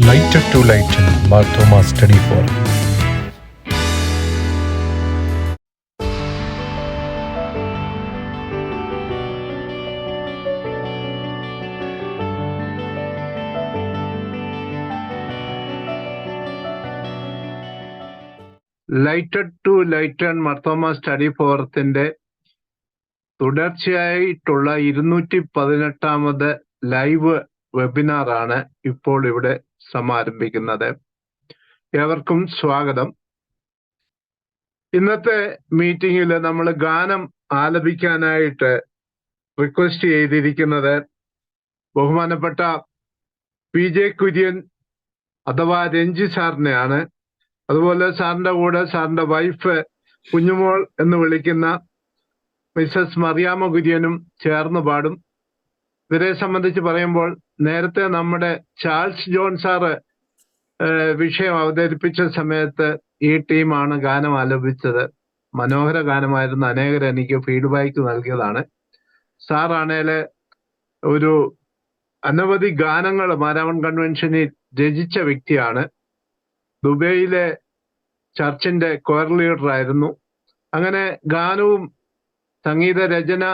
Lighter to Lighten Marthoma Study Forum. Lighted to lighten Marthoma study ഫോറത്തിന്റെ തുടർച്ചയായിട്ടുള്ള 218ാമത് live വെബിനാറാണ് ഇപ്പോൾ ഇവിടെ സമാരംഭിക്കുന്നത്. ഏവർക്കും സ്വാഗതം. ഇന്നത്തെ മീറ്റിംഗിൽ നമ്മൾ ഗാനം ആലപിക്കാനായിട്ട് റിക്വസ്റ്റ് ചെയ്തിരിക്കുന്നത് ബഹുമാനപ്പെട്ട PJ കുര്യൻ അഥവാ രഞ്ജി സാറിനെയാണ്. അതുപോലെ സാറിന്റെ കൂടെ സാറിന്റെ വൈഫ് കുഞ്ഞുമോൾ എന്ന് വിളിക്കുന്ന മിസ്സസ് മറിയാമ്മ കുര്യനും ചേർന്ന് പാടും. ഇവരെ സംബന്ധിച്ച് പറയുമ്പോൾ നേരത്തെ നമ്മുടെ ചാൾസ് ജോൺ സാറ് വിഷയം അവതരിപ്പിച്ച സമയത്ത് ഈ ടീമാണ് ഗാനം ആലപിച്ചത്. മനോഹര ഗാനമായിരുന്നു. അനേകർ എനിക്ക് ഫീഡ്ബാക്ക് നൽകിയതാണ്. സാറാണേല് ഒരു അനവധി ഗാനങ്ങൾ മാരാമൺ കൺവെൻഷനിൽ രചിച്ച വ്യക്തിയാണ്. ദുബൈയിലെ ചർച്ചിന്റെ കോർ ലീഡർ ആയിരുന്നു. അങ്ങനെ ഗാനവും സംഗീത രചന,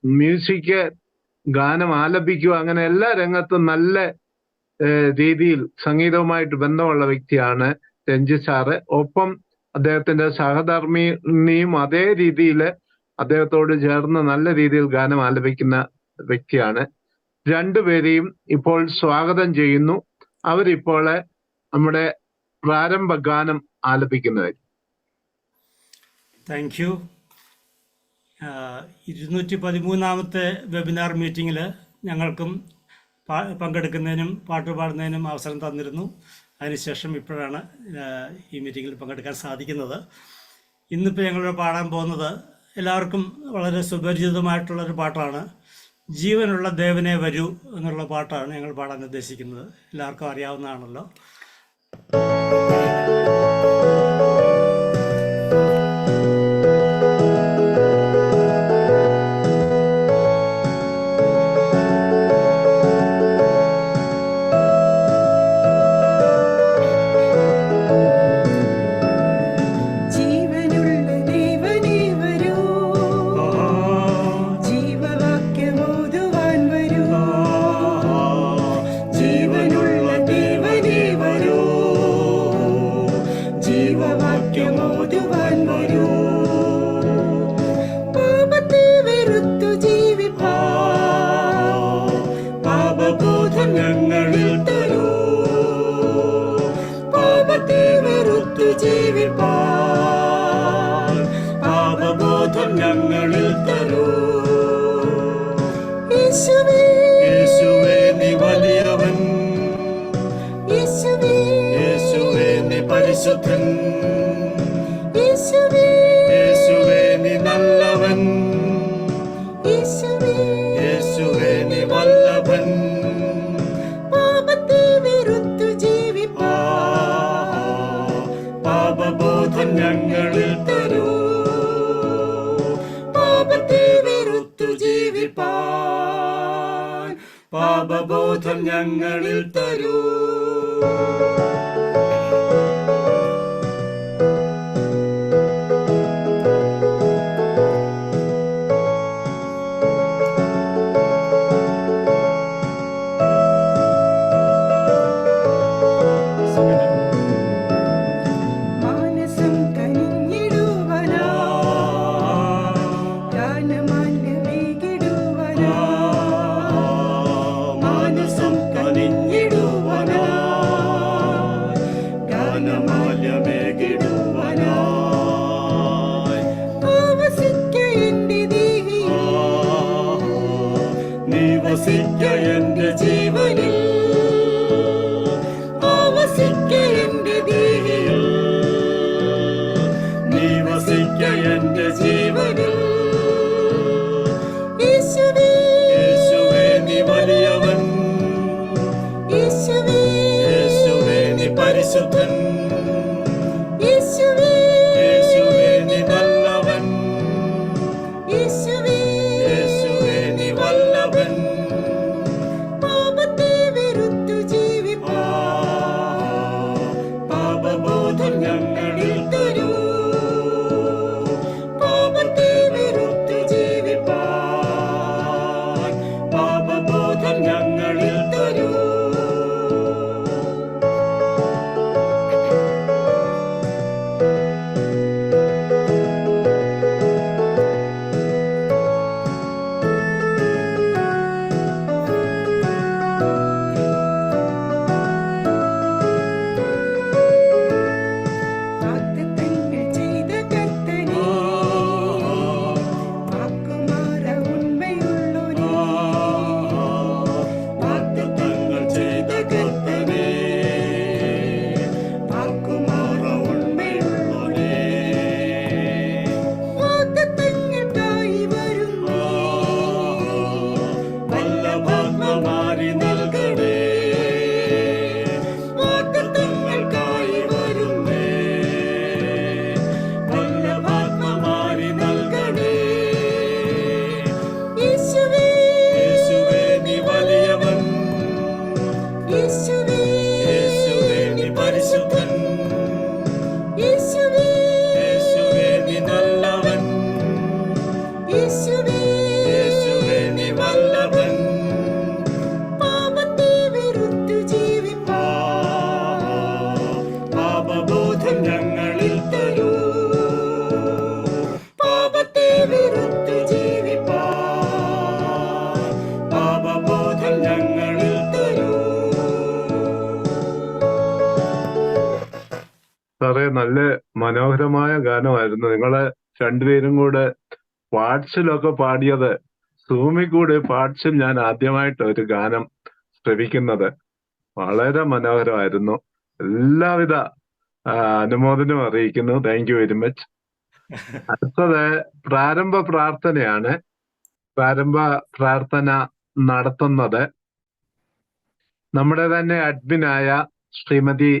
മ്യൂസിക്, ഗാനം ആലപിക്കുക, അങ്ങനെ എല്ലാ രംഗത്തും നല്ല രീതിയിൽ സംഗീതവുമായിട്ട് ബന്ധമുള്ള വ്യക്തിയാണ് രഞ്ജി സാറ്. ഒപ്പം അദ്ദേഹത്തിന്റെ സഹധർമ്മിണിയും അതേ രീതിയിൽ അദ്ദേഹത്തോട് ചേർന്ന് നല്ല രീതിയിൽ ഗാനം ആലപിക്കുന്ന വ്യക്തിയാണ്. രണ്ടുപേരെയും ഇപ്പോൾ സ്വാഗതം ചെയ്യുന്നു. അവരിപ്പോൾ നമ്മുടെ പ്രാരംഭ ഗാനം ആലപിക്കുന്നതായിരിക്കും. Thank you. 213ാമത്തെ വെബിനാർ മീറ്റിങ്ങിൽ ഞങ്ങൾക്കും പങ്കെടുക്കുന്നതിനും പാട്ട് പാടുന്നതിനും അവസരം തന്നിരുന്നു. അതിനുശേഷം ഇപ്പോഴാണ് ഈ മീറ്റിങ്ങിൽ പങ്കെടുക്കാൻ സാധിക്കുന്നത്. ഇന്നിപ്പോൾ ഞങ്ങളിവിടെ പാടാൻ പോകുന്നത് എല്ലാവർക്കും വളരെ സുപരിചിതമായിട്ടുള്ളൊരു പാട്ടാണ്. ജീവനുള്ള ദേവനെ വരൂ എന്നുള്ള പാട്ടാണ് ഞങ്ങൾ പാടാൻ ഉദ്ദേശിക്കുന്നത്. എല്ലാവർക്കും അറിയാവുന്നതാണല്ലോ. പരിശുദ്ധൻ യേശുവേ നീ നല്ലവൻ, യേശുവേ നീ വല്ലഭൻ. പാപത്തെ വെറുത്തു ജീവിപ്പാൻ പാപബോധം ഞങ്ങളിൽ തരൂ. പാപത്തെ വെറുത്തു ജീവിപ്പാൻ പാപബോധം ഞങ്ങളിൽ തരൂ. എന്റെ ജീവനിൽ ആവസിക്ക, എന്റെ ദേഹിയിൽ നീ വസിക്ക, എന്റെ ജീവനിൽ. യേശുവേ നീ വലിയവൻ, യേശുവേ നീ പരിശുദ്ധൻ, യേശുവേ നീ നല്ലവൻ, യേശുവേ നീ വല്ലഭൻ. പാപത്തെ വെറുത്തു ജീവിപ്പാൻ യേശുവേ യേശുവേ നീ പരിശുദ്ധൻ, യേശുവേ യേശുവേ നീ നല്ലവൻ, യേശുവേ യേശുവേ നീ വല്ലഭൻ. പാപത്തെ വെറുത്തു ജീവിപ്പാൻ പാപബോധം ഞങ്ങളിൽ തരൂ, പാപത്തെ വെറുത്തു ജീവിപ്പാൻ പാപബോധം ഞങ്ങളിൽ തരൂ. സാറേ, നല്ല മനോഹരമായ ഗാനമായിരുന്നു. നിങ്ങള് രണ്ടുപേരും കൂടെ പാട്സിലൊക്കെ പാടിയത്. സൂമിൽ കൂടെ പാട്സിൽ ഞാൻ ആദ്യമായിട്ട് ഒരു ഗാനം ശ്രവിക്കുന്നത്. വളരെ മനോഹരമായിരുന്നു. എല്ലാവിധ അനുമോദനവും അറിയിക്കുന്നു. Thank you very much. അടുത്തത് പ്രാരംഭ പ്രാർത്ഥനയാണ്. പ്രാരംഭ പ്രാർത്ഥന നടത്തുന്നത് നമ്മുടെ തന്നെ അഡ്മിനായ ശ്രീമതി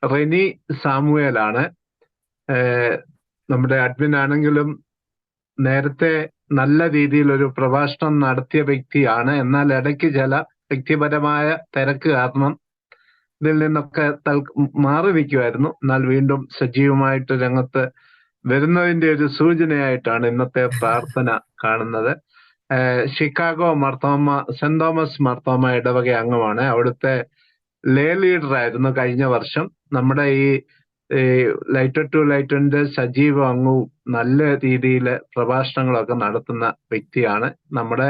റെനി സാമുവേലാണ്. നമ്മുടെ അഡ്മിൻ ആണെങ്കിലും നേരത്തെ നല്ല രീതിയിൽ ഒരു പ്രഭാഷണം നടത്തിയ വ്യക്തിയാണ്. എന്നാൽ ഇടയ്ക്ക് ചില വ്യക്തിപരമായ തിരക്ക് കാരണം ഇതിൽ നിന്നൊക്കെ മാറി നിൽക്കുമായിരുന്നു. എന്നാൽ വീണ്ടും സജീവമായിട്ട് രംഗത്ത് വരുന്നതിന്റെ ഒരു സൂചനയായിട്ടാണ് ഇന്നത്തെ പ്രാർത്ഥന കാണുന്നത്. ഷിക്കാഗോ സെന്റ് തോമസ് മാർത്തോമ ഇടവക അംഗമാണ്. അവിടുത്തെ ലേ ലീഡർ ആയിരുന്നു കഴിഞ്ഞ വർഷം. നമ്മുടെ ഈ ലൈറ്റർ ടു ലൈറ്ററിന്റെ സജീവ അംഗവും നല്ല രീതിയിൽ പ്രഭാഷണങ്ങളൊക്കെ നടത്തുന്ന വ്യക്തിയാണ്. നമ്മുടെ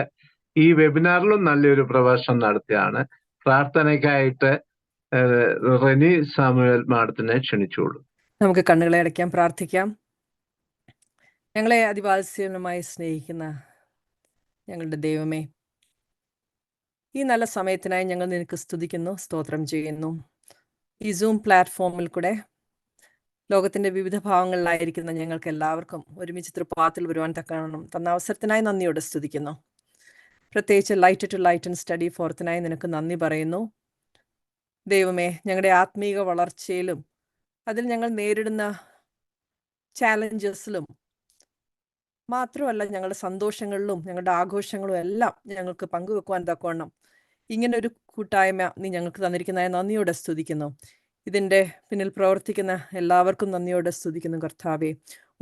ഈ വെബിനാറിലും നല്ലൊരു പ്രഭാഷണം നടത്തിയാണ്. പ്രാർത്ഥനയ്ക്കായിട്ട് റെനി സാമുവേൽ മാഡത്തിനെ ക്ഷണിച്ചോളൂ. നമുക്ക് കണ്ണുകളെ അടയ്ക്കാം, പ്രാർത്ഥിക്കാം. ഞങ്ങളെ അതിവാത്സല്യമായി സ്നേഹിക്കുന്ന ഞങ്ങളുടെ ദൈവമേ, ഈ നല്ല സമയത്തിനായി ഞങ്ങൾ നിനക്ക് സ്തുതിക്കുന്നു, സ്തോത്രം ചെയ്യുന്നു. ഈ സൂം പ്ലാറ്റ്ഫോമിൽ കൂടെ ലോകത്തിന്റെ വിവിധ ഭാഗങ്ങളിലായിരിക്കുന്ന ഞങ്ങൾക്ക് എല്ലാവർക്കും ഒരുമിച്ച് തൃപ്പാത്തിൽ വരുവാൻ തക്കണം തന്ന അവസരത്തിനായി നന്ദിയോടെ സ്തുതിക്കുന്നു. പ്രത്യേകിച്ച് light to light and study ഫോർത്തിനായി നിനക്ക് നന്ദി പറയുന്നു. ദൈവമേ, ഞങ്ങളുടെ ആത്മീക വളർച്ചയിലും അതിൽ ഞങ്ങൾ നേരിടുന്ന ചാലഞ്ചസിലും മാത്രമല്ല ഞങ്ങളുടെ സന്തോഷങ്ങളിലും ഞങ്ങളുടെ ആഘോഷങ്ങളും എല്ലാം ഞങ്ങൾക്ക് പങ്കുവെക്കുവാൻ തക്കവണ്ണം ഇങ്ങനൊരു കൂട്ടായ്മ നീ ഞങ്ങൾക്ക് തന്നിരിക്കുന്നതായ നന്ദിയോടെ സ്തുതിക്കുന്നു. ഇതിൻ്റെ പിന്നിൽ പ്രവർത്തിക്കുന്ന എല്ലാവർക്കും നന്ദിയോടെ സ്തുതിക്കുന്നു കർത്താവേ.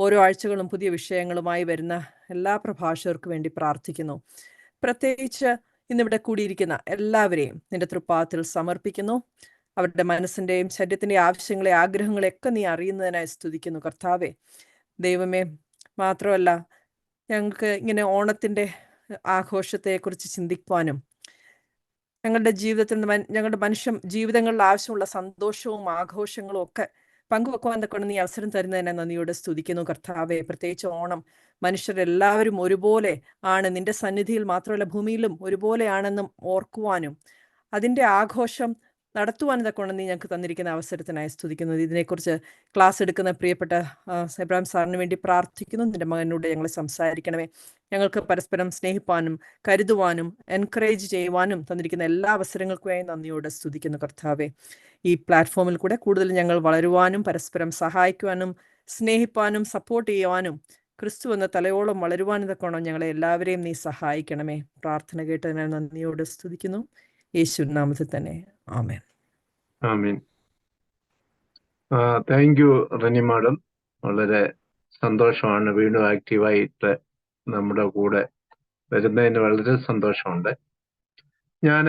ഓരോ ആഴ്ചകളും പുതിയ വിഷയങ്ങളുമായി വരുന്ന എല്ലാ പ്രഭാഷകർക്കും വേണ്ടി പ്രാർത്ഥിക്കുന്നു. പ്രത്യേകിച്ച് ഇന്നിവിടെ കൂടിയിരിക്കുന്ന എല്ലാവരെയും നിന്റെ തൃപ്പാദത്തിൽ സമർപ്പിക്കുന്നു. അവരുടെ മനസ്സിൻ്റെയും ശരീരത്തിൻ്റെയും ആവശ്യങ്ങളെ ആഗ്രഹങ്ങളെയൊക്കെ നീ അറിയുന്നതിനായി സ്തുതിക്കുന്നു കർത്താവേ. ദൈവമേ, മാത്രമല്ല ഞങ്ങൾക്ക് ഇങ്ങനെ ഓണത്തിൻ്റെ ആഘോഷത്തെക്കുറിച്ച് ചിന്തിക്കുവാനും ഞങ്ങളുടെ ജീവിതത്തിൽ ഞങ്ങളുടെ ജീവിതങ്ങളിൽ ആവശ്യമുള്ള സന്തോഷവും ആഘോഷങ്ങളും ഒക്കെ പങ്കുവെക്കുവാൻ തക്കൊണ്ട് നീ അവസരം തരുന്നതിനെ നന്ദിയോടെ സ്തുതിക്കുന്നു കർത്താവേ. പ്രത്യേകിച്ച് ഓണം മനുഷ്യരെല്ലാവരും ഒരുപോലെ ആണ്, നിന്റെ സന്നിധിയിൽ മാത്രമല്ല ഭൂമിയിലും ഒരുപോലെയാണെന്നും ഓർക്കുവാനും അതിൻ്റെ ആഘോഷം നടത്തുവാൻ തക്കൊണ്ട് നീ ഞങ്ങൾക്ക് തന്നിരിക്കുന്ന അവസരത്തിനായി സ്തുതിക്കുന്നത്. ഇതിനെക്കുറിച്ച് ക്ലാസ് എടുക്കുന്ന പ്രിയപ്പെട്ട എബ്രാഹിം സാറിന് വേണ്ടി പ്രാർത്ഥിക്കുന്നു. നിന്റെ മകനോട് ഞങ്ങൾ സംസാരിക്കണമേ. ഞങ്ങൾക്ക് പരസ്പരം സ്നേഹിപ്പാനും കരുതുവാനും എൻകറേജ് ചെയ്യുവാനും തന്നിരിക്കുന്ന എല്ലാ അവസരങ്ങൾക്കുമായി നന്ദിയോടെ സ്തുതിക്കുന്നു കർത്താവേ. ഈ പ്ലാറ്റ്ഫോമിൽ കൂടെ കൂടുതൽ ഞങ്ങൾ വളരുവാനും പരസ്പരം സഹായിക്കുവാനും സ്നേഹിപ്പാനും സപ്പോർട്ട് ചെയ്യുവാനും ക്രിസ്തു എന്ന തലയോളം വളരുവാനും തക്കോണം ഞങ്ങളെ എല്ലാവരെയും നീ സഹായിക്കണമേ. പ്രാർത്ഥന കേട്ടതിനാൽ നന്ദിയോടെ സ്തുതിക്കുന്നു. യേശുവിൻ നാമത്തിൽ തന്നെ, ആമേൻ. ആമീൻ. Thank you Reni madam. വളരെ സന്തോഷമാണ് വീണ്ടും ആക്റ്റീവായിട്ട് നമ്മുടെ കൂടെ വരുന്നതിന് വളരെ സന്തോഷമുണ്ട്. ഞാൻ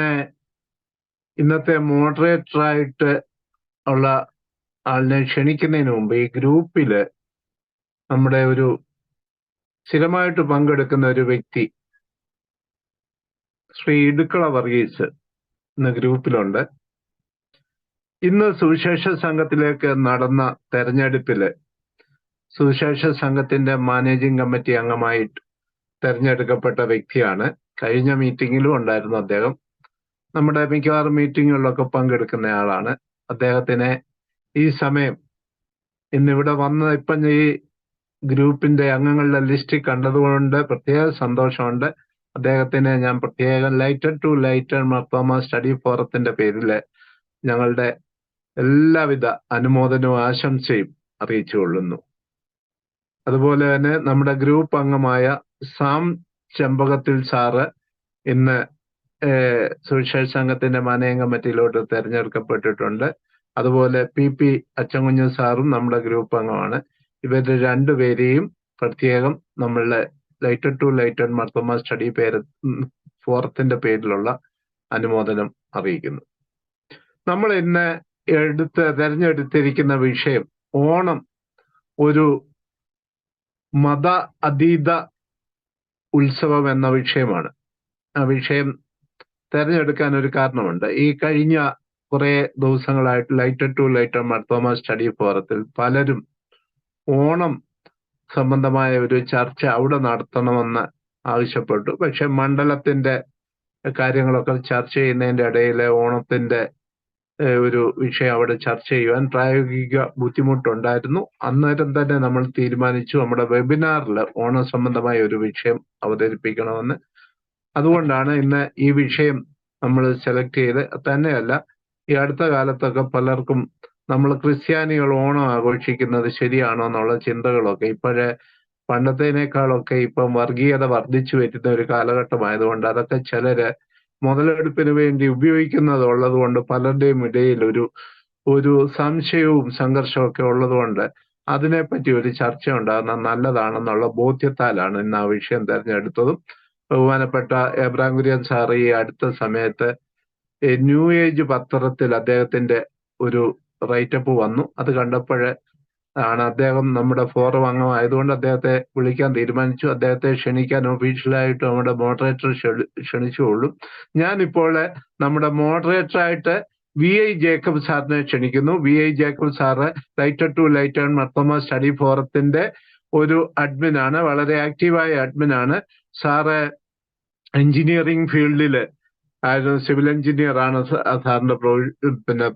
ഇന്നത്തെ മോഡറേറ്ററായിട്ട് ഉള്ള ആളിനെ ക്ഷണിക്കുന്നതിന് മുമ്പ് ഈ ഗ്രൂപ്പില് നമ്മുടെ ഒരു സ്ഥിരമായിട്ട് പങ്കെടുക്കുന്ന ഒരു വ്യക്തി ശ്രീ ഇടുക്കള വർഗീസ് എന്ന ഗ്രൂപ്പിലുണ്ട്. ഇന്ന് സുവിശേഷ സംഘത്തിലേക്ക് നടന്ന തെരഞ്ഞെടുപ്പില് സുവിശേഷ സംഘത്തിന്റെ മാനേജിംഗ് കമ്മിറ്റി അംഗമായിട്ട് തെരഞ്ഞെടുക്കപ്പെട്ട വ്യക്തിയാണ്. കഴിഞ്ഞ മീറ്റിങ്ങിലും ഉണ്ടായിരുന്നു അദ്ദേഹം. നമ്മുടെ മിക്കവാറും മീറ്റിങ്ങുകളിലൊക്കെ പങ്കെടുക്കുന്ന ആളാണ്. അദ്ദേഹത്തിനെ ഈ സമയം ഇന്നിവിടെ വന്ന് ഇപ്പം ഈ ഗ്രൂപ്പിന്റെ അംഗങ്ങളുടെ ലിസ്റ്റിൽ കണ്ടതുകൊണ്ട് പ്രത്യേക സന്തോഷമുണ്ട്. അദ്ദേഹത്തിന് ഞാൻ പ്രത്യേകം lighter to lighter Marthoma study ഫോറത്തിന്റെ പേരിൽ ഞങ്ങളുടെ എല്ലാവിധ അനുമോദനവും ആശംസയും അറിയിച്ചു കൊള്ളുന്നു. അതുപോലെ തന്നെ നമ്മുടെ ഗ്രൂപ്പ് അംഗമായ സാം ചെമ്പകത്തിൽ സാറ് ഇന്ന് സുവിശേഷ സംഘത്തിന്റെ മാനേജ് കമ്മിറ്റിയിലോട്ട് തെരഞ്ഞെടുക്കപ്പെട്ടിട്ടുണ്ട്. അതുപോലെ പി അച്ചൻകുഞ്ഞു സാറും നമ്മുടെ ഗ്രൂപ്പ് അംഗമാണ്. ഇവരുടെ രണ്ടുപേരെയും പ്രത്യേകം നമ്മളുടെ lighted to lighted Marthoma study ഫോറത്തിന്റെ പേരിലുള്ള അനുമോദനം അറിയിക്കുന്നു. നമ്മൾ ഇന്ന് തെരഞ്ഞെടുത്തിരിക്കുന്ന വിഷയം ഓണം ഒരു മത അതീത ഉത്സവം എന്ന വിഷയമാണ്. ആ വിഷയം തെരഞ്ഞെടുക്കാൻ ഒരു കാരണമുണ്ട്. ഈ കഴിഞ്ഞ കുറെ ദിവസങ്ങളായിട്ട് lighted to lighted Marthoma study ഫോറത്തിൽ പലരും ഓണം സംബന്ധമായ ഒരു ചർച്ച അവിടെ നടത്തണമെന്ന് ആവശ്യപ്പെട്ടു. പക്ഷെ മണ്ഡലത്തിന്റെ കാര്യങ്ങളൊക്കെ ചർച്ച ചെയ്യുന്നതിന്റെ ഇടയിൽ ഓണത്തിന്റെ ഒരു വിഷയം അവിടെ ചർച്ച ചെയ്യുവാൻ പ്രായോഗിക ബുദ്ധിമുട്ടുണ്ടായിരുന്നു. അന്നേരം തന്നെ നമ്മൾ തീരുമാനിച്ചു നമ്മുടെ വെബിനാറിൽ ഓണം സംബന്ധമായ ഒരു വിഷയം അവതരിപ്പിക്കണമെന്ന്. അതുകൊണ്ടാണ് ഇന്ന് ഈ വിഷയം നമ്മൾ സെലക്ട് ചെയ്ത്. തന്നെയല്ല, ഈ അടുത്ത കാലത്തൊക്കെ പലർക്കും നമ്മൾ ക്രിസ്ത്യാനികൾ ഓണം ആഘോഷിക്കുന്നത് ശരിയാണോ എന്നുള്ള ചിന്തകളൊക്കെ പണ്ടത്തേനേക്കാളൊക്കെ ഇപ്പം വർഗീയത വർദ്ധിച്ചു വരുന്ന ഒരു കാലഘട്ടമായതുകൊണ്ട് അതൊക്കെ ചിലര് മുതലെടുപ്പിന് വേണ്ടി ഉപയോഗിക്കുന്നത് ഉള്ളത് കൊണ്ട് പലരുടെയും ഇടയിൽ ഒരു സംശയവും സംഘർഷവും ഒക്കെ ഉള്ളതുകൊണ്ട് അതിനെപ്പറ്റി ഒരു ചർച്ച ഉണ്ടാകുന്നത് നല്ലതാണെന്നുള്ള ബോധ്യത്താലാണ് ഇന്ന് ആ വിഷയം തെരഞ്ഞെടുത്തതും. ബഹുമാനപ്പെട്ട എബ്രാം കുര്യൻ സാർ ഈ അടുത്ത സമയത്ത് ന്യൂ ഏജ് പത്രത്തിൽ അദ്ദേഹത്തിന്റെ ഒരു റൈറ്റപ്പ് വന്നു. അത് കണ്ടപ്പോഴേ ആണ് അദ്ദേഹം നമ്മുടെ ഫോറം അംഗമായതുകൊണ്ട് അദ്ദേഹത്തെ വിളിക്കാൻ തീരുമാനിച്ചു. അദ്ദേഹത്തെ ക്ഷണിക്കാൻ ഒഫീഷ്യലായിട്ട് നമ്മുടെ മോഡറേറ്റർ ക്ഷണിച്ചുകൊള്ളും. ഞാനിപ്പോൾ നമ്മുടെ മോഡറേറ്ററായിട്ട് VI ജേക്കബ് സാറിനെ ക്ഷണിക്കുന്നു. VI ജേക്കബ് സാറ് lighted to lighted Marthoma study ഫോറത്തിന്റെ ഒരു അഡ്മിനാണ്, വളരെ ആക്റ്റീവായ അഡ്മിനാണ്. സാറ് എഞ്ചിനീയറിംഗ് ഫീൽഡില് സിവിൽ എഞ്ചിനീയർ ആണ് സാറിന്റെ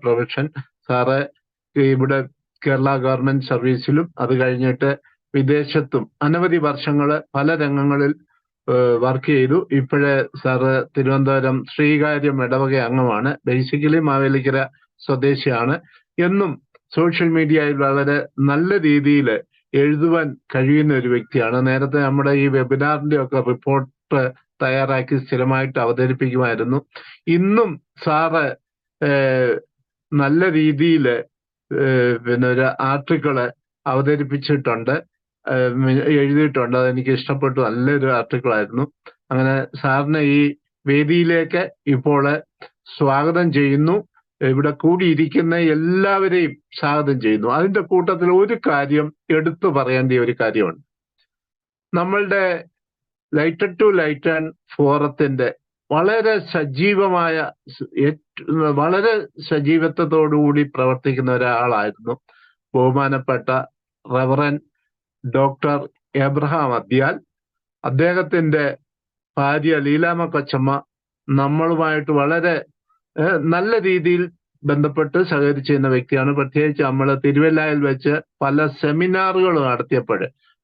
പ്രൊഫഷൻ. സാറ് ഇവിടെ കേരള ഗവൺമെന്റ് സർവീസിലും അത് കഴിഞ്ഞിട്ട് വിദേശത്തും അനവധി വർഷങ്ങൾ പല രംഗങ്ങളിൽ വർക്ക് ചെയ്തു. ഇപ്പോഴേ സാറ് തിരുവനന്തപുരം ശ്രീകാര്യം ഇടവക അംഗമാണ്. ബേസിക്കലി മാവേലിക്കര സ്വദേശിയാണ്. എന്നും സോഷ്യൽ മീഡിയയിൽ വളരെ നല്ല രീതിയിൽ എഴുതുവാൻ കഴിയുന്ന ഒരു വ്യക്തിയാണ്. നേരത്തെ നമ്മുടെ ഈ വെബിനാറിന്റെ ഒക്കെ റിപ്പോർട്ട് തയ്യാറാക്കി സ്ഥിരമായിട്ട് അവതരിപ്പിക്കുമായിരുന്നു. ഇന്നും സാറ് നല്ല രീതിയിൽ ഒരു ആർട്ടിക്കിള് അവതരിപ്പിച്ചിട്ടുണ്ട്, എഴുതിയിട്ടുണ്ട്. അതെനിക്ക് ഇഷ്ടപ്പെട്ടു. നല്ലൊരു ആർട്ടിക്കിളായിരുന്നു. അങ്ങനെ സാറിനെ ഈ വേദിയിലേക്ക് ഇപ്പോൾ സ്വാഗതം ചെയ്യുന്നു. ഇവിടെ കൂടിയിരിക്കുന്ന എല്ലാവരെയും സ്വാഗതം ചെയ്യുന്നു. അതിന്റെ കൂട്ടത്തിൽ ഒരു കാര്യം എടുത്തു പറയേണ്ട ഒരു കാര്യമുണ്ട്. നമ്മളുടെ ലൈറ്റഡ് ടു ലൈറ്റഡ് ഫോറത്തിന്റെ വളരെ സജീവത്തോടുകൂടി പ്രവർത്തിക്കുന്ന ഒരാളായിരുന്നു ബഹുമാനപ്പെട്ട റവറൻ ഡോക്ടർ എബ്രഹാം അദ്യാൽ. അദ്ദേഹത്തിന്റെ ഭാര്യ ലീലാമ്മ കൊച്ചമ്മ നമ്മളുമായിട്ട് വളരെ നല്ല രീതിയിൽ ബന്ധപ്പെട്ട് സഹകരിച്ചിരുന്ന വ്യക്തിയാണ്. പ്രത്യേകിച്ച് നമ്മൾ തിരുവല്ലയിൽ വെച്ച് പല സെമിനാറുകൾ നടത്തിയപ്പോൾ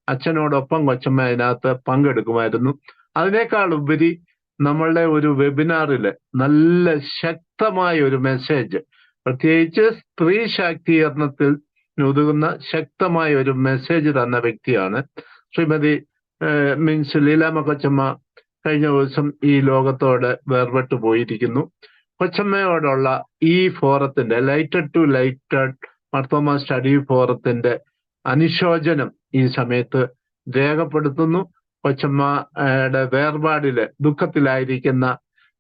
അച്ഛനോടൊപ്പം കൊച്ചമ്മ അതിനകത്ത് പങ്കെടുക്കുമായിരുന്നു. അതിനേക്കാൾ ഉപരി നമ്മളുടെ ഒരു വെബിനാറിൽ നല്ല ശക്തമായ ഒരു മെസ്സേജ്, പ്രത്യേകിച്ച് സ്ത്രീ ശാക്തീകരണത്തിൽ ഉതകുന്ന ശക്തമായ ഒരു മെസ്സേജ് തന്ന വ്യക്തിയാണ് ശ്രീമതി ലീലാമ്മ കൊച്ചമ്മ. കഴിഞ്ഞ ദിവസം ഈ ലോകത്തോട് വേർപെട്ടു പോയിരിക്കുന്നു. കൊച്ചമ്മയോടുള്ള ഈ ഫോറത്തിന്റെ lighted to lighted Marthoma study ഫോറത്തിന്റെ അനുശോചനം ഈ സമയത്ത് രേഖപ്പെടുത്തുന്നു. കൊച്ചമ്മയുടെ വേർപാടില് ദുഃഖത്തിലായിരിക്കുന്ന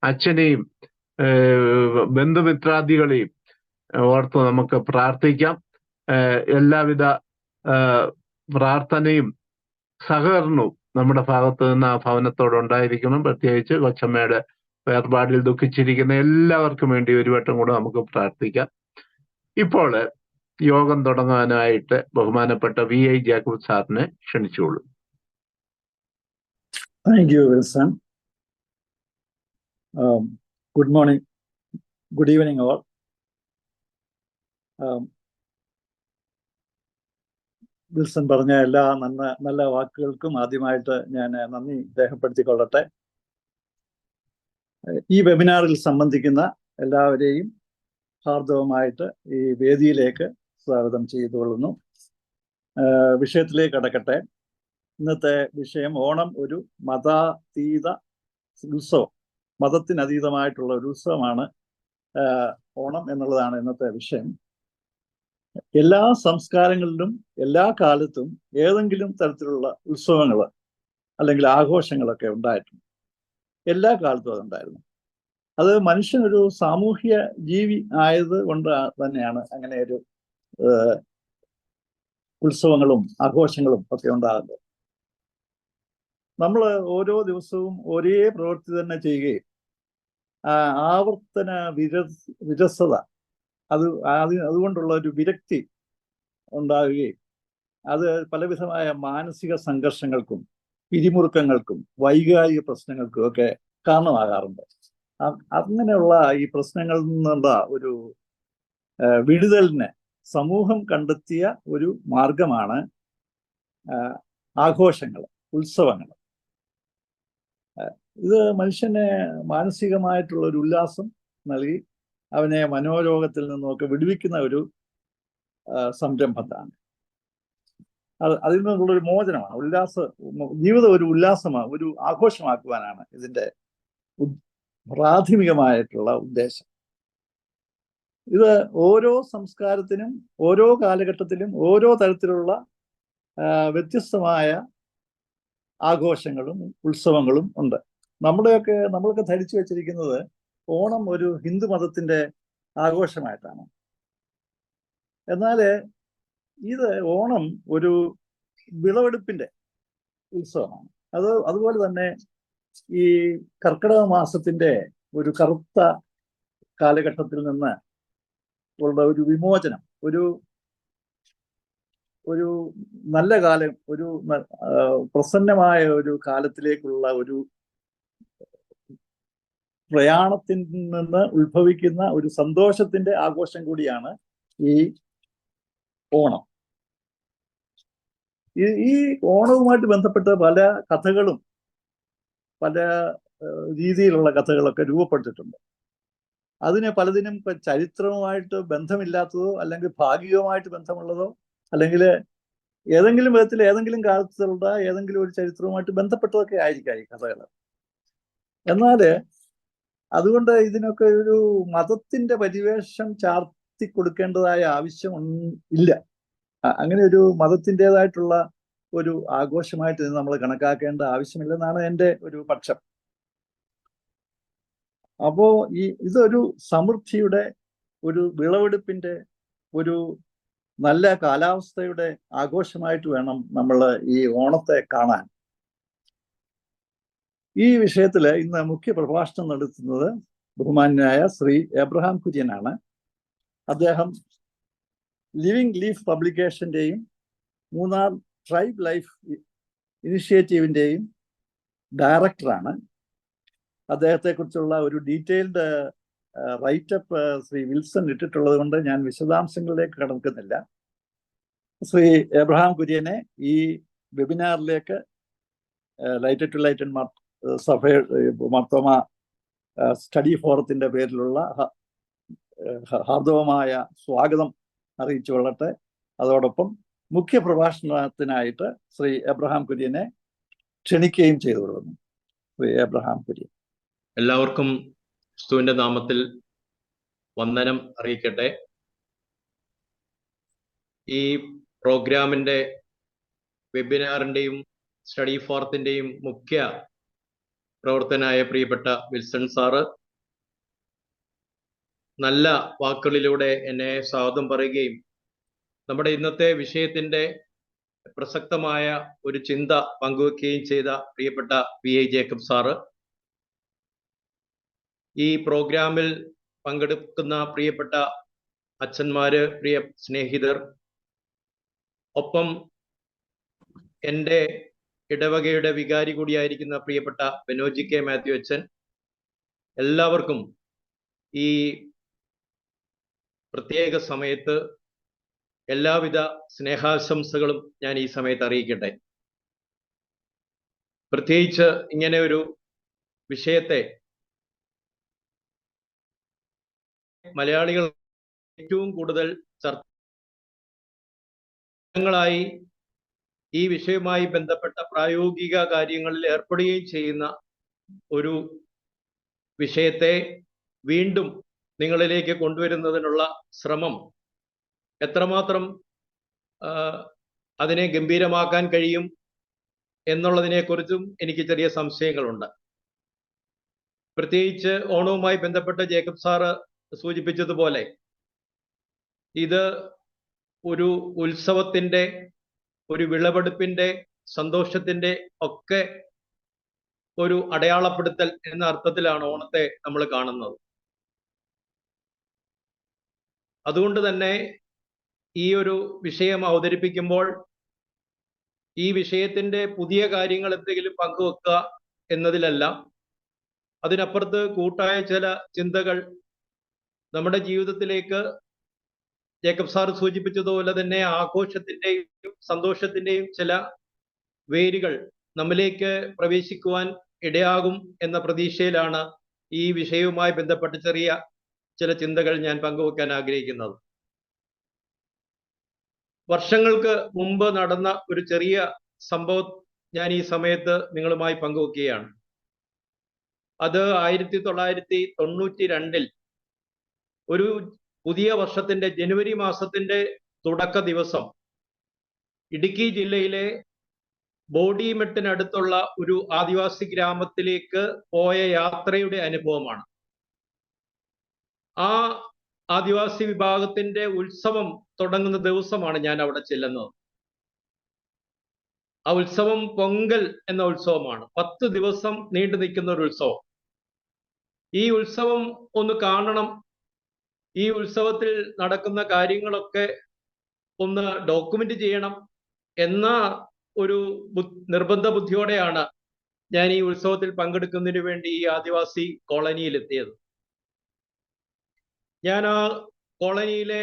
അച്ഛനെയും ബന്ധുമിത്രാദികളെയും ഓർത്ത് നമുക്ക് പ്രാർത്ഥിക്കാം. എല്ലാവിധ പ്രാർത്ഥനയും സഹകരണവും നമ്മുടെ ഭാഗത്ത് നിന്ന് ആ ഭവനത്തോടുണ്ടായിരിക്കണം. പ്രത്യേകിച്ച് കൊച്ചമ്മയുടെ വേർപാടിൽ ദുഃഖിച്ചിരിക്കുന്ന എല്ലാവർക്കും വേണ്ടി ഒരു വട്ടം കൂടെ നമുക്ക് പ്രാർത്ഥിക്കാം. ഇപ്പോൾ യോഗം തുടങ്ങാനായിട്ട് ബഹുമാനപ്പെട്ട VI ജേക്കബ് സാറിനെ ക്ഷണിച്ചുകൊള്ളു. Thank you, Wilson. Good morning, good evening all. Wilson പറഞ്ഞ എല്ലാ നല്ല വാക്കുകൾക്കും ആദ്യമായിട്ട് ഞാൻ നന്ദി രേഖപ്പെടുത്തിക്കൊള്ളട്ടെ. ഈ വെബിനാറിൽ സംബന്ധിക്കുന്ന എല്ലാവരെയും ഹാർദവമായിട്ട് ഈ വേദിയിലേക്ക് സ്വാഗതം ചെയ്തുകൊള്ളുന്നു. വിഷയത്തിലേക്ക് കടക്കട്ടെ. ഇന്നത്തെ വിഷയം ഓണം ഒരു മതാതീത ഉത്സവം, മതത്തിനതീതമായിട്ടുള്ള ഒരു ഉത്സവമാണ് ഓണം എന്നുള്ളതാണ് ഇന്നത്തെ വിഷയം. എല്ലാ സംസ്കാരങ്ങളിലും എല്ലാ കാലത്തും ഏതെങ്കിലും തരത്തിലുള്ള ഉത്സവങ്ങൾ അല്ലെങ്കിൽ ആഘോഷങ്ങളൊക്കെ ഉണ്ടായിട്ടുണ്ട്. എല്ലാ കാലത്തും അതുണ്ടായിരുന്നു. അത് മനുഷ്യനൊരു സാമൂഹ്യ ജീവി ആയത് കൊണ്ട് തന്നെയാണ് അങ്ങനെ ഒരു ഉത്സവങ്ങളും ആഘോഷങ്ങളും ഒക്കെ ഉണ്ടാകുന്നത്. നമ്മൾ ഓരോ ദിവസവും ഒരേ പ്രവൃത്തി തന്നെ ചെയ്യുകയും ആവർത്തന വിരസത അതുകൊണ്ടുള്ള ഒരു വിരക്തി ഉണ്ടാകുകയും അത് പലവിധമായ മാനസിക സംഘർഷങ്ങൾക്കും പിരിമുറുക്കങ്ങൾക്കും വൈകാരിക പ്രശ്നങ്ങൾക്കും ഒക്കെ കാരണമാകാറുണ്ട്. അങ്ങനെയുള്ള ഈ പ്രശ്നങ്ങളിൽ നിന്നുള്ള ഒരു വിടുതലിന് സമൂഹം കണ്ടെത്തിയ ഒരു മാർഗമാണ് ആഘോഷങ്ങൾ, ഉത്സവങ്ങൾ. ഇത് മനുഷ്യനെ മാനസികമായിട്ടുള്ള ഒരു ഉല്ലാസം നൽകി അവനെ മനോരോഗത്തിൽ നിന്നൊക്കെ വിടുവിക്കുന്ന ഒരു സംരംഭത്താണ്. അതിൽ നിന്നുള്ളൊരു മോചനമാണ്. ജീവിതം ഒരു ഉല്ലാസമാണ്, ഒരു ആഘോഷമാക്കുവാനാണ് ഇതിൻ്റെ പ്രാഥമികമായിട്ടുള്ള ഉദ്ദേശം. ഇത് ഓരോ സംസ്കാരത്തിനും ഓരോ കാലഘട്ടത്തിലും ഓരോ തരത്തിലുള്ള വ്യത്യസ്തമായ ആഘോഷങ്ങളും ഉത്സവങ്ങളും ഉണ്ട്. നമ്മളൊക്കെ ധരിച്ചു വെച്ചിരിക്കുന്നത് ഓണം ഒരു ഹിന്ദു മതത്തിന്റെ ആഘോഷമായിട്ടാണ്. എന്നാൽ ഇത് ഓണം ഒരു വിളവെടുപ്പിന്റെ ഉത്സവമാണ്. അതുപോലെ തന്നെ ഈ കർക്കിടക മാസത്തിന്റെ ഒരു കറുത്ത കാലഘട്ടത്തിൽ നിന്ന് ഉള്ള ഒരു വിമോചനം, ഒരു നല്ല കാലം, ഒരു പ്രസന്നമായ ഒരു കാലത്തിലേക്കുള്ള ഒരു പ്രയാണത്തിൽ നിന്ന് ഉത്ഭവിക്കുന്ന ഒരു സന്തോഷത്തിന്റെ ആഘോഷം കൂടിയാണ് ഈ ഓണം. ഈ ഓണവുമായിട്ട് ബന്ധപ്പെട്ട പല കഥകളും പല രീതിയിലുള്ള കഥകളൊക്കെ രൂപപ്പെട്ടിട്ടുണ്ട്. പലതിനും ചരിത്രവുമായിട്ട് ബന്ധമില്ലാത്തതോ അല്ലെങ്കിൽ ഭാഗികമായിട്ട് ബന്ധമുള്ളതോ അല്ലെങ്കിൽ ഏതെങ്കിലും വിധത്തിൽ ഏതെങ്കിലും കാലത്തുള്ള ഏതെങ്കിലും ഒരു ചരിത്രവുമായിട്ട് ബന്ധപ്പെട്ടതൊക്കെ ആയിരിക്കാം ഈ കഥകൾ. എന്നാൽ അതുകൊണ്ട് ഇതിനൊക്കെ ഒരു മതത്തിന്റെ പരിവേഷം ചാർത്തി കൊടുക്കേണ്ടതായ ആവശ്യം ഇല്ല. അങ്ങനെ ഒരു മതത്തിൻ്റെതായിട്ടുള്ള ഒരു ആഘോഷമായിട്ട് ഇത് നമ്മൾ കണക്കാക്കേണ്ട ആവശ്യമില്ലെന്നാണ് എൻ്റെ ഒരു പക്ഷം. അപ്പോ ഇതൊരു സമൃദ്ധിയുടെ, ഒരു വിളവെടുപ്പിന്റെ, ഒരു നല്ല കാലാവസ്ഥയുടെ ആഘോഷമായിട്ട് വേണം നമ്മൾ ഈ ഓണത്തെ കാണാൻ. ഈ വിഷയത്തിൽ ഇന്ന് മുഖ്യ പ്രഭാഷണം നടത്തുന്നത് ബഹുമാന്യനായ ശ്രീ എബ്രഹാം കുര്യനാണ്. അദ്ദേഹം ലിവിങ് ലീഫ് പബ്ലിക്കേഷൻ്റെയും മൂന്നാർ ട്രൈബ് ലൈഫ് ഇനിഷ്യേറ്റീവിൻ്റെയും ഡയറക്ടറാണ്. അദ്ദേഹത്തെക്കുറിച്ചുള്ള ഒരു ഡീറ്റെയിൽഡ് റൈറ്റപ്പ് ശ്രീ വിൽസൺ ഇട്ടിട്ടുള്ളത് കൊണ്ട് ഞാൻ വിശദാംശങ്ങളിലേക്ക് കടക്കുന്നില്ല. ശ്രീ എബ്രഹാം കുര്യനെ ഈ വെബിനാറിലേക്ക് ലൈറ്റ് ടു ലൈറ്റ് സഭ മാർത്തോമ സ്റ്റഡി ഫോറത്തിന്റെ പേരിലുള്ള ഹാർദവമായ സ്വാഗതം അറിയിച്ചു കൊള്ളട്ടെ. അതോടൊപ്പം മുഖ്യ പ്രഭാഷണത്തിനായിട്ട് ശ്രീ എബ്രഹാം കുര്യനെ ക്ഷണിക്കുകയും ചെയ്തു കൊള്ളുന്നു. ശ്രീ എബ്രഹാം കുര്യൻ. എല്ലാവർക്കും ക്രിസ്തുവിന്റെ നാമത്തിൽ വന്ദനം അറിയിക്കട്ടെ. ഈ പ്രോഗ്രാമിന്റെ വെബിനാറിന്റെയും സ്റ്റഡി ഫോറത്തിന്റെയും മുഖ്യ പ്രവർത്തനായ പ്രിയപ്പെട്ട വിൽസൺ സാറ് നല്ല വാക്കുകളിലൂടെ എന്നെ സ്വാഗതം പറയുകയും നമ്മുടെ ഇന്നത്തെ വിഷയത്തിന്റെ പ്രസക്തമായ ഒരു ചിന്ത പങ്കുവെക്കുകയും ചെയ്ത പ്രിയപ്പെട്ട VI ജേക്കബ് സാറ്, ഈ പ്രോഗ്രാമിൽ പങ്കെടുക്കുന്ന പ്രിയപ്പെട്ട അച്ഛന്മാര്, പ്രിയ സ്നേഹിതർ, ഒപ്പം എൻ്റെ ഇടവകയുടെ വികാരി കൂടിയായിരിക്കുന്ന പ്രിയപ്പെട്ട ബെനോജി കെ മാത്യു അച്ഛൻ, എല്ലാവർക്കും ഈ പ്രത്യേക സമയത്ത് എല്ലാവിധ സ്നേഹാശംസകളും ഞാൻ ഈ സമയത്ത് അറിയിക്കട്ടെ. പ്രത്യേകിച്ച് ഇങ്ങനെ ഒരു വിഷയത്തെ മലയാളികൾ ഏറ്റവും കൂടുതൽ ചർച്ചകളായി ഈ വിഷയവുമായി ബന്ധപ്പെട്ട പ്രായോഗിക കാര്യങ്ങളിൽ ഏർപ്പെടുകയും ചെയ്യുന്ന ഒരു വിഷയത്തെ വീണ്ടും നിങ്ങളിലേക്ക് കൊണ്ടുവരുന്നതിനുള്ള ശ്രമം എത്രമാത്രം അതിനെ ഗംഭീരമാക്കാൻ കഴിയും എന്നുള്ളതിനെക്കുറിച്ചും എനിക്ക് ചെറിയ സംശയങ്ങളുണ്ട്. പ്രത്യേകിച്ച് ഓണവുമായി ബന്ധപ്പെട്ട് ജേക്കബ് സാറ് സൂചിപ്പിച്ചതുപോലെ ഇത് ഒരു ഉത്സവത്തിൻ്റെ, ഒരു വിളവെടുപ്പിൻ്റെ, സന്തോഷത്തിൻ്റെ ഒക്കെ ഒരു അടയാളപ്പെടുത്തൽ എന്ന അർത്ഥത്തിലാണ് ഓണത്തെ നമ്മൾ കാണുന്നത്. അതുകൊണ്ട് തന്നെ ഈ ഒരു വിഷയം അവതരിപ്പിക്കുമ്പോൾ ഈ വിഷയത്തിൻ്റെ പുതിയ കാര്യങ്ങൾ എന്തെങ്കിലും പങ്കുവെക്കുക എന്നതിലല്ല, അതിനപ്പുറത്ത് കൂട്ടായ ചില ചിന്തകൾ നമ്മുടെ ജീവിതത്തിലേക്ക് ജേക്കബ് സാർ സൂചിപ്പിച്ചതുപോലെ തന്നെ ആഘോഷത്തിൻ്റെയും സന്തോഷത്തിൻ്റെയും ചില വേരുകൾ നമ്മിലേക്ക് പ്രവേശിക്കുവാൻ ഇടയാകും എന്ന പ്രതീക്ഷയിലാണ് ഈ വിഷയവുമായി ബന്ധപ്പെട്ട് ചില ചിന്തകൾ ഞാൻ പങ്കുവെക്കാൻ ആഗ്രഹിക്കുന്നത്. വർഷങ്ങൾക്ക് മുമ്പ് നടന്ന ഒരു ചെറിയ സംഭവം ഞാൻ ഈ സമയത്ത് നിങ്ങളുമായി പങ്കുവെക്കുകയാണ്. അത് 1992 ഒരു പുതിയ വർഷത്തിന്റെ ജനുവരി മാസത്തിന്റെ തുടക്ക ദിവസം ഇടുക്കി ജില്ലയിലെ ബോഡിമെട്ടിനടുത്തുള്ള ഒരു ആദിവാസി ഗ്രാമത്തിലേക്ക് പോയ യാത്രയുടെ അനുഭവമാണ്. ആ ആദിവാസി വിഭാഗത്തിന്റെ ഉത്സവം തുടങ്ങുന്ന ദിവസമാണ് ഞാൻ അവിടെ ചെല്ലുന്നത്. ആ ഉത്സവം പൊങ്കൽ എന്ന ഉത്സവമാണ്. 10 ദിവസം നീണ്ടു നിൽക്കുന്ന ഒരു ഉത്സവം. ഈ ഉത്സവം ഒന്ന് കാണണം, ഈ ഉത്സവത്തിൽ നടക്കുന്ന കാര്യങ്ങളൊക്കെ ഒന്ന് ഡോക്യുമെന്റ് ചെയ്യണം എന്ന ഒരു നിർബന്ധ ബുദ്ധിയോടെയാണ് ഞാൻ ഈ ഉത്സവത്തിൽ പങ്കെടുക്കുന്നതിന് വേണ്ടി ഈ ആദിവാസി കോളനിയിൽ എത്തിയത്. ഞാൻ ആ കോളനിയിലെ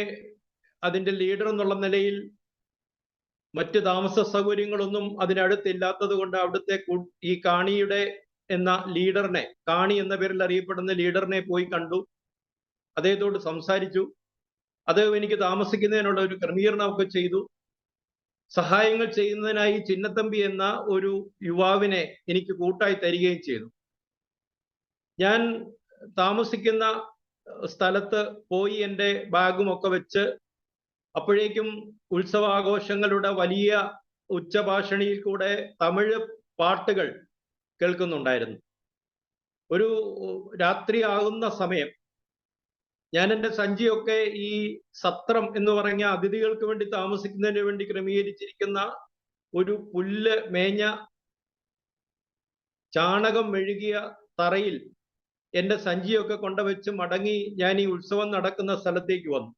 അതിൻ്റെ ലീഡർ എന്നുള്ള നിലയിൽ മറ്റ് താമസ സൗകര്യങ്ങളൊന്നും അതിനടുത്തില്ലാത്തത് കൊണ്ട് അവിടുത്തെ ഈ കാണിയുടെ എന്ന ലീഡറിനെ, കാണി എന്ന പേരിൽ അറിയപ്പെടുന്ന ലീഡറിനെ പോയി കണ്ടു, അദ്ദേഹത്തോട് സംസാരിച്ചു. അദ്ദേഹം എനിക്ക് താമസിക്കുന്നതിനുള്ള ഒരു ക്രമീകരണമൊക്കെ ചെയ്തു. സഹായങ്ങൾ ചെയ്യുന്നതിനായി ചിന്നത്തമ്പി എന്ന ഒരു യുവാവിനെ എനിക്ക് കൂട്ടായി തരികയും ചെയ്തു. ഞാൻ താമസിക്കുന്ന സ്ഥലത്ത് പോയി എൻ്റെ ബാഗുമൊക്കെ വെച്ച് അപ്പോഴേക്കും ഉത്സവാഘോഷങ്ങളുടെ വലിയ ഉച്ചഭാഷണിയിൽ കൂടെ തമിഴ് പാട്ടുകൾ കേൾക്കുന്നുണ്ടായിരുന്നു. ഒരു രാത്രി ആകുന്ന സമയം ഞാൻ എൻ്റെ സഞ്ചിയൊക്കെ ഈ സത്രം എന്ന് പറഞ്ഞ അതിഥികൾക്ക് വേണ്ടി താമസിക്കുന്നതിന് വേണ്ടി ക്രമീകരിച്ചിരിക്കുന്ന ഒരു പുല്ല് മേഞ്ഞ ചാണകം മെഴുകിയ തറയിൽ എൻ്റെ സഞ്ചിയൊക്കെ കൊണ്ടുവച്ച് മടങ്ങി ഞാൻ ഈ ഉത്സവം നടക്കുന്ന സ്ഥലത്തേക്ക് വന്നു.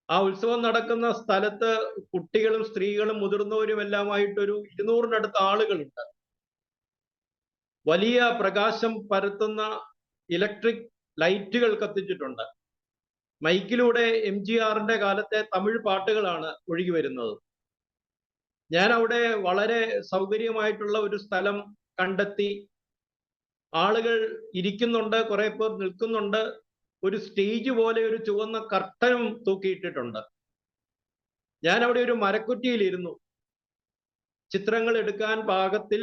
ആ ഉത്സവം നടക്കുന്ന സ്ഥലത്ത് കുട്ടികളും സ്ത്രീകളും മുതിർന്നവരും എല്ലാമായിട്ടൊരു 200-നടുത്ത് ആളുകളുണ്ട്. വലിയ പ്രകാശം പരത്തുന്ന ഇലക്ട്രിക് ലൈറ്റുകൾ കത്തിച്ചിട്ടുണ്ട്. മൈക്കിലൂടെ MGRന്റെ കാലത്തെ തമിഴ് പാട്ടുകളാണ് ഒഴുകി വരുന്നത്. ഞാൻ അവിടെ വളരെ സൗകര്യമായിട്ടുള്ള ഒരു സ്ഥലം കണ്ടെത്തി. ആളുകൾ ഇരിക്കുന്നുണ്ട്, കുറെ പേർ നിൽക്കുന്നുണ്ട്. ഒരു സ്റ്റേജ് പോലെ ഒരു ചുവന്ന കർട്ടനും തൂക്കിയിട്ടിട്ടുണ്ട്. ഞാൻ അവിടെ ഒരു മരക്കുറ്റിയിലിരുന്നു. ചിത്രങ്ങൾ എടുക്കാൻ പാകത്തിൽ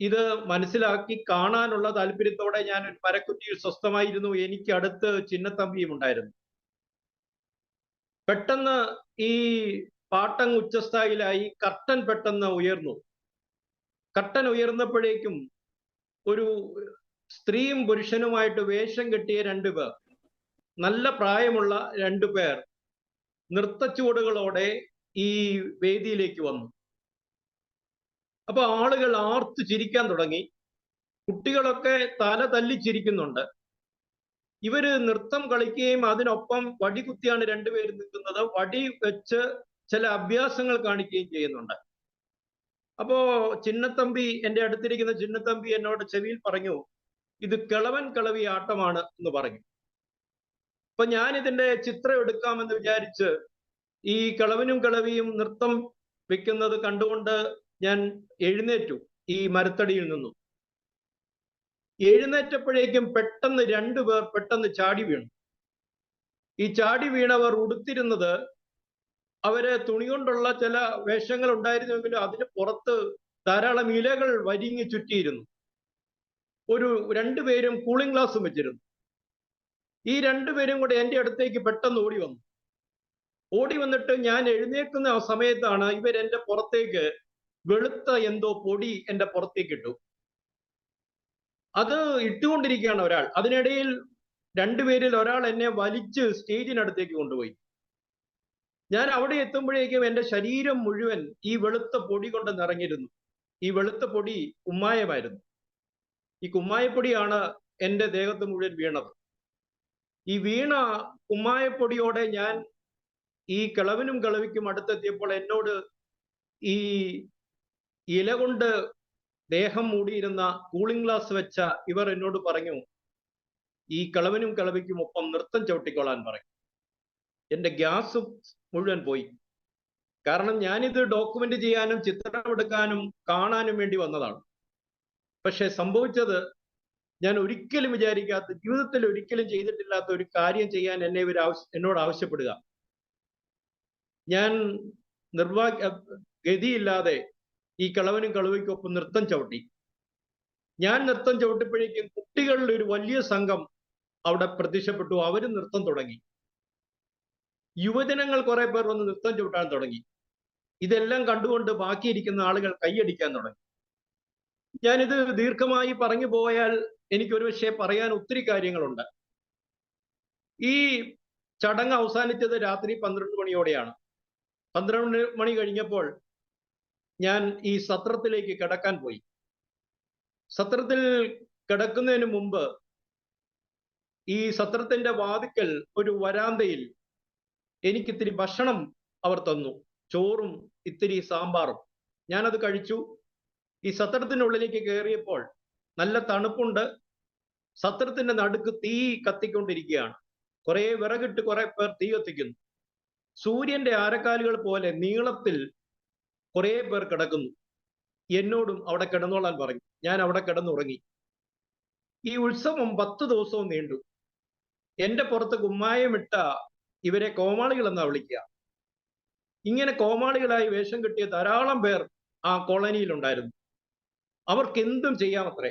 ഇത് മനസ്സിലാക്കി കാണാനുള്ള താല്പര്യത്തോടെ ഞാൻ ഒരു മരക്കുറ്റിയിൽ സ്വസ്ഥമായിരുന്നു. എനിക്ക് അടുത്ത് ചിന്നത്തമ്പിയും ഉണ്ടായിരുന്നു. പെട്ടെന്ന് ഈ പാട്ടങ്ങ് ഉച്ചസ്ഥായിലായി. കർട്ടൻ പെട്ടെന്ന് ഉയർന്നു. കർട്ടൻ ഉയർന്നപ്പോഴേക്കും ഒരു സ്ത്രീയും പുരുഷനുമായിട്ട് വേഷം കെട്ടിയ 2 പേർ, നല്ല പ്രായമുള്ള 2 പേർ നൃത്തച്ചുവടുകളോടെ ഈ വേദിയിലേക്ക് വന്നു. അപ്പൊ ആളുകൾ ആർത്തു ചിരിക്കാൻ തുടങ്ങി. കുട്ടികളൊക്കെ തല തല്ലി ചിരിക്കുന്നുണ്ട്. ഇവര് നൃത്തം കളിക്കുകയും അതിനൊപ്പം വടി കുത്തിയാണ് 2 പേര് നിൽക്കുന്നത്. വടി വെച്ച് ചില അഭ്യാസങ്ങൾ കാണിക്കുകയും ചെയ്യുന്നുണ്ട്. അപ്പോ ചിന്നത്തമ്പി, എൻ്റെ അടുത്തിരിക്കുന്ന ചിന്നത്തമ്പി എന്നോട് ചെവിയിൽ പറഞ്ഞു, ഇത് കിളവൻ കിളവി ആട്ടമാണ് എന്ന് പറഞ്ഞു. അപ്പൊ ഞാൻ ഇതിന്റെ ചിത്രം എടുക്കാമെന്ന് വിചാരിച്ച് ഈ കിളവനും കിളവിയും നൃത്തം വെക്കുന്നത് കണ്ടുകൊണ്ട് ഞാൻ എഴുന്നേറ്റു ഈ മരത്തടിയിൽ നിന്നും. എഴുന്നേറ്റപ്പോഴേക്കും പെട്ടെന്ന് 2 പേർ പെട്ടെന്ന് ചാടി വീണു. ഈ ചാടി വീണവർ ഉടുത്തിരുന്നത്, അവര് തുണി കൊണ്ടുള്ള ചില വേഷങ്ങൾ ഉണ്ടായിരുന്നുവെങ്കിലും അതിന് പുറത്ത് ധാരാളം ഇലകൾ വരിഞ്ഞു ചുറ്റിയിരുന്നു. രണ്ടുപേരും കൂളിംഗ് ഗ്ലാസും വെച്ചിരുന്നു. ഈ രണ്ടുപേരും കൂടെ എൻ്റെ അടുത്തേക്ക് പെട്ടെന്ന് ഓടി വന്നിട്ട് ഞാൻ എഴുന്നേൽക്കുന്ന ആ സമയത്താണ് ഇവരെന്റെ പുറത്തേക്ക് വെളുത്ത എന്തോ പൊടി എൻ്റെ പുറത്തേക്ക് ഇട്ടു. അത് ഇട്ടുകൊണ്ടിരിക്കുകയാണ് ഒരാൾ. അതിനിടയിൽ രണ്ടുപേരിൽ ഒരാൾ എന്നെ വലിച്ച് സ്റ്റേജിനടുത്തേക്ക് കൊണ്ടുപോയി. ഞാൻ അവിടെ എത്തുമ്പോഴേക്കും എൻ്റെ ശരീരം മുഴുവൻ ഈ വെളുത്ത പൊടി കൊണ്ട് നിറഞ്ഞിരുന്നു. ഈ വെളുത്ത പൊടി കുമ്മായമായിരുന്നു. ഈ കുമ്മായപ്പൊടിയാണ് എൻ്റെ ദേഹത്ത് മുഴുവൻ വീണത്. ഈ വീണ കുമ്മായപ്പൊടിയോടെ ഞാൻ ഈ കിളവനും കിളവിക്കും അടുത്തെത്തിയപ്പോൾ എന്നോട് ഈ ഇല കൊണ്ട് ദേഹം മൂടിയിരുന്ന കൂളിംഗ് ഗ്ലാസ് വെച്ച ഇവർ എന്നോട് പറഞ്ഞു, ഈ കിളവനും കിളവിക്കും ഒപ്പം നൃത്തം ചവിട്ടിക്കൊള്ളാൻ പറയും. എൻ്റെ ഗ്യാസ് മുഴുവൻ പോയി. കാരണം ഞാനിത് ഡോക്യുമെന്റ് ചെയ്യാനും ചിത്രമെടുക്കാനും കാണാനും വേണ്ടി വന്നതാണ്. പക്ഷെ സംഭവിച്ചത് ഞാൻ ഒരിക്കലും വിചാരിക്കാത്ത, ജീവിതത്തിൽ ഒരിക്കലും ചെയ്തിട്ടില്ലാത്ത ഒരു കാര്യം ചെയ്യാൻ എന്നോട് ആവശ്യപ്പെടുക. ഞാൻ ഗതിയില്ലാതെ ഈ കിളവനും കിളവിക്കൊപ്പം നൃത്തം ചവിട്ടി. ഞാൻ നൃത്തം ചവിട്ടിയപ്പോഴേക്കും കുട്ടികളുടെ ഒരു വലിയ സംഘം അവിടെ പ്രത്യക്ഷപ്പെട്ടു. അവരും നൃത്തം തുടങ്ങി. യുവജനങ്ങൾ കുറെ പേർ വന്ന് നൃത്തം ചവിട്ടാൻ തുടങ്ങി. ഇതെല്ലാം കണ്ടുകൊണ്ട് ബാക്കിയിരിക്കുന്ന ആളുകൾ കൈയടിക്കാൻ തുടങ്ങി. ഞാനിത് ദീർഘമായി പറഞ്ഞു പോയാൽ എനിക്കൊരു പക്ഷേ പറയാൻ ഒത്തിരി കാര്യങ്ങളുണ്ട്. ഈ ചടങ്ങ് അവസാനിച്ചത് രാത്രി 12 മണിയോടെയാണ്. 12 മണി കഴിഞ്ഞപ്പോൾ ഞാൻ ഈ സത്രത്തിലേക്ക് കിടക്കാൻ പോയി. സത്രത്തിൽ കിടക്കുന്നതിന് മുമ്പ് ഈ സത്രത്തിന്റെ വാതിക്കൽ ഒരു വരാന്തയിൽ എനിക്കിത്തിരി ഭക്ഷണം അവർ തന്നു. ചോറും ഇത്തിരി സാമ്പാറും. ഞാനത് കഴിച്ചു. ഈ സത്രത്തിനുള്ളിലേക്ക് കയറിയപ്പോൾ നല്ല തണുപ്പുണ്ട്. സത്രത്തിന്റെ നടുക്ക് തീ കത്തിക്കൊണ്ടിരിക്കുകയാണ്. കുറെ വിറകിട്ട് കുറെ പേർ തീ കത്തിക്കുന്നു. സൂര്യന്റെ ആരക്കാലുകൾ പോലെ നീളത്തിൽ കുറെ പേർ കിടക്കുന്നു. എന്നോടും അവിടെ കിടന്നോളാൻ പറഞ്ഞു. ഞാൻ അവിടെ കിടന്നുറങ്ങി. ഈ ഉത്സവം 10 ദിവസവും നീണ്ടു. എന്റെ പുറത്ത് കുമ്മായമിട്ട ഇവരെ കോമാളികൾ എന്നാ വിളിക്കുക. ഇങ്ങനെ കോമാളികളായി വേഷം കെട്ടിയ ധാരാളം പേർ ആ കോളനിയിൽ ഉണ്ടായിരുന്നു. അവർക്ക് എന്തും ചെയ്യാമത്രേ.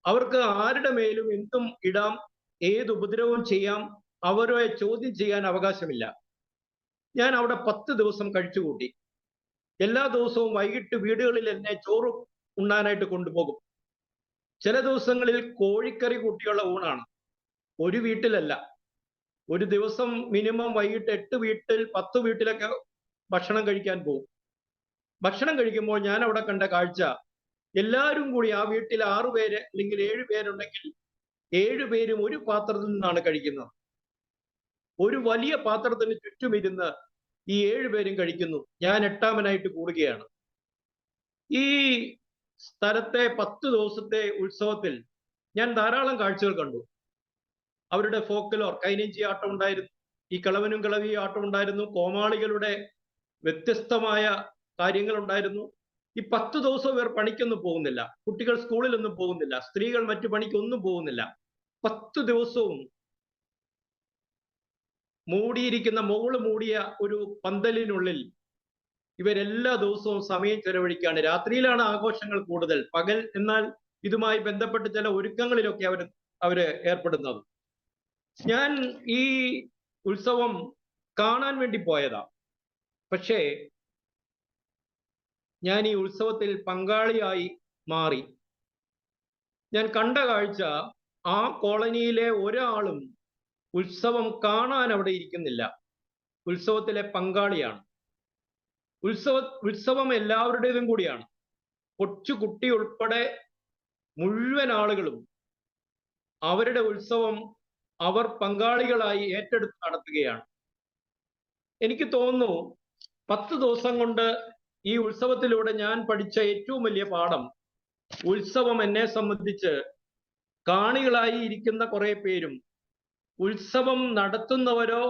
അവർക്ക് ആരുടെ മേലും എന്തും ഇടാം, ഏത് ഉപദ്രവവും ചെയ്യാം, അവരെ ചോദ്യം ചെയ്യാൻ അവകാശമില്ല. ഞാൻ അവിടെ 10 ദിവസം കഴിച്ചുകൂട്ടി. എല്ലാ ദിവസവും വൈകിട്ട് വീടുകളിൽ എന്നെ ചോറ് ഉണ്ണാനായിട്ട് കൊണ്ടുപോകും. ചില ദിവസങ്ങളിൽ കോഴിക്കറി കൂട്ടിയുള്ള ഊണാണ്. ഒരു വീട്ടിലല്ല, ഒരു ദിവസം മിനിമം വൈകിട്ട് 8 വീട്ടിൽ 10 വീട്ടിലൊക്കെ ഭക്ഷണം കഴിക്കാൻ പോകും. ഭക്ഷണം കഴിക്കുമ്പോൾ ഞാൻ അവിടെ കണ്ട കാഴ്ച, എല്ലാവരും കൂടി ആ വീട്ടിൽ 6 പേര് അല്ലെങ്കിൽ 7 പേരുണ്ടെങ്കിൽ 7 പേരും ഒരു പാത്രത്തിൽ നിന്നാണ് കഴിക്കുന്നത്. ഒരു വലിയ പാത്രത്തിന് ചുറ്റും ഇരുന്ന് ഈ 7 പേരും കഴിക്കുന്നു. ഞാൻ 8ാമനായിട്ട് കൂടുകയാണ്. ഈ സ്ഥലത്തെ 10 ദിവസത്തെ ഉത്സവത്തിൽ ഞാൻ ധാരാളം കാഴ്ചകൾ കണ്ടു. അവരുടെ ഫോക്ലോർ, കൈനഞ്ചി ആട്ടം ഉണ്ടായിരുന്നു, ഈ കിളവനും കിളവി ആട്ടം ഉണ്ടായിരുന്നു, കോമാളികളുടെ വ്യത്യസ്തമായ കാര്യങ്ങൾ ഉണ്ടായിരുന്നു. ഈ 10 ദിവസം ഇവർ പണിക്കൊന്നും പോകുന്നില്ല. കുട്ടികൾ സ്കൂളിലൊന്നും പോകുന്നില്ല. സ്ത്രീകൾ മറ്റു പണിക്കൊന്നും പോകുന്നില്ല. 10 ദിവസവും മൂടിയിരിക്കുന്ന, മുകള് മൂടിയ ഒരു പന്തലിനുള്ളിൽ ഇവരെല്ലാ ദിവസവും സമയം ചെലവഴിക്കുകയാണ്. രാത്രിയിലാണ് ആഘോഷങ്ങൾ കൂടുതൽ. പകൽ എന്നാൽ ഇതുമായി ബന്ധപ്പെട്ട് ചില ഒരുക്കങ്ങളിലൊക്കെ അവര് ഏർപ്പെടുന്നത്. ഞാൻ ഈ ഉത്സവം കാണാൻ വേണ്ടി പോയതാ. പക്ഷേ ഞാൻ ഈ ഉത്സവത്തിൽ പങ്കാളിയായി മാറി. ഞാൻ കണ്ട കാഴ്ച, ആ കോളനിയിലെ ഒരാളും ഉത്സവം കാണാൻ അവിടെ ഇരിക്കുന്നില്ല. ഉത്സവത്തിലെ പങ്കാളിയാണ്. ഉത്സവം എല്ലാവരുടേതും കൂടിയാണ്. കൊച്ചു കുട്ടി ഉൾപ്പെടെ മുഴുവൻ ആളുകളും അവരുടെ ഉത്സവം അവർ പങ്കാളികളായി ഏറ്റെടുത്ത് നടത്തുകയാണ്. എനിക്ക് തോന്നുന്നു 10 ദിവസം കൊണ്ട് ഈ ഉത്സവത്തിലൂടെ ഞാൻ പഠിച്ച ഏറ്റവും വലിയ പാഠം, ഉത്സവം എന്നെ സംബന്ധിച്ച് കാണികളായി ഇരിക്കുന്ന കുറെ പേരും ഉത്സവം നടത്തുന്നവരോ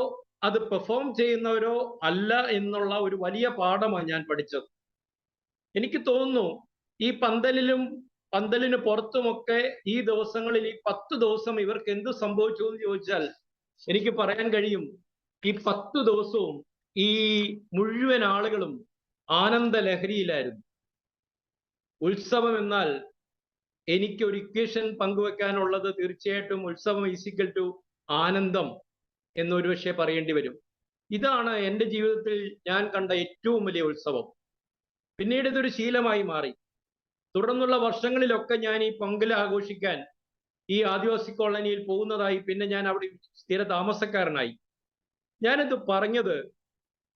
അത് പെർഫോം ചെയ്യുന്നവരോ അല്ല എന്നുള്ള ഒരു വലിയ പാഠമാണ് ഞാൻ പഠിച്ചത്. എനിക്ക് തോന്നുന്നു ഈ പന്തലിന് പുറത്തുമൊക്കെ ഈ ദിവസങ്ങളിൽ, ഈ 10 ദിവസം ഇവർക്ക് എന്ത് സംഭവിച്ചു എന്ന് ചോദിച്ചാൽ എനിക്ക് പറയാൻ കഴിയും, ഈ 10 ദിവസവും ഈ മുഴുവൻ ആളുകളും ആനന്ദ ലഹരിയിലായിരുന്നു. ഉത്സവം എന്നാൽ എനിക്കൊരു ഇക്വേഷൻ പങ്കുവെക്കാനുള്ളത് തീർച്ചയായിട്ടും ഉത്സവം ഈസിക്കൽ ടു ആനന്ദം എന്നൊരു പക്ഷേ പറയേണ്ടി വരും. ഇതാണ് എൻ്റെ ജീവിതത്തിൽ ഞാൻ കണ്ട ഏറ്റവും വലിയ ഉത്സവം. പിന്നീട് ഇതൊരു ശീലമായി മാറി. തുടർന്നുള്ള വർഷങ്ങളിലൊക്കെ ഞാൻ ഈ പൊങ്കൽ ആഘോഷിക്കാൻ ഈ ആദിവാസി കോളനിയിൽ പോകുന്നതായി, പിന്നെ ഞാൻ അവിടെ സ്ഥിര താമസക്കാരനായി. ഞാനിത് പറഞ്ഞത്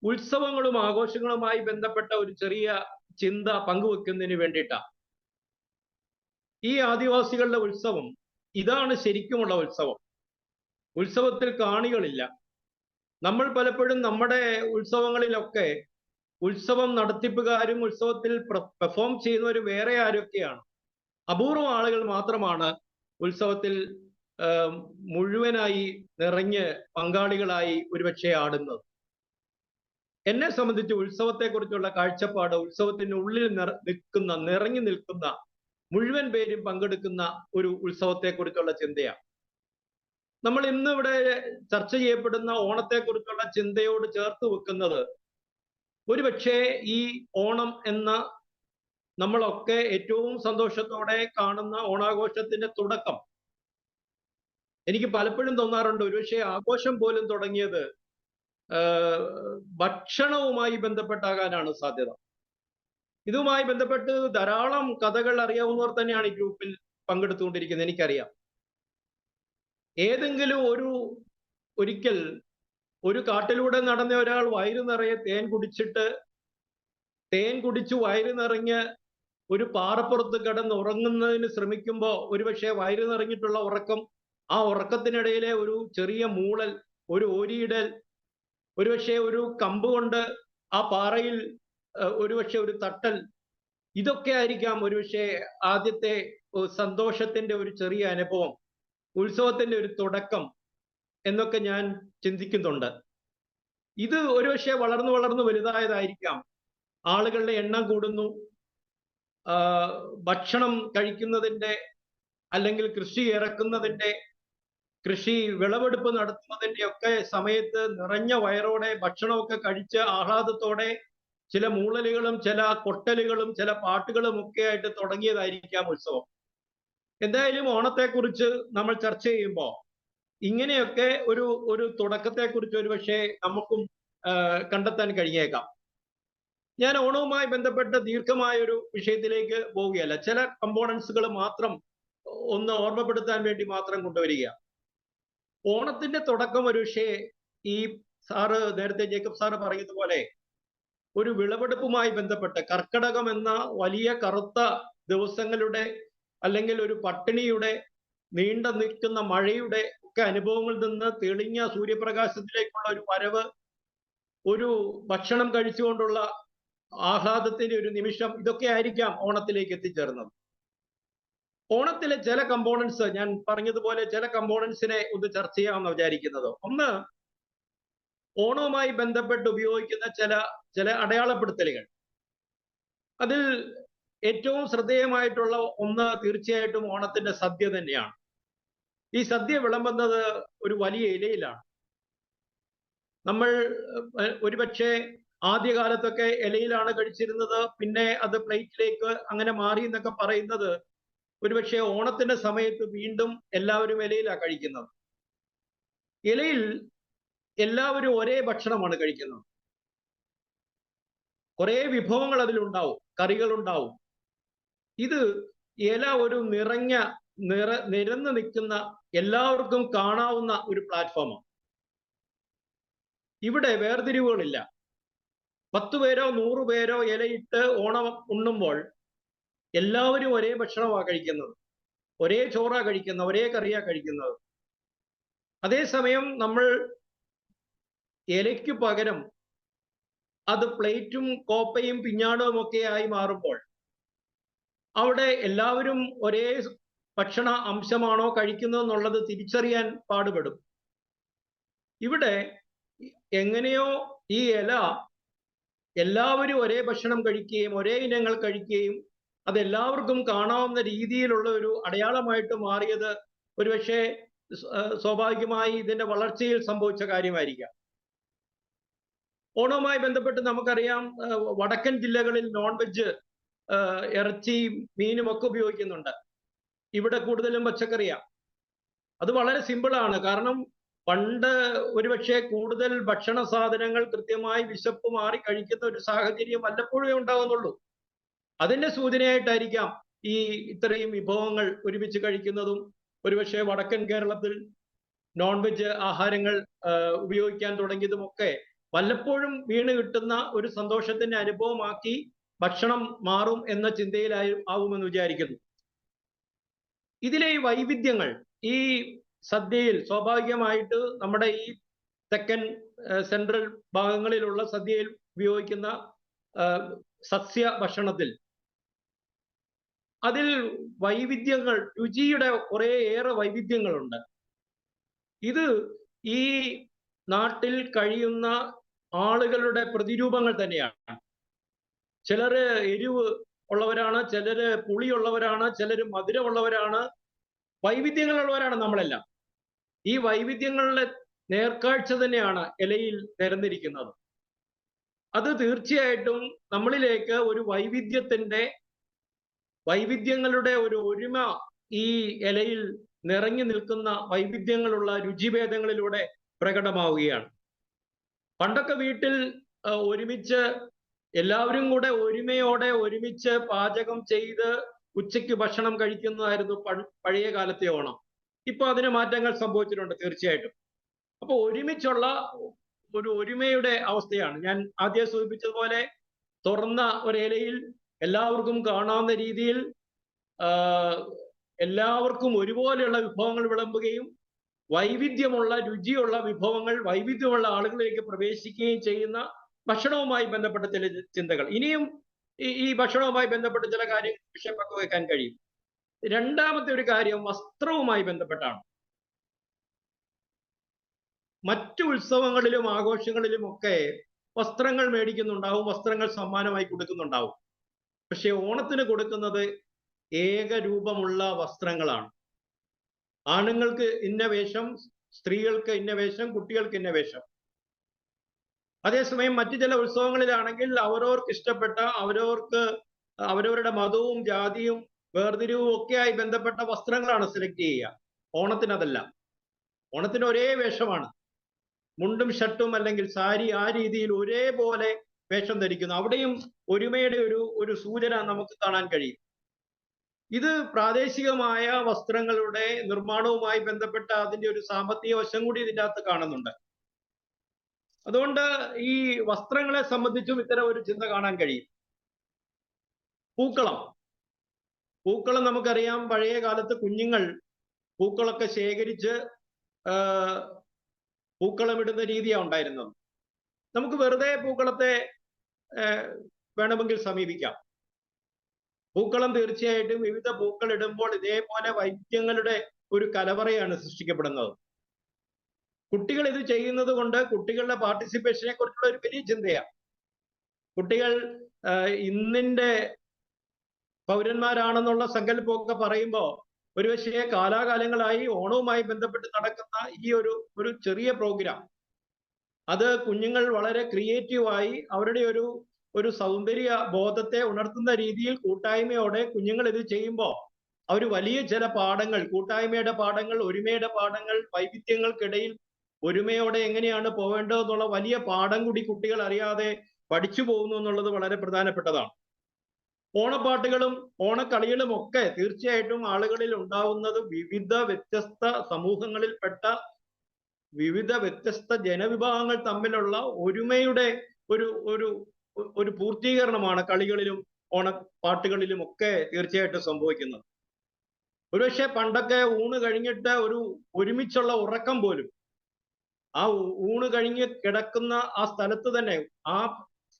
ഉത്സവങ്ങളും ആഘോഷങ്ങളുമായി ബന്ധപ്പെട്ട ഒരു ചെറിയ ചിന്ത പങ്കുവെക്കുന്നതിന് വേണ്ടിയിട്ടാണ്. ഈ ആദിവാസികളുടെ ഉത്സവം ഇതാണ് ശരിക്കുമുള്ള ഉത്സവം. ഉത്സവത്തിൽ കാണികളില്ല. നമ്മൾ പലപ്പോഴും നമ്മുടെ ഉത്സവങ്ങളിലൊക്കെ ഉത്സവം നടത്തിപ്പുകാരും ഉത്സവത്തിൽ പെർഫോം ചെയ്യുന്നവരും വേറെ ആരൊക്കെയാണ്. അപൂർവം ആളുകൾ മാത്രമാണ് ഉത്സവത്തിൽ മുഴുവനായി നിറഞ്ഞ് പങ്കാളികളായി ഒരുപക്ഷെ ആടുന്നത്. എന്നെ സംബന്ധിച്ച് ഉത്സവത്തെക്കുറിച്ചുള്ള കാഴ്ചപ്പാട് ഉത്സവത്തിന് ഉള്ളിൽ നിറഞ്ഞു നിൽക്കുന്ന മുഴുവൻ പേരും പങ്കെടുക്കുന്ന ഒരു ഉത്സവത്തെക്കുറിച്ചുള്ള ചിന്തയാണ്. നമ്മൾ ഇന്ന് ഇവിടെ ചർച്ച ചെയ്യപ്പെടുന്ന ഓണത്തെക്കുറിച്ചുള്ള ചിന്തയോട് ചേർത്ത് വെക്കുന്നത് ഒരുപക്ഷെ ഈ ഓണം എന്ന നമ്മളൊക്കെ ഏറ്റവും സന്തോഷത്തോടെ കാണുന്ന ഓണാഘോഷത്തിന്റെ തുടക്കം എനിക്ക് പലപ്പോഴും തോന്നാറുണ്ട് ഒരുപക്ഷെ ആഘോഷം പോലും തുടങ്ങിയത് ഭക്ഷണവുമായി ബന്ധപ്പെട്ടാകാനാണ് സാധ്യത. ഇതുമായി ബന്ധപ്പെട്ട് ധാരാളം കഥകൾ അറിയാവുന്നവർ തന്നെയാണ് ഈ ഗ്രൂപ്പിൽ പങ്കെടുത്തുകൊണ്ടിരിക്കുന്നത്, എനിക്കറിയാം. ഏതെങ്കിലും ഒരിക്കൽ ഒരു കാട്ടിലൂടെ നടന്ന ഒരാൾ വയറു നിറയെ തേൻ കുടിച്ചു വയറു നിറഞ്ഞ് ഒരു പാറപ്പുറത്ത് കിടന്ന് ഉറങ്ങുന്നതിന് ശ്രമിക്കുമ്പോൾ ഒരുപക്ഷെ വയറു നിറഞ്ഞിട്ടുള്ള ഉറക്കം, ആ ഉറക്കത്തിനിടയിലെ ഒരു ചെറിയ മൂളൽ, ഒരു ഓരിയിടൽ, ഒരുപക്ഷെ ഒരു കമ്പ് കൊണ്ട് ആ പാറയിൽ ഒരുപക്ഷെ ഒരു തട്ടൽ, ഇതൊക്കെ ആയിരിക്കാം ഒരുപക്ഷെ ആദ്യത്തെ സന്തോഷത്തിന്റെ ഒരു ചെറിയ അനുഭവം, ഉത്സവത്തിന്റെ ഒരു തുടക്കം എന്നൊക്കെ ഞാൻ ചിന്തിക്കുന്നുണ്ട്. ഇത് ഒരുപക്ഷെ വളർന്നു വലുതായതായിരിക്കാം. ആളുകളുടെ എണ്ണം കൂടുന്നു, ഭക്ഷണം കഴിക്കുന്നതിൻ്റെ അല്ലെങ്കിൽ കൃഷി ഇറക്കുന്നതിൻ്റെ, കൃഷി വിളവെടുപ്പ് നടത്തുന്നതിൻ്റെ ഒക്കെ സമയത്ത് നിറഞ്ഞ വയറോടെ ഭക്ഷണമൊക്കെ കഴിച്ച് ആഹ്ലാദത്തോടെ ചില മൂളലുകളും ചില കൊട്ടലുകളും ചില പാട്ടുകളും ഒക്കെ ആയിട്ട് തുടങ്ങിയതായിരിക്കാം ഉത്സവം. എന്തായാലും ഓണത്തെക്കുറിച്ച് നമ്മൾ ചർച്ച ചെയ്യുമ്പോൾ ഇങ്ങനെയൊക്കെ ഒരു തുടക്കത്തെക്കുറിച്ച് ഒരുപക്ഷെ നമുക്കും കണ്ടെത്താൻ കഴിഞ്ഞേക്കാം. ഞാൻ ഓണവുമായി ബന്ധപ്പെട്ട ദീർഘമായ ഒരു വിഷയത്തിലേക്ക് പോവുകയല്ല, ചില കമ്പോണൻസുകൾ മാത്രം ഒന്ന് ഓർമ്മപ്പെടുത്താൻ വേണ്ടി മാത്രം കൊണ്ടുവരിക. ഓണത്തിന്റെ തുടക്കം ഒരുപക്ഷെ ഈ നേരത്തെ ജേക്കബ് സാറ് പറയുന്നതുപോലെ ഒരു വിളവെടുപ്പുമായി ബന്ധപ്പെട്ട് കർക്കടകം എന്ന വലിയ കറുത്ത ദിവസങ്ങളുടെ അല്ലെങ്കിൽ ഒരു പട്ടിണിയുടെ, നീണ്ട നിൽക്കുന്ന മഴയുടെ ഒക്കെ അനുഭവങ്ങളിൽ നിന്ന് തെളിഞ്ഞ സൂര്യപ്രകാശത്തിലേക്കുള്ള ഒരു വരവ്, ഒരു ഭക്ഷണം കഴിച്ചുകൊണ്ടുള്ള ആഹ്ലാദത്തിന്റെ ഒരു നിമിഷം, ഇതൊക്കെ ആയിരിക്കാം ഓണത്തിലേക്ക് എത്തിച്ചേർന്നത്. ഓണത്തിലെ ചില കമ്പോണൻസ്, ഞാൻ പറഞ്ഞതുപോലെ ചില കമ്പോണൻസിനെ ഒന്ന് ചർച്ച ചെയ്യാമെന്ന് വിചാരിക്കുന്നത്. ഒന്ന്, ഓണവുമായി ബന്ധപ്പെട്ട് ഉപയോഗിക്കുന്ന ചില അടയാളപ്പെടുത്തലുകൾ. അതിൽ ഏറ്റവും ശ്രദ്ധേയമായിട്ടുള്ള ഒന്ന് തീർച്ചയായിട്ടും ഓണത്തിന്റെ സദ്യ തന്നെയാണ്. ഈ സദ്യ വിളമ്പുന്നത് ഒരു വലിയ ഇലയിലാണ്. നമ്മൾ ഒരുപക്ഷെ ആദ്യകാലത്തൊക്കെ ഇലയിലാണ് കഴിച്ചിരുന്നത്, പിന്നെ അത് പ്ലേറ്റിലേക്ക് അങ്ങനെ മാറി എന്നൊക്കെ പറയുന്നത് ഒരുപക്ഷെ ഓണത്തിന്റെ സമയത്ത് വീണ്ടും എല്ലാവരും ഇലയിലാണ് കഴിക്കുന്നത്. ഇലയിൽ എല്ലാവരും ഒരേ ഭക്ഷണമാണ് കഴിക്കുന്നത്. കുറേ വിഭവങ്ങൾ അതിലുണ്ടാവും, കറികളുണ്ടാവും. ഇത് ഇല ഒരു നിരന്ന് നിൽക്കുന്ന, എല്ലാവർക്കും കാണാവുന്ന ഒരു പ്ലാറ്റ്ഫോമാണ്. ഇവിടെ വേർതിരിവുകളില്ല. 10 പേരോ 100 പേരോ ഇലയിട്ട് ഓണം ഉണ്ണുമ്പോൾ എല്ലാവരും ഒരേ ഭക്ഷണമാണ് കഴിക്കുന്നത്, ഒരേ ചോറാ കഴിക്കുന്നത്, ഒരേ കറിയാ കഴിക്കുന്നത്. അതേസമയം നമ്മൾ ഇലയ്ക്ക് പകരം അത് പ്ലേറ്റും കോപ്പയും പിഞ്ഞാണവും ഒക്കെ ആയി മാറുമ്പോൾ അവിടെ എല്ലാവരും ഒരേ ഭക്ഷണ അംശമാണോ കഴിക്കുന്നതെന്നുള്ളത് തിരിച്ചറിയാൻ പാടുപെടും. ഇവിടെ എങ്ങനെയോ ഈ ഇല എല്ലാവരും ഒരേ ഭക്ഷണം കഴിക്കുകയും ഒരേ ഇനങ്ങൾ കഴിക്കുകയും അതെല്ലാവർക്കും കാണാവുന്ന രീതിയിലുള്ള ഒരു അടയാളമായിട്ട് മാറിയത് ഒരുപക്ഷെ സ്വാഭാവികമായി ഇതിന്റെ വളർച്ചയിൽ സംഭവിച്ച കാര്യമായിരിക്കാം. ഓണവുമായി ബന്ധപ്പെട്ട് നമുക്കറിയാം, വടക്കൻ ജില്ലകളിൽ നോൺ വെജ്, ഇറച്ചി, മീനും ഒക്കെ ഉപയോഗിക്കുന്നുണ്ട്. ഇവിടെ കൂടുതലും പച്ചക്കറിയാണ്. അത് വളരെ സിമ്പിളാണ്. കാരണം പണ്ട് ഒരുപക്ഷെ കൂടുതൽ ഭക്ഷണ സാധനങ്ങൾ കൃത്യമായി വിശപ്പ് മാറി കഴിക്കുന്ന ഒരു സാഹചര്യം വല്ലപ്പോഴേ ഉണ്ടാകുന്നുള്ളൂ. അതിന്റെ സൂചനയായിട്ടായിരിക്കാം ഈ ഇത്രയും വിഭവങ്ങൾ ഒരുമിച്ച് കഴിക്കുന്നതും ഒരുപക്ഷെ വടക്കൻ കേരളത്തിൽ നോൺ വെജ് ആഹാരങ്ങൾ ഉപയോഗിക്കാൻ തുടങ്ങിയതുമൊക്കെ വല്ലപ്പോഴും വീണ് കിട്ടുന്ന ഒരു സന്തോഷത്തിന്റെ അനുഭവമാക്കി ഭക്ഷണം മാറും എന്ന ചിന്തയിലാവുമെന്ന് വിചാരിക്കുന്നു. ഇതിലെ ഈ വൈവിധ്യങ്ങൾ ഈ സദ്യയിൽ സ്വാഭാവികമായിട്ട് നമ്മുടെ ഈ തെക്കൻ സെൻട്രൽ ഭാഗങ്ങളിലുള്ള സദ്യയിൽ ഉപയോഗിക്കുന്ന സസ്യ ഭക്ഷണത്തിൽ അതിൽ വൈവിധ്യങ്ങൾ, രുചിയുടെ കുറേയേറെ വൈവിധ്യങ്ങളുണ്ട്. ഇത് ഈ നാട്ടിൽ കഴിയുന്ന ആളുകളുടെ പ്രതിരൂപങ്ങൾ തന്നെയാണ്. ചിലര് എരിവ് ഉള്ളവരാണ്, ചിലര് പുളിയുള്ളവരാണ്, ചിലര് മധുരമുള്ളവരാണ്, വൈവിധ്യങ്ങളുള്ളവരാണ് നമ്മളെല്ലാം. ഈ വൈവിധ്യങ്ങളുടെ നേർക്കാഴ്ച തന്നെയാണ് ഇലയിൽ നിരന്നിരിക്കുന്നത്. അത് തീർച്ചയായിട്ടും നമ്മളിലേക്ക് ഒരു വൈവിധ്യങ്ങളുടെ ഒരു ഒരുമ ഈ ഇലയിൽ നിറഞ്ഞു നിൽക്കുന്ന വൈവിധ്യങ്ങളുള്ള രുചിഭേദങ്ങളിലൂടെ പ്രകടമാവുകയാണ്. പണ്ടൊക്കെ വീട്ടിൽ ഒരുമിച്ച് എല്ലാവരും കൂടെ ഒരുമയോടെ ഒരുമിച്ച് പാചകം ചെയ്ത് ഉച്ചയ്ക്ക് ഭക്ഷണം കഴിക്കുന്നതായിരുന്നു പഴയ കാലത്തെ ഓണം. ഇപ്പൊ അതിന് മാറ്റങ്ങൾ സംഭവിച്ചിട്ടുണ്ട് തീർച്ചയായിട്ടും. അപ്പൊ ഒരുമിച്ചുള്ള ഒരു ഒരുമയുടെ അവസ്ഥയാണ്. ഞാൻ ആദ്യം സൂചിപ്പിച്ചതുപോലെ തുറന്ന ഒരിലയിൽ എല്ലാവർക്കും കാണാവുന്ന രീതിയിൽ എല്ലാവർക്കും ഒരുപോലെയുള്ള വിഭവങ്ങൾ വിളമ്പുകയും വൈവിധ്യമുള്ള രുചിയുള്ള വിഭവങ്ങൾ വൈവിധ്യമുള്ള ആളുകളിലേക്ക് പ്രവേശിക്കുകയും ചെയ്യുന്ന ഭക്ഷണവുമായി ബന്ധപ്പെട്ട ചില ചിന്തകൾ. ഇനിയും ഈ ഭക്ഷണവുമായി ബന്ധപ്പെട്ട ചില കാര്യങ്ങൾ വിഷയം പങ്കുവെക്കാൻ കഴിയും. രണ്ടാമത്തെ ഒരു കാര്യം വസ്ത്രവുമായി ബന്ധപ്പെട്ടാണ്. മറ്റു ഉത്സവങ്ങളിലും ആഘോഷങ്ങളിലും ഒക്കെ വസ്ത്രങ്ങൾ മേടിക്കുന്നുണ്ടാവും, വസ്ത്രങ്ങൾ സമ്മാനമായി കൊടുക്കുന്നുണ്ടാവും. പക്ഷെ ഓണത്തിന് കൊടുക്കുന്നത് ഏകരൂപമുള്ള വസ്ത്രങ്ങളാണ്. ആണുങ്ങൾക്ക് ഇന്ന വേഷം, സ്ത്രീകൾക്ക് ഇന്ന വേഷം, കുട്ടികൾക്ക് ഇന്ന വേഷം. അതേസമയം മറ്റു ചില ഉത്സവങ്ങളിലാണെങ്കിൽ അവരവർക്ക് ഇഷ്ടപ്പെട്ട അവരവരുടെ മതവും ജാതിയും വേർതിരിവും ഒക്കെയായി ബന്ധപ്പെട്ട വസ്ത്രങ്ങളാണ് സെലക്ട് ചെയ്യുക. ഓണത്തിന് അതല്ല. ഓണത്തിന് ഒരേ വേഷമാണ്. മുണ്ടും ഷർട്ടും അല്ലെങ്കിൽ സാരി ആ രീതിയിൽ ഒരേപോലെ വേഷം ധരിക്കുന്നു. അവിടെയും ഒരുമയുടെ ഒരു സൂചന നമുക്ക് കാണാൻ കഴിയും. ഇത് പ്രാദേശികമായ വസ്ത്രങ്ങളുടെ നിർമ്മാണവുമായി ബന്ധപ്പെട്ട അതിന്റെ ഒരു സാമ്പത്തിക വശം കൂടി ഇതിൻ്റെ അകത്ത് കാണുന്നുണ്ട്. അതുകൊണ്ട് ഈ വസ്ത്രങ്ങളെ സംബന്ധിച്ചും ഇത്തരം ഒരു ചിന്ത കാണാൻ കഴിയും. പൂക്കളം നമുക്കറിയാം. പഴയ കാലത്ത് കുഞ്ഞുങ്ങൾ പൂക്കളൊക്കെ ശേഖരിച്ച് പൂക്കളമിടുന്ന രീതിയാണ് ഉണ്ടായിരുന്നത്. നമുക്ക് വെറുതെ പൂക്കളത്തെ വേണമെങ്കിൽ സമീപിക്കാം. പൂക്കളം തീർച്ചയായിട്ടും വിവിധ പൂക്കൾ ഇടുമ്പോൾ ഇതേപോലെ വൈവിധ്യങ്ങളുടെ ഒരു കലവറയാണ് സൃഷ്ടിക്കപ്പെടുന്നത്. കുട്ടികൾ ഇത് ചെയ്യുന്നത് കൊണ്ട് കുട്ടികളുടെ പാർട്ടിസിപ്പേഷനെ കുറിച്ചുള്ള ഒരു വലിയ ചിന്തയാണ്. കുട്ടികൾ ഇന്നിന്റെ പൗരന്മാരാണെന്നുള്ള സങ്കല്പമൊക്കെ പറയുമ്പോൾ ഒരുപക്ഷെ കാലാകാലങ്ങളായി ഓണവുമായി ബന്ധപ്പെട്ട് നടക്കുന്ന ഈ ഒരു ചെറിയ പ്രോഗ്രാം അത് കുഞ്ഞുങ്ങൾ വളരെ ക്രിയേറ്റീവായി അവരുടെ ഒരു സൗന്ദര്യ ബോധത്തെ ഉണർത്തുന്ന രീതിയിൽ കൂട്ടായ്മയോടെ കുഞ്ഞുങ്ങൾ ഇത് ചെയ്യുമ്പോൾ അവർ വലിയ ചില പാഠങ്ങൾ, കൂട്ടായ്മയുടെ പാഠങ്ങൾ, ഒരുമയുടെ പാഠങ്ങൾ, വൈവിധ്യങ്ങൾക്കിടയിൽ ഒരുമയോടെ എങ്ങനെയാണ് പോവേണ്ടതെന്നുള്ള വലിയ പാഠം കൂടി കുട്ടികൾ അറിയാതെ പഠിച്ചു പോകുന്നു എന്നുള്ളത് വളരെ പ്രധാനപ്പെട്ടതാണ്. ഓണപ്പാട്ടുകളും ഓണക്കളികളും ഒക്കെ തീർച്ചയായിട്ടും ആളുകളിൽ ഉണ്ടാവുന്നത് വിവിധ വ്യത്യസ്ത സമൂഹങ്ങളിൽപ്പെട്ട വിവിധ വ്യത്യസ്ത ജനവിഭാഗങ്ങൾ തമ്മിലുള്ള ഒരുമയുടെ ഒരു പൂർത്തീകരണമാണ് കളികളിലും ഓണപ്പാട്ടുകളിലും ഒക്കെ തീർച്ചയായിട്ടും സംഭവിക്കുന്നത്. ഒരുപക്ഷെ പണ്ടൊക്കെ ഊണ് കഴിഞ്ഞിട്ട് ഒരുമിച്ചുള്ള ഉറക്കം പോലും ആ ഊണ് കഴിഞ്ഞ് കിടക്കുന്ന ആ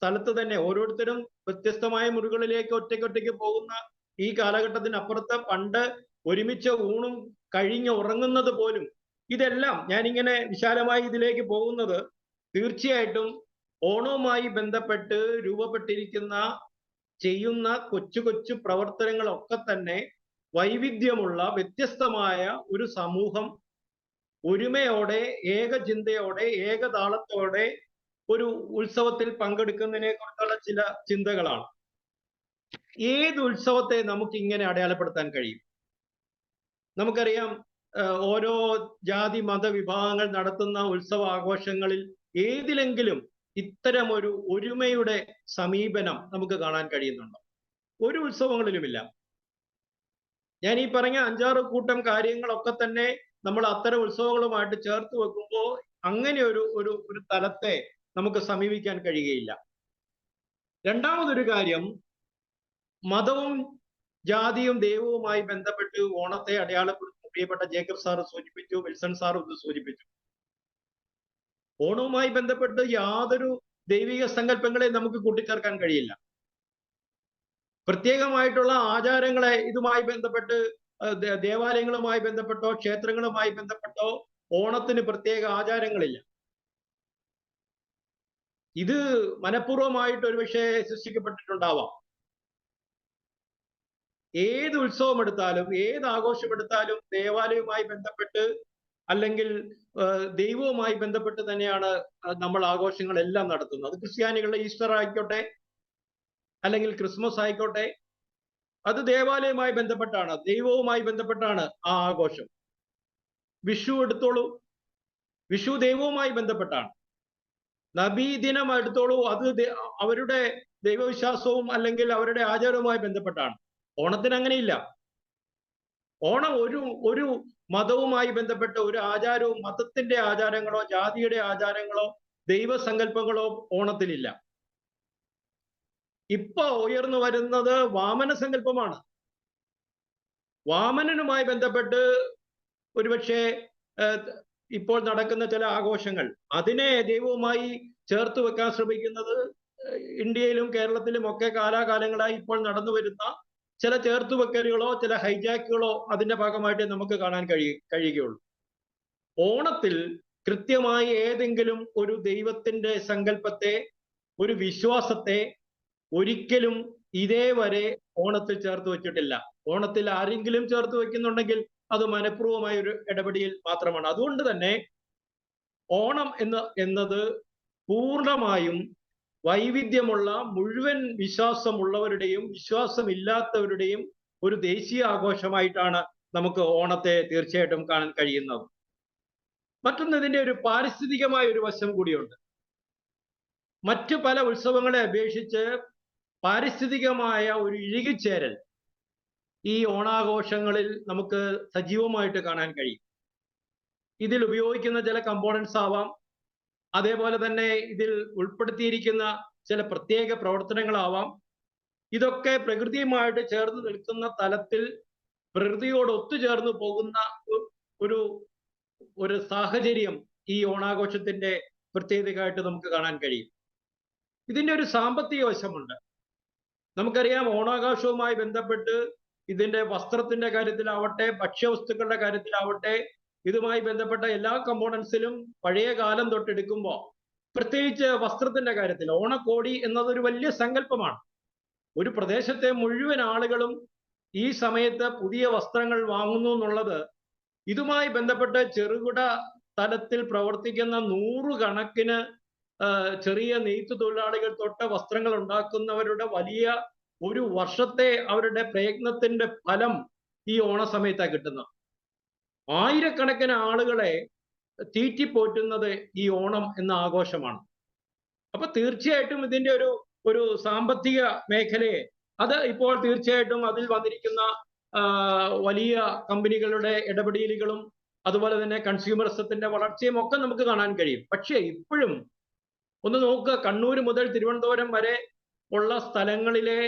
സ്ഥലത്ത് തന്നെ ഓരോരുത്തരും വ്യത്യസ്തമായ മുറികളിലേക്ക് ഒറ്റയ്ക്കൊറ്റയ്ക്ക് പോകുന്ന ഈ കാലഘട്ടത്തിനപ്പുറത്ത് പണ്ട് ഒരുമിച്ച് ഊണും കഴിഞ്ഞ് ഉറങ്ങുന്നത് പോലും, ഇതെല്ലാം ഞാനിങ്ങനെ വിശാലമായി ഇതിലേക്ക് പോകുന്നത് തീർച്ചയായിട്ടും ഓണവുമായി ബന്ധപ്പെട്ട് രൂപപ്പെട്ടിരിക്കുന്ന ചെയ്യുന്ന കൊച്ചു കൊച്ചു പ്രവർത്തനങ്ങളൊക്കെ തന്നെ വൈവിധ്യമുള്ള വ്യത്യസ്തമായ ഒരു സമൂഹം ഒരുമയോടെ ഏകചിന്തയോടെ ഏകതാളത്തോടെ ഒരു ഉത്സവത്തിൽ പങ്കെടുക്കുന്നതിനെ കുറിച്ചുള്ള ചില ചിന്തകളാണ്. ഏത് ഉത്സവത്തെ നമുക്ക് ഇങ്ങനെ അടയാളപ്പെടുത്താൻ കഴിയും? നമുക്കറിയാം ഓരോ ജാതി മത വിഭാഗങ്ങൾ നടത്തുന്ന ഉത്സവ ആഘോഷങ്ങളിൽ ഏതിലെങ്കിലും ഇത്തരം ഒരു ഒരുമയുടെ സമീപനം നമുക്ക് കാണാൻ കഴിയുന്നുണ്ടോ? ഒരു ഉത്സവങ്ങളിലുമില്ല. ഞാൻ ഈ പറഞ്ഞ 5-6 കൂട്ടം കാര്യങ്ങളൊക്കെ തന്നെ നമ്മൾ അത്തരം ഉത്സവങ്ങളുമായിട്ട് ചേർത്ത് വെക്കുമ്പോൾ അങ്ങനെ ഒരു തലത്തെ നമുക്ക് സമീപിക്കാൻ കഴിയുകയില്ല. രണ്ടാമതൊരു കാര്യം, മതവും ജാതിയും ദൈവവുമായി ബന്ധപ്പെട്ട് ഓണത്തെ അടയാളപ്പെടുത്തുന്ന പ്രിയപ്പെട്ട ജേക്കബ് സാറ് സൂചിപ്പിച്ചു, വിൽസൺ സാർ ഒന്ന് സൂചിപ്പിച്ചു. ഓണവുമായി ബന്ധപ്പെട്ട് യാതൊരു ദൈവിക സങ്കല്പങ്ങളെ നമുക്ക് കൂട്ടിച്ചേർക്കാൻ കഴിയില്ല. പ്രത്യേകമായിട്ടുള്ള ആചാരങ്ങളെ ഇതുമായി ബന്ധപ്പെട്ട് ദേവാലയങ്ങളുമായി ബന്ധപ്പെട്ടോ ക്ഷേത്രങ്ങളുമായി ബന്ധപ്പെട്ടോ ഓണത്തിന് പ്രത്യേക ആചാരങ്ങളില്ല. ഇത് മനഃപൂർവ്വമായിട്ട് ഒരുപക്ഷെ സൃഷ്ടിക്കപ്പെട്ടിട്ടുണ്ടാവാം. ഏത് ഉത്സവം എടുത്താലും ഏത് ആഘോഷം എടുത്താലും ദേവാലയവുമായി ബന്ധപ്പെട്ട് അല്ലെങ്കിൽ ദൈവവുമായി ബന്ധപ്പെട്ട് തന്നെയാണ് നമ്മൾ ആഘോഷങ്ങളെല്ലാം നടത്തുന്നത്. അത് ക്രിസ്ത്യാനികളുടെ ഈസ്റ്റർ ആയിക്കോട്ടെ അല്ലെങ്കിൽ ക്രിസ്മസ് ആയിക്കോട്ടെ, അത് ദേവാലയവുമായി ബന്ധപ്പെട്ടാണ്, ദൈവവുമായി ബന്ധപ്പെട്ടാണ് ആ ആഘോഷം. വിഷു എടുത്തോളൂ, വിഷു ദൈവവുമായി ബന്ധപ്പെട്ടാണ്. നബീദിനം എടുത്തോളൂ, അത് അവരുടെ ദൈവവിശ്വാസവും അല്ലെങ്കിൽ അവരുടെ ആചാരവുമായി ബന്ധപ്പെട്ടാണ്. ഓണത്തിന് അങ്ങനെയില്ല. ഓണം ഒരു മതവുമായി ബന്ധപ്പെട്ട ഒരു ആചാരവും, മതത്തിന്റെ ആചാരങ്ങളോ ജാതിയുടെ ആചാരങ്ങളോ ദൈവസങ്കല്പങ്ങളോ ഓണത്തിലില്ല. ഇപ്പൊ ഉയർന്നു വരുന്നത് വാമന സങ്കല്പമാണ്. വാമനനുമായി ബന്ധപ്പെട്ട് ഒരുപക്ഷെ ഇപ്പോൾ നടക്കുന്ന ചില ആഘോഷങ്ങൾ അതിനെ ദൈവവുമായി ചേർത്ത് വെക്കാൻ ശ്രമിക്കുന്നത് ഇന്ത്യയിലും കേരളത്തിലും ഒക്കെ കാലാകാലങ്ങളായി ഇപ്പോൾ നടന്നു വരുന്ന ചില ചേർത്തുവെക്കലുകളോ ചില ഹൈജാക്കുകളോ അതിന്റെ ഭാഗമായിട്ട് നമുക്ക് കാണാൻ കഴിയുകയുള്ളൂ. ഓണത്തിൽ കൃത്യമായി ഏതെങ്കിലും ഒരു ദൈവത്തിന്റെ സങ്കല്പത്തെ, ഒരു വിശ്വാസത്തെ ഒരിക്കലും ഇതേവരെ ഓണത്തിൽ ചേർത്ത് വെച്ചിട്ടില്ല. ഓണത്തിൽ ആരെങ്കിലും ചേർത്ത് വെക്കുന്നുണ്ടെങ്കിൽ അത് മനഃപൂർവ്വമായ ഒരു ഇടപെടൽ മാത്രമാണ്. അതുകൊണ്ട് തന്നെ ഓണം എന്നത് പൂർണ്ണമായും വൈവിധ്യമുള്ള മുഴുവൻ വിശ്വാസമുള്ളവരുടെയും വിശ്വാസമില്ലാത്തവരുടെയും ഒരു ദേശീയ ആഘോഷമായിട്ടാണ് നമുക്ക് ഓണത്തെ തീർച്ചയായിട്ടും കാണാൻ കഴിയുന്നത്. മറ്റൊന്ന്, ഇതിന്റെ ഒരു പാരിസ്ഥിതികമായ ഒരു വശം കൂടിയുണ്ട്. മറ്റു പല ഉത്സവങ്ങളെ അപേക്ഷിച്ച് പാരിസ്ഥിതികമായ ഒരു ഇഴുകിച്ചേരൽ ഈ ഓണാഘോഷങ്ങളിൽ നമുക്ക് സജീവമായിട്ട് കാണാൻ കഴിയും. ഇതിൽ ഉപയോഗിക്കുന്ന ചില കമ്പോണൻസ് ആവാം, അതേപോലെ തന്നെ ഇതിൽ ഉൾപ്പെടുത്തിയിരിക്കുന്ന ചില പ്രത്യേക പ്രവർത്തനങ്ങളാവാം. ഇതൊക്കെ പ്രകൃതിയുമായിട്ട് ചേർന്ന് നിൽക്കുന്ന തലത്തിൽ പ്രകൃതിയോട് ഒത്തുചേർന്ന് പോകുന്ന ഒരു സാഹചര്യം ഈ ഓണാഘോഷത്തിന്റെ പ്രത്യേകതയായിട്ട് നമുക്ക് കാണാൻ കഴിയും. ഇതിന്റെ ഒരു സാമ്പത്തിക വശമുണ്ട്. നമുക്കറിയാം, ഓണാഘോഷവുമായി ബന്ധപ്പെട്ട് ഇതിന്റെ വസ്ത്രത്തിന്റെ കാര്യത്തിലാവട്ടെ, ഭക്ഷ്യവസ്തുക്കളുടെ കാര്യത്തിലാവട്ടെ, ഇതുമായി ബന്ധപ്പെട്ട എല്ലാ കമ്പോണൻസിലും പഴയ കാലം തൊട്ടെടുക്കുമ്പോൾ, പ്രത്യേകിച്ച് വസ്ത്രത്തിന്റെ കാര്യത്തിൽ ഓണക്കോടി എന്നതൊരു വലിയ സങ്കല്പമാണ്. ഒരു പ്രദേശത്തെ മുഴുവൻ ആളുകളും ഈ സമയത്ത് പുതിയ വസ്ത്രങ്ങൾ വാങ്ങുന്നു എന്നുള്ളത് ഇതുമായി ബന്ധപ്പെട്ട് ചെറുകിട തലത്തിൽ പ്രവർത്തിക്കുന്ന 100 കണക്കിന് ചെറിയ നെയ്ത്ത് തൊഴിലാളികൾ തൊട്ട് വസ്ത്രങ്ങൾ ഉണ്ടാക്കുന്നവരുടെ വലിയ ഒരു വർഷത്തെ അവരുടെ പ്രയത്നത്തിന്റെ ഫലം ഈ ഓണസമയത്താണ് കിട്ടുന്നത്. ആയിരക്കണക്കിന് ആളുകളെ തീറ്റിപ്പോറ്റുന്നത് ഈ ഓണം എന്ന ആഘോഷമാണ്. അപ്പൊ തീർച്ചയായിട്ടും ഇതിന്റെ ഒരു സാമ്പത്തിക മേഖലയെ, അത് ഇപ്പോൾ തീർച്ചയായിട്ടും അതിൽ വന്നിരിക്കുന്ന വലിയ കമ്പനികളുടെ ഇടപെടലുകളും അതുപോലെ തന്നെ കൺസ്യൂമറിസത്തിന്റെ വളർച്ചയും ഒക്കെ നമുക്ക് കാണാൻ കഴിയും. പക്ഷേ ഇപ്പോഴും ഒന്ന് നോക്കുക, കണ്ണൂർ മുതൽ തിരുവനന്തപുരം വരെ ഉള്ള സ്ഥലങ്ങളിലെ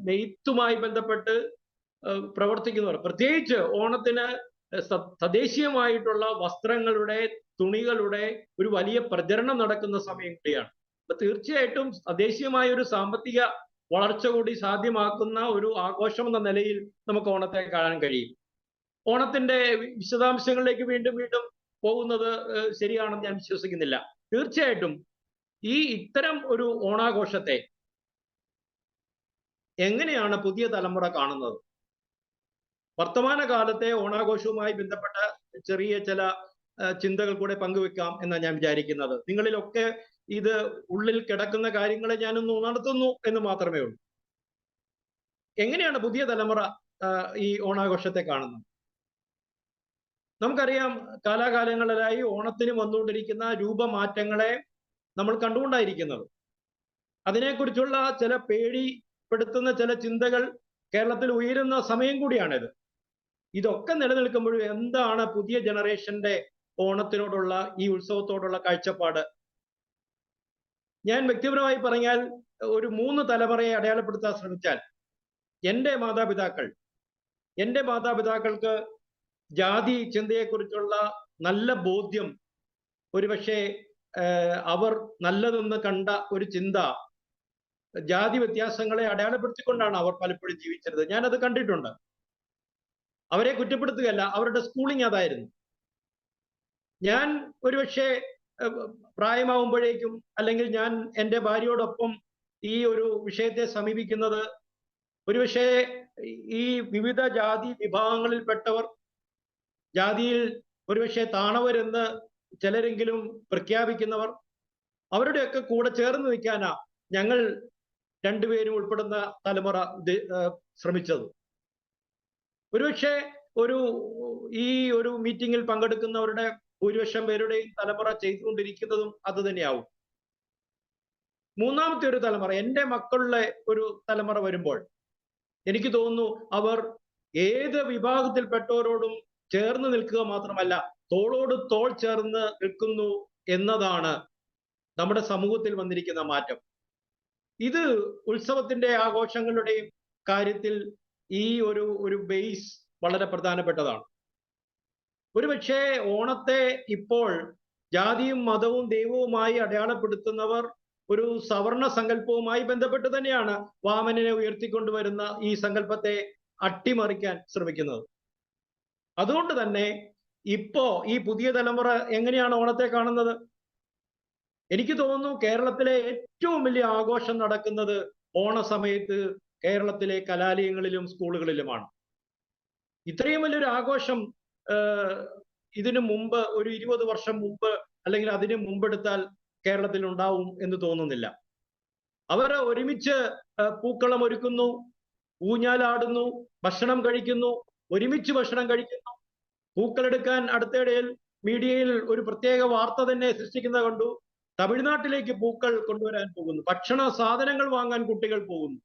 നെയ്ത്തുമായി ബന്ധപ്പെട്ട് പ്രവർത്തിക്കുന്നവർ, പ്രത്യേകിച്ച് ഓണത്തിന് തദ്ദേശീയമായിട്ടുള്ള വസ്ത്രങ്ങളുടെ, തുണികളുടെ ഒരു വലിയ പ്രചരണം നടക്കുന്ന സമയം കൂടിയാണ്. അപ്പൊ തീർച്ചയായിട്ടും തദ്ദേശീയമായ ഒരു സാമ്പത്തിക വളർച്ച കൂടി സാധ്യമാക്കുന്ന ഒരു ആഘോഷം എന്ന നിലയിൽ നമുക്ക് ഓണത്തെ കാണാൻ കഴിയും. ഓണത്തിന്റെ വിശദാംശങ്ങളിലേക്ക് വീണ്ടും പോകുന്നത് ശരിയാണെന്ന് ഞാൻ വിശ്വസിക്കുന്നില്ല. തീർച്ചയായിട്ടും ഇത്തരം ഒരു ഓണാഘോഷത്തെ എങ്ങനെയാണ് പുതിയ തലമുറ കാണുന്നത്? വർത്തമാന കാലത്തെ ഓണാഘോഷവുമായി ബന്ധപ്പെട്ട ചെറിയ ചില ചിന്തകൾ കൂടെ പങ്കുവെക്കാം എന്നാണ് ഞാൻ വിചാരിക്കുന്നത്. നിങ്ങളിലൊക്കെ ഇത് ഉള്ളിൽ കിടക്കുന്ന കാര്യങ്ങളെ ഞാനൊന്ന് ഉണർത്തുന്നു എന്ന് മാത്രമേ ഉള്ളൂ. എങ്ങനെയാണ് പുതിയ തലമുറ ഈ ഓണാഘോഷത്തെ കാണുന്നത്? നമുക്കറിയാം കാലാകാലങ്ങളിലായി ഓണത്തിന് വന്നുകൊണ്ടിരിക്കുന്ന രൂപമാറ്റങ്ങളെ നമ്മൾ കണ്ടുകൊണ്ടായിരിക്കുന്നത്. അതിനെക്കുറിച്ചുള്ള ചില പേടിപ്പെടുത്തുന്ന ചില ചിന്തകൾ കേരളത്തിൽ ഉയരുന്ന സമയം കൂടിയാണിത്. ഇതൊക്കെ നിലനിൽക്കുമ്പോഴും എന്താണ് പുതിയ ജനറേഷന്റെ ഓണത്തിനോടുള്ള ഈ ഉത്സവത്തോടുള്ള കാഴ്ചപ്പാട്? ഞാൻ വ്യക്തിപരമായി പറഞ്ഞാൽ ഒരു 3 തലമുറയെ അടയാളപ്പെടുത്താൻ ശ്രമിച്ചാൽ, എൻ്റെ മാതാപിതാക്കൾക്ക് ജാതി ചിന്തയെക്കുറിച്ചുള്ള നല്ല ബോധ്യം, ഒരുപക്ഷെ അവർ നല്ലതെന്ന് കണ്ട ഒരു ചിന്ത, ജാതി വ്യത്യാസങ്ങളെ അടയാളപ്പെടുത്തിക്കൊണ്ടാണ് അവർ പലപ്പോഴും ജീവിച്ചത്. ഞാനത് കണ്ടിട്ടുണ്ട്. അവരെ കുറ്റപ്പെടുത്തുകയല്ല, അവരുടെ സ്കൂളിംഗ് അതായിരുന്നു. ഞാൻ ഒരുപക്ഷെ പ്രായമാവുമ്പോഴേക്കും, അല്ലെങ്കിൽ ഞാൻ എൻ്റെ ഭാര്യയോടൊപ്പം ഈ ഒരു വിഷയത്തെ സമീപിക്കുന്നത്, ഒരുപക്ഷെ ഈ വിവിധ ജാതി വിഭാഗങ്ങളിൽപ്പെട്ടവർ, ജാതിയിൽ ഒരുപക്ഷെ താണവരെന്ന് ചിലരെങ്കിലും പ്രഖ്യാപിക്കുന്നവർ, അവരുടെയൊക്കെ കൂടെ ചേർന്ന് നിൽക്കാനാ ഞങ്ങൾ രണ്ടുപേരും ഉൾപ്പെടുന്ന തലമുറ ശ്രമിച്ചത്. ഒരുപക്ഷെ ഈ ഒരു മീറ്റിംഗിൽ പങ്കെടുക്കുന്നവരുടെ ഭൂരിപക്ഷം പേരുടെയും തലമുറ ചെയ്തുകൊണ്ടിരിക്കുന്നതും അത് തന്നെയാവും. മൂന്നാമത്തെ ഒരു തലമുറ, എൻ്റെ മക്കളുടെ ഒരു തലമുറ വരുമ്പോൾ എനിക്ക് തോന്നുന്നു അവർ ഏത് വിഭാഗത്തിൽപ്പെട്ടവരോടും ചേർന്ന് നിൽക്കുക മാത്രമല്ല, തോളോട് തോൾ ചേർന്ന് നിൽക്കുന്നു എന്നതാണ് നമ്മുടെ സമൂഹത്തിൽ വന്നിരിക്കുന്ന മാറ്റം. ഇത് ഉത്സവത്തിന്റെ ആഘോഷങ്ങളുടെയും കാര്യത്തിൽ ഈ ഒരു ബേസ് വളരെ പ്രധാനപ്പെട്ടതാണ്. ഒരുപക്ഷെ ഓണത്തെ ഇപ്പോൾ ജാതിയും മതവും ദൈവവുമായി അടയാളപ്പെടുത്തുന്നവർ ഒരു സവർണ സങ്കല്പവുമായി ബന്ധപ്പെട്ട് തന്നെയാണ് വാമനനെ ഉയർത്തിക്കൊണ്ടുവരുന്ന ഈ സങ്കല്പത്തെ അട്ടിമറിക്കാൻ ശ്രമിക്കുന്നത്. അതുകൊണ്ട് തന്നെ ഇപ്പോ ഈ പുതിയ തലമുറ എങ്ങനെയാണ് ഓണത്തെ കാണുന്നത്? എനിക്ക് തോന്നുന്നു കേരളത്തിലെ ഏറ്റവും വലിയ ആഘോഷം നടക്കുന്നത് ഓണസമയത്ത് കേരളത്തിലെ കലാലയങ്ങളിലും സ്കൂളുകളിലുമാണ്. ഇത്രയും വലിയൊരു ആഘോഷം ഇതിനു മുമ്പ് ഒരു 20 വർഷം മുമ്പ് അല്ലെങ്കിൽ അതിന് മുമ്പെടുത്താൽ കേരളത്തിൽ ഉണ്ടാവും എന്ന് തോന്നുന്നില്ല. അവർ ഒരുമിച്ച് പൂക്കളം ഒരുക്കുന്നു, ഊഞ്ഞാലാടുന്നു, ഭക്ഷണം കഴിക്കുന്നു, ഒരുമിച്ച് ഭക്ഷണം കഴിക്കുന്നു. പൂക്കളെടുക്കാൻ അടുത്തിടയിൽ മീഡിയയിൽ ഒരു പ്രത്യേക വാർത്ത തന്നെ സൃഷ്ടിക്കുന്നത് കണ്ടു. തമിഴ്നാട്ടിലേക്ക് പൂക്കൾ കൊണ്ടുവരാൻ പോകുന്നു, ഭക്ഷണ സാധനങ്ങൾ വാങ്ങാൻ കുട്ടികൾ പോകുന്നു.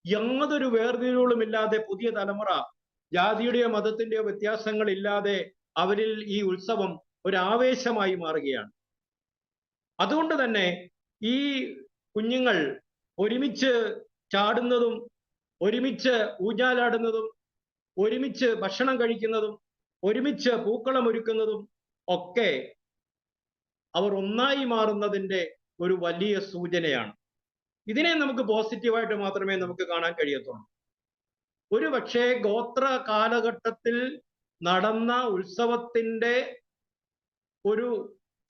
യാതൊരു വേർതിരിവുകളുമില്ലാതെ പുതിയ തലമുറ ജാതിയുടെയോ മതത്തിന്റെയോ വ്യത്യാസങ്ങൾ ഇല്ലാതെ അവരിൽ ഈ ഉത്സവം ഒരു ആവേശമായി മാറുകയാണ്. അതുകൊണ്ട് തന്നെ ഈ കുഞ്ഞുങ്ങൾ ഒരുമിച്ച് ചാടുന്നതും, ഒരുമിച്ച് ഊഞ്ഞാലാടുന്നതും, ഒരുമിച്ച് ഭക്ഷണം കഴിക്കുന്നതും, ഒരുമിച്ച് പൂക്കളം ഒരുക്കുന്നതും ഒക്കെ അവർ ഒന്നായി മാറുന്നതിൻ്റെ ഒരു വലിയ സൂചനയാണ്. ഇതിനെ നമുക്ക് പോസിറ്റീവായിട്ട് മാത്രമേ നമുക്ക് കാണാൻ കഴിയത്തുള്ളൂ. ഒരു പക്ഷേ ഗോത്ര കാലഘട്ടത്തിൽ നടന്ന ഉത്സവത്തിൻ്റെ ഒരു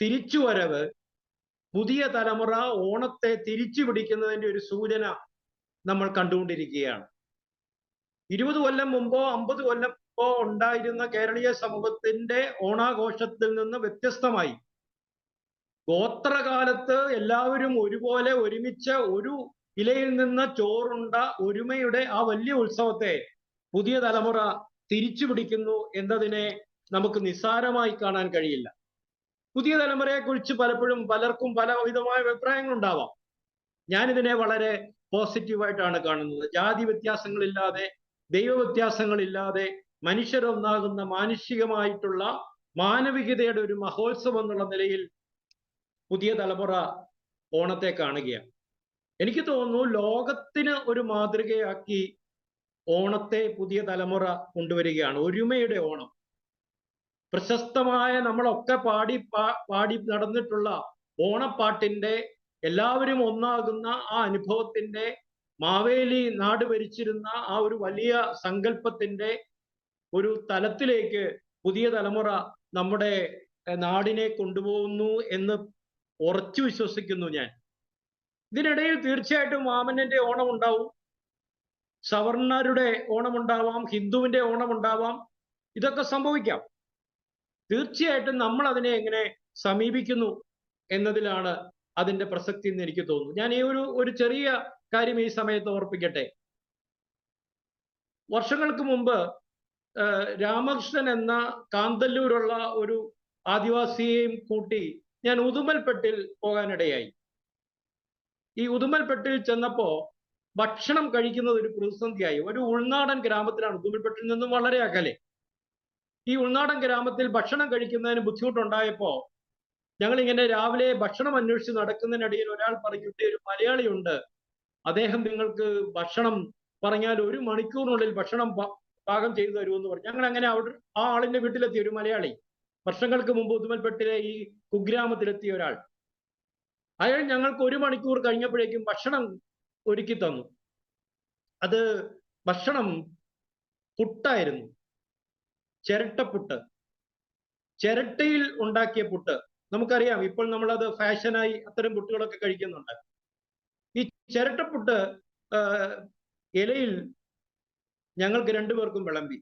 തിരിച്ചുവരവ് പുതിയ തലമുറ ഓണത്തെ തിരിച്ചു പിടിക്കുന്നതിൻ്റെ ഒരു സൂചന നമ്മൾ കണ്ടുകൊണ്ടിരിക്കുകയാണ്. 20 കൊല്ലം മുമ്പോ 50 കൊല്ലം മുമ്പോ ഉണ്ടായിരുന്ന കേരളീയ സമൂഹത്തിന്റെ ഓണാഘോഷത്തിൽ നിന്ന് വ്യത്യസ്തമായി ഗോത്രകാലത്ത് എല്ലാവരും ഒരുപോലെ ഒരുമിച്ച് ഒരു ഇലയിൽ നിന്ന് ചോറുണ്ട ഒരുമയുടെ ആ വലിയ ഉത്സവത്തെ പുതിയ തലമുറ തിരിച്ചു പിടിക്കുന്നു എന്നതിനെ നമുക്ക് നിസ്സാരമായി കാണാൻ കഴിയില്ല. പുതിയ തലമുറയെക്കുറിച്ച് പലപ്പോഴും പലർക്കും പല വിധമായ അഭിപ്രായങ്ങളുണ്ടാവാം. ഞാനിതിനെ വളരെ പോസിറ്റീവായിട്ടാണ് കാണുന്നത്. ജാതി വ്യത്യാസങ്ങളില്ലാതെ, ദൈവ വ്യത്യാസങ്ങളില്ലാതെ മനുഷ്യരൊന്നാകുന്ന മാനുഷികമായിട്ടുള്ള മാനവികതയുടെ ഒരു മഹോത്സവം എന്നുള്ള നിലയിൽ പുതിയ തലമുറ ഓണത്തെ കാണുകയാണ്. എനിക്ക് തോന്നുന്നു ലോകത്തിന് ഒരു മാതൃകയാക്കി ഓണത്തെ പുതിയ തലമുറ കൊണ്ടുവരികയാണ്. ഒരുമയുടെ ഓണം, പ്രശസ്തമായ നമ്മളൊക്കെ പാടി നടന്നിട്ടുള്ള ഓണപ്പാട്ടിന്റെ, എല്ലാവരും ഒന്നാകുന്ന ആ അനുഭവത്തിന്റെ, മാവേലി നാട് ഭരിച്ചിരുന്ന ആ ഒരു വലിയ സങ്കല്പത്തിന്റെ ഒരു തലത്തിലേക്ക് പുതിയ തലമുറ നമ്മുടെ നാടിനെ കൊണ്ടുപോകുന്നു എന്ന് ഉറച്ചു വിശ്വസിക്കുന്നു ഞാൻ. ഇതിനിടയിൽ തീർച്ചയായിട്ടും വാമനന്റെ ഓണം ഉണ്ടാവും, സവർണരുടെ ഓണമുണ്ടാവാം, ഹിന്ദുവിന്റെ ഓണമുണ്ടാവാം, ഇതൊക്കെ സംഭവിക്കാം. തീർച്ചയായിട്ടും നമ്മൾ അതിനെ എങ്ങനെ സമീപിക്കുന്നു എന്നതിലാണ് അതിന്റെ പ്രസക്തി എന്ന് എനിക്ക് തോന്നുന്നു. ഞാൻ ഈ ഒരു ചെറിയ കാര്യം ഈ സമയത്ത് ഓർപ്പിക്കട്ടെ. വർഷങ്ങൾക്ക് മുമ്പ് രാമകൃഷ്ണൻ എന്ന കാന്തല്ലൂരുള്ള ഒരു ആദിവാസിയെയും കൂട്ടി ഞാൻ ഉദുമൽപെട്ടിൽ പോകാനിടയായി. ഈ ഉദുമൽപെട്ടിൽ ചെന്നപ്പോ ഭക്ഷണം കഴിക്കുന്നത് ഒരു പ്രതിസന്ധിയായി. ഒരു ഉൾനാടൻ ഗ്രാമത്തിലാണ്, ഉദുമൽപെട്ടിൽ നിന്നും വളരെ അകലെ. ഈ ഉൾനാടൻ ഗ്രാമത്തിൽ ഭക്ഷണം കഴിക്കുന്നതിന് ബുദ്ധിമുട്ടുണ്ടായപ്പോ ഞങ്ങൾ ഇങ്ങനെ രാവിലെ ഭക്ഷണം അന്വേഷിച്ച് നടക്കുന്നതിനിടയിൽ ഒരാൾ പറഞ്ഞു, ഇവിടെ ഒരു മലയാളിയുണ്ട്, അദ്ദേഹം നിങ്ങൾക്ക് ഭക്ഷണം പറഞ്ഞാൽ 1 മണിക്കൂറിനുള്ളിൽ ഭക്ഷണം പാകം ചെയ്തു തരുമെന്ന് പറഞ്ഞു. ഞങ്ങൾ അങ്ങനെ ആ ആളിന്റെ വീട്ടിലെത്തിയ ഒരു മലയാളി, വർഷങ്ങൾക്ക് മുമ്പ് ഉദുമൽപെട്ടിലെ ഈ കുഗ്രാമത്തിലെത്തിയ ഒരാൾ. അയാൾ ഞങ്ങൾക്ക് 1 മണിക്കൂർ കഴിഞ്ഞപ്പോഴേക്കും ഭക്ഷണം ഒരുക്കി തന്നു. അത് ഭക്ഷണം പുട്ടായിരുന്നു, ചിരട്ടപ്പുട്ട്, ചിരട്ടയിൽ ഉണ്ടാക്കിയ പുട്ട്. നമുക്കറിയാം, ഇപ്പോൾ നമ്മളത് ഫാഷനായി അത്തരം പുട്ടുകളൊക്കെ കഴിക്കുന്നുണ്ട്. ഈ ചിരട്ടപ്പുട്ട് ഇലയിൽ ഞങ്ങൾക്ക് 2 പേർക്കും വിളമ്പി.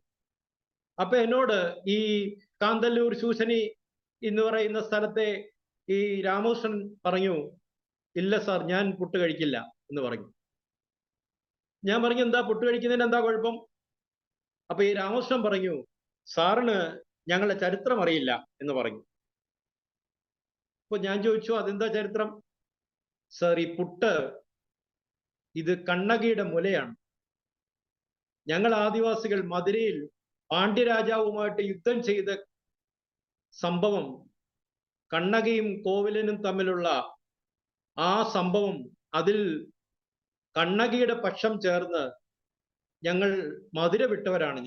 അപ്പൊ എന്നോട് ഈ കാന്തല്ലൂർ ശൂശനി എന്ന് പറയുന്ന സ്ഥലത്തെ ഈ രാമകൃഷ്ണൻ പറഞ്ഞു, ഇല്ല സാർ, ഞാൻ പുട്ട് കഴിക്കില്ല എന്ന് പറഞ്ഞു. ഞാൻ പറഞ്ഞു, എന്താ പുട്ട് കഴിക്കുന്നതിന് എന്താ കുഴപ്പം? അപ്പൊ ഈ രാമകൃഷ്ണൻ പറഞ്ഞു, സാറിന് ഞങ്ങളുടെ ചരിത്രം അറിയില്ല എന്ന് പറഞ്ഞു. അപ്പൊ ഞാൻ ചോദിച്ചു, അതെന്താ ചരിത്രം? സാർ, ഈ പുട്ട് ഇത് കണ്ണകിയുടെ മുലയാണ്. ഞങ്ങൾ ആദിവാസികൾ മധുരയിൽ പാണ്ഡ്യരാജാവുമായിട്ട് യുദ്ധം ചെയ്ത സംഭവം, കണ്ണകിയും കോവിലനും തമ്മിലുള്ള ആ സംഭവം, അതിൽ കണ്ണകിയുടെ പക്ഷം ചേർന്ന് ഞങ്ങൾ മധുര വിട്ടവരാണ്.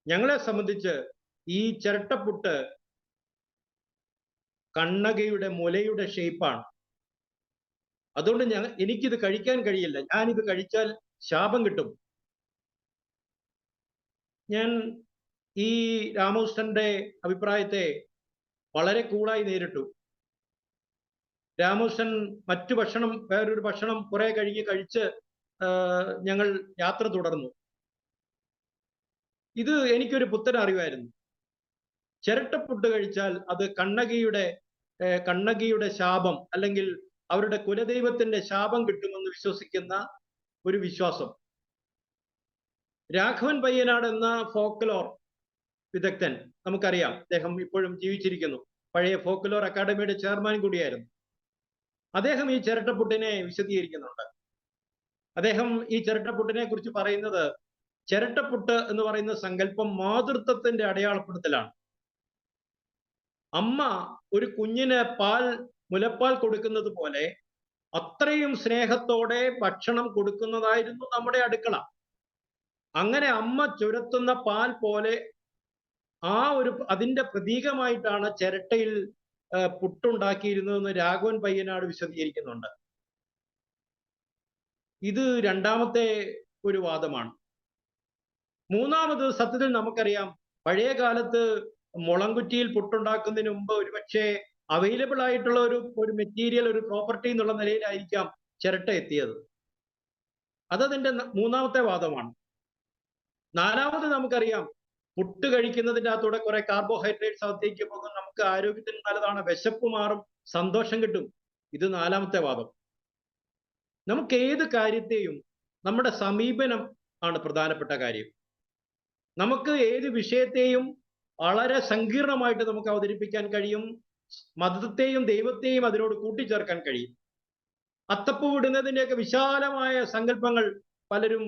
ഞങ്ങളെ സംബന്ധിച്ച് ഈ ചിരട്ടപ്പുട്ട് കണ്ണകിയുടെ മുലയുടെ ഷേപ്പാണ്. അതുകൊണ്ട് എനിക്കിത് കഴിക്കാൻ കഴിയില്ല, ഞാനിത് കഴിച്ചാൽ ശാപം കിട്ടും. ഞാൻ ഈ രാമകൃഷ്ണന്റെ അഭിപ്രായത്തെ വളരെ കൂളായി നേരിട്ടു. രാമകൃഷ്ണൻ വേറൊരു ഭക്ഷണം കുറെ കഴിഞ്ഞ് കഴിച്ച് ഞങ്ങൾ യാത്ര തുടർന്നു. ഇത് എനിക്കൊരു പുത്തൻ അറിവായിരുന്നു. ചിരട്ടപ്പുട്ട് കഴിച്ചാൽ അത് കണ്ണകിയുടെ ശാപം, അല്ലെങ്കിൽ അവരുടെ കുലദൈവത്തിന്റെ ശാപം കിട്ടുമെന്ന് വിശ്വസിക്കുന്ന ഒരു വിശ്വാസം. രാഘവൻ പയ്യനാട് എന്ന ഫോക്ലോർ വിദഗ്ധൻ, നമുക്കറിയാം, അദ്ദേഹം ഇപ്പോഴും ജീവിച്ചിരിക്കുന്നു, പഴയ ഫോക്ലോർ അക്കാദമിയുടെ ചെയർമാൻ കൂടിയായിരുന്നു. അദ്ദേഹം ഈ ചിരട്ടപ്പുട്ടിനെ വിശദീകരിക്കുന്നുണ്ട്. അദ്ദേഹം ഈ ചിരട്ടപ്പുട്ടിനെ കുറിച്ച് പറയുന്നത്, ചിരട്ടപ്പുട്ട് എന്ന് പറയുന്ന സങ്കല്പം മാതൃത്വത്തിന്റെ അടയാളപ്പെടുത്തലാണ്. അമ്മ ഒരു കുഞ്ഞിന് മുലപ്പാൽ കൊടുക്കുന്നത് പോലെ അത്രയും സ്നേഹത്തോടെ ഭക്ഷണം കൊടുക്കുന്നതായിരുന്നു നമ്മുടെ അടുക്കള. അങ്ങനെ അമ്മ ചുരത്തുന്ന പാൽ പോലെ അതിന്റെ പ്രതീകമായിട്ടാണ് ചിരട്ടയിൽ പുട്ടുണ്ടാക്കിയിരുന്നതെന്ന് രാഘവൻ പയ്യനാട് വിശദീകരിക്കുന്നുണ്ട്. ഇത് രണ്ടാമത്തെ ഒരു വാദമാണ്. മൂന്നാമത്, സത്യത്തിൽ നമുക്കറിയാം, പഴയ കാലത്ത് മുളങ്കുറ്റിയിൽ പുട്ടുണ്ടാക്കുന്നതിന് മുമ്പ് ഒരുപക്ഷെ അവൈലബിൾ ആയിട്ടുള്ള ഒരു മെറ്റീരിയൽ, ഒരു പ്രോപ്പർട്ടി എന്നുള്ള നിലയിലായിരിക്കാം ചിരട്ട എത്തിയത്. അതതിന്റെ മൂന്നാമത്തെ വാദമാണ്. നാലാമത്, നമുക്കറിയാം, പുട്ട് കഴിക്കുന്നതിൻ്റെ അകത്തൂടെ കുറെ കാർബോഹൈഡ്രേറ്റ്സ് അകത്തേക്ക് പോകും, നമുക്ക് ആരോഗ്യത്തിന് നല്ലതാണ്, വിശപ്പ് മാറും, സന്തോഷം കിട്ടും. ഇത് നാലാമത്തെ വാദം. നമുക്ക് ഏത് കാര്യത്തെയും നമ്മുടെ സമീപനം ആണ് പ്രധാനപ്പെട്ട കാര്യം. നമുക്ക് ഏത് വിഷയത്തെയും വളരെ സങ്കീർണമായിട്ട് നമുക്ക് അവതരിപ്പിക്കാൻ കഴിയും, മതത്തെയും ദൈവത്തെയും അതിനോട് കൂട്ടിച്ചേർക്കാൻ കഴിയും. അത്തപ്പൂ വിടുന്നതിൻ്റെയൊക്കെ വിശാലമായ സങ്കല്പങ്ങൾ പലരും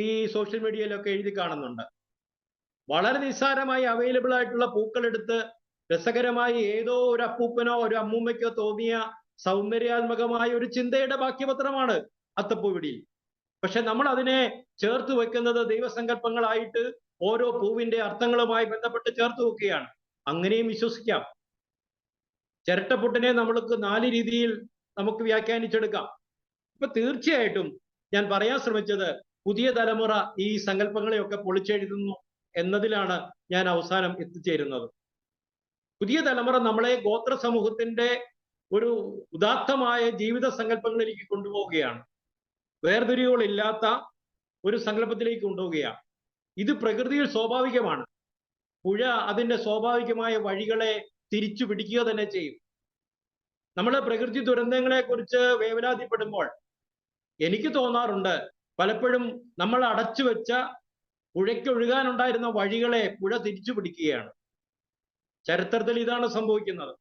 ഈ സോഷ്യൽ മീഡിയയിലൊക്കെ എഴുതി കാണുന്നുണ്ട്. വളരെ നിസ്സാരമായി അവൈലബിൾ ആയിട്ടുള്ള പൂക്കളെടുത്ത് രസകരമായി ഏതോ ഒരു അപ്പൂപ്പനോ ഒരു അമ്മൂമ്മയ്ക്കോ തോന്നിയ സൗന്ദര്യാത്മകമായ ഒരു ചിന്തയുടെ ബാക്കിപത്രമാണ് അത്തപ്പൂവിടിയിൽ. പക്ഷെ നമ്മൾ അതിനെ ചേർത്ത് വെക്കുന്നത് ദൈവസങ്കല്പങ്ങളായിട്ട് ഓരോ പൂവിന്റെ അർത്ഥങ്ങളുമായി ബന്ധപ്പെട്ട് ചേർത്ത് വെക്കുകയാണ്. അങ്ങനെയും വിശ്വസിക്കാം. ചിരട്ടപ്പുട്ടിനെ നമ്മൾക്ക് 4 രീതിയിൽ നമുക്ക് വ്യാഖ്യാനിച്ചെടുക്കാം. ഇപ്പൊ തീർച്ചയായിട്ടും ഞാൻ പറയാൻ ശ്രമിച്ചത്, പുതിയ തലമുറ ഈ സങ്കല്പങ്ങളെയൊക്കെ പൊളിച്ചെഴുതുന്നു എന്നതിലാണ് ഞാൻ അവസാനം എത്തിച്ചേരുന്നത്. പുതിയ തലമുറ നമ്മളെ ഗോത്ര സമൂഹത്തിന്റെ ഒരു ഉദാത്തമായ ജീവിത സങ്കല്പങ്ങളിലേക്ക് കൊണ്ടുപോവുകയാണ്. വേർതിരിവുകളില്ലാത്ത ഒരു സങ്കല്പത്തിലേക്ക് കൊണ്ടുപോവുകയാണ്. ഇത് പ്രകൃതിയിൽ സ്വാഭാവികമാണ്. പുഴ അതിന്റെ സ്വാഭാവികമായ വഴികളെ തിരിച്ചു പിടിക്കുക തന്നെ ചെയ്യും. നമ്മൾ പ്രകൃതി ദുരന്തങ്ങളെ കുറിച്ച് വേവലാതിപ്പെടുമ്പോൾ എനിക്ക് തോന്നാറുണ്ട്, പലപ്പോഴും നമ്മൾ അടച്ചു വെച്ച പുഴയ്ക്കൊഴുകാനുണ്ടായിരുന്ന വഴികളെ പുഴ തിരിച്ചു പിടിക്കുകയാണ്. ചരിത്രത്തിൽ ഇതാണ് സംഭവിക്കുന്നത്.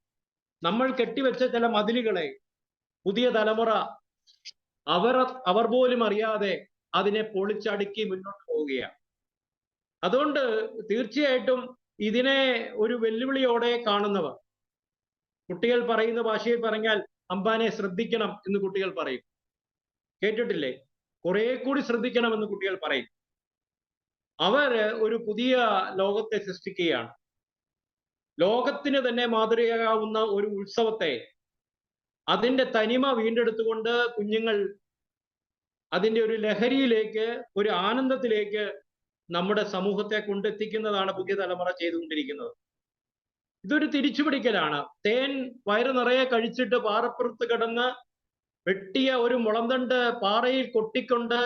നമ്മൾ കെട്ടിവെച്ച ചില മതിലുകളെ പുതിയ തലമുറ അവർ പോലും അറിയാതെ അതിനെ പൊളിച്ചടുക്കി മുന്നോട്ട് പോവുകയാണ്. അതുകൊണ്ട് തീർച്ചയായിട്ടും ഇതിനെ ഒരു വെല്ലുവിളിയോടെ കാണുന്നവർ, കുട്ടികൾ പറയുന്ന ഭാഷയിൽ പറഞ്ഞാൽ അംബാനെ ശ്രദ്ധിക്കണം എന്ന് കുട്ടികൾ പറയും. കേട്ടിട്ടില്ലേ? കുറെ കൂടി ശ്രദ്ധിക്കണമെന്ന് കുട്ടികൾ പറയും. അവര് ഒരു പുതിയ ലോകത്തെ സൃഷ്ടിക്കുകയാണ്. ലോകത്തിന് തന്നെ മാതൃകയാകാവുന്ന ഒരു ഉത്സവത്തെ, അതിന്റെ തനിമ വീണ്ടെടുത്തുകൊണ്ട് കുഞ്ഞുങ്ങൾ അതിന്റെ ഒരു ലഹരിയിലേക്ക്, ഒരു ആനന്ദത്തിലേക്ക് നമ്മുടെ സമൂഹത്തെ കൊണ്ടെത്തിക്കുന്നതാണ് പുതിയ തലമുറ ചെയ്തുകൊണ്ടിരിക്കുന്നത്. ഇതൊരു തിരിച്ചുപിടിക്കലാണ്. തേൻ വയറ് നിറയെ കഴിച്ചിട്ട് പാറപ്പുറത്ത് കിടന്ന് വെട്ടിയ ഒരു മുളന്തണ്ട് പാറയിൽ കൊട്ടിക്കൊണ്ട്